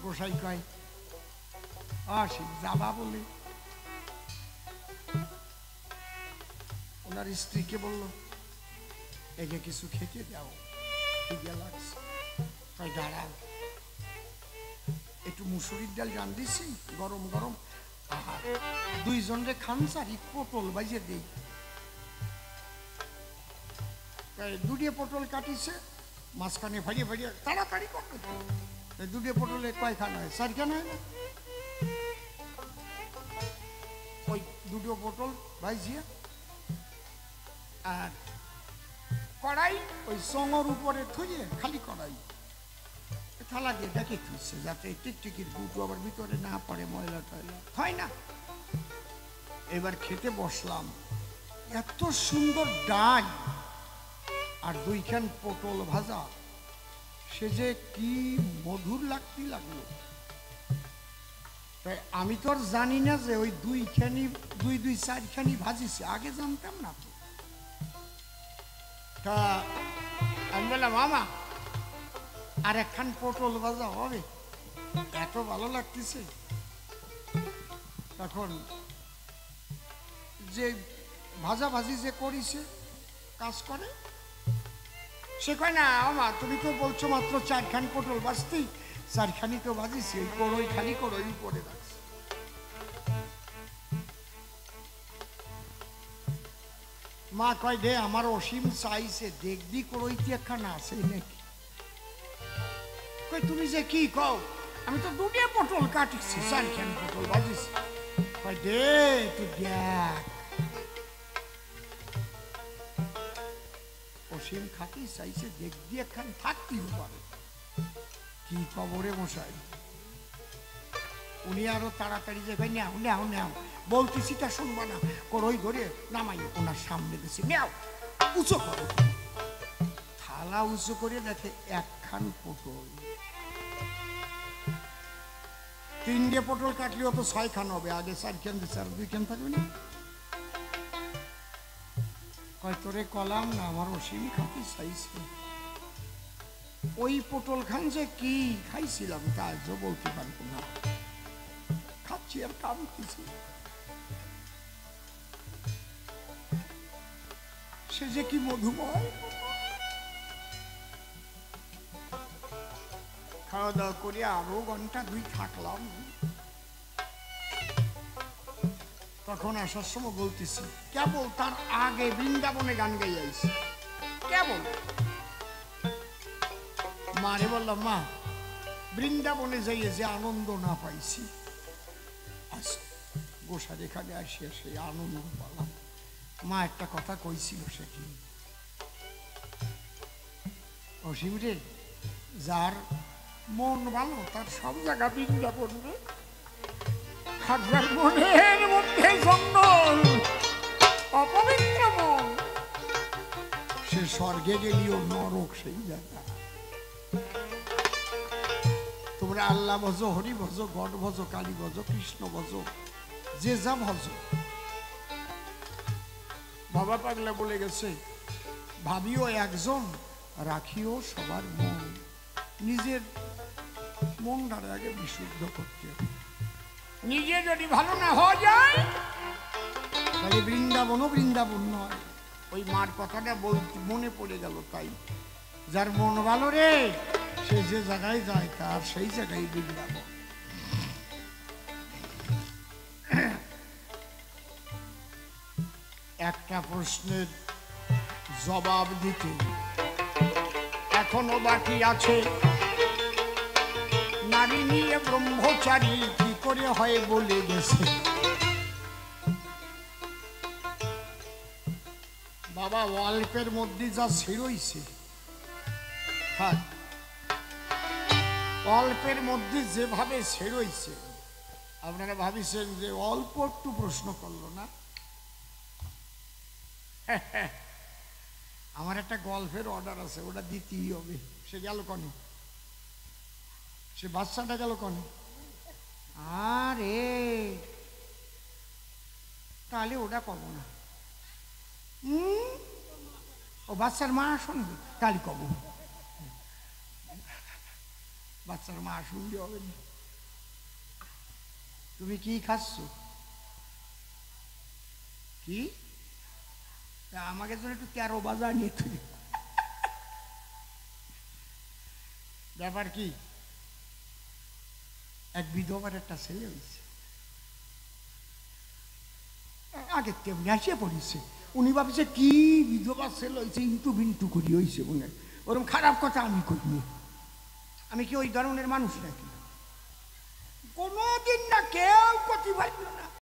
Speaker 1: গোসাই কয় আসি যাবা বলে ওনার স্ত্রীকে বলল একে কিছু খেতে দাও, খিদে লাগছে। তাই দাঁড়াও, একটু মুসুরির ডাল রান্ধিছি গরম গরম, আর দুইজনরে খানসারি পটল বাইজে দিই। দুটিয়ে পটল কাটিছে, মাঝখানে ভাজিয়ে ভাজিয়ে তাড়াতাড়ি করবে। দুটিয়ে পটলে কয়খানা হয়, চারখানা হয় না। ওই দুটো পটল ভাজিয়ে আর কড়াই ওই সঙর উপরে থুয়ে, খালি কড়াই থালা দিয়ে ডেকে থুইছে, যাতে টিকটিকির গুঁটো আবার ভিতরে না পড়ে, ময়লা টয়লা হয় না। এবার খেতে বসলাম, এত সুন্দর ডাল আর দুইখান পটল ভাজা, সে যে কি মধুর লাগতে লাগলো। তাই আমি তো আর জানি না যে ওই দুই চারখানি ভাজিছে, আগে জানতাম না তো। তা আমি বললাম মামা আর একখান পটল ভাজা হবে, এত ভালো লাগতেছে। তখন যে ভাজাভাজি যে করিছে কাজ করে, সে কয় না মামা তুমি তো বলছো মাত্র চারখান পটল ভাজতে, চারখানি তো ভাজিছি, ওই কড়ই খালি কড়ই উপরে রাখছে। মা কয় দে আমার অসীম চাইছে, দেখবি কড়ইতে একখানা আছে নাকি। কই তুমি যে কি কও, আমি তো দুটিয়ে পটল কাটিছি, চারখান পটল ভাজিছি। কয় দে তুই দেখ। অসীম খাতি চাইছে, দেখবি একখান থাকতেই পারে। কি খবরে মশাই, উনি আরো তাড়াতাড়ি যে ভাই নেও নেও নেও বলতেছি তা শুনবা না, কড়ই ধরে নামাই ওনার সামনে দিছি, নেও উঁচু করো। থালা উঁচু করে দেখে একখান পটল। তিনটে পটল কাটলেও তো ছয়খান হবে, আগে চারখান দিচ্ছে, আর দুইখান থাকবে না। কয় তোরে কলাম না আমার অসীম খাতি চাইছে। ওই পটল খান যে কি খাইছিলাম তা আজও বলতে পারবো না, খাচ্ছি আর কামতেছি। সে যে কি মধুময়। খাওয়া দাওয়া করে আরো ঘন্টা দুই থাকলাম। তখন আসার সময় বলতেছি, কেবল তার আগে বৃন্দাবনে গান গাই আইছি, কেবল। মারে বললাম মা বৃন্দাবনে যাইয়ে যে আনন্দ না পাইছি, আজ গোসার এখানে আসিয়া সেই আনন্দ পালাম। মা একটা কথা কইছিল সেটি, অসীম রে, যার মন ভালো তার সব জায়গা বৃন্দাবন রে, আর যার মনের মধ্যে জঙ্গল, অপবিত্র মন, সে স্বর্গে গেলেও নরক সেই জায়গা। তোমরা আল্লাহ ভজো, হরি ভজো, গড ভজো, কালী ভজো, কৃষ্ণ ভজো, যে যা ভজো। বাবা পাগলা বলে গেছে, ভাবিও একজন, রাখিও সবার মন। নিজের মনটার আগে বিশুদ্ধ করতে হবে। নিজে যদি ভালো না হওয়া যায় তাহলে বৃন্দাবনও বৃন্দাবন নয়। ওই মার কথাটা বলতে মনে পড়ে গেল। তাই যার মন ভালো রে, সে যে জায়গায় যায় তার সেই জায়গায় বৃন্দাবন। একটা প্রশ্নের জবাব দিতে এখনো বাকি আছে। নারী নিয়ে ব্রহ্মচারী কি করে হয় বলে গেছে বাবা। অল্পের মধ্যে যা ছেড়ইছে, হ্যাঁ, অল্পের মধ্যে যেভাবে ছেড়ইছে, আপনারা ভাবিছেন যে অল্প একটু প্রশ্ন করলো না। আমার একটা গল্পের অর্ডার আছে, ওটা দিতেই হবে। সে গেল কনে, সে বাচ্চাটা গেল কনে। আরে তাহলে ওটা কব না। ও বাচ্চার মা শুনবে, তাহলে কব। বাচ্চার মা শুনলে হবে না। তুমি কি খাচ্ছ? কি আমাকে জন্য একটু 13 বাজা নিয়ে তুই। ব্যাপার কি, এক বিধবার একটা ছেলে হয়েছে, আগের তেমনি আসিয়া পড়েছে। উনি ভাবছে কি বিধবা ছেলে হয়েছে, ইন্টু বিন্টু করি হয়েছে মনে। ওরকম খারাপ কথা আমি করিনি। আমি কি ওই ধরনের মানুষ নাকি? কোনোদিন না কেউ করতে পারল না।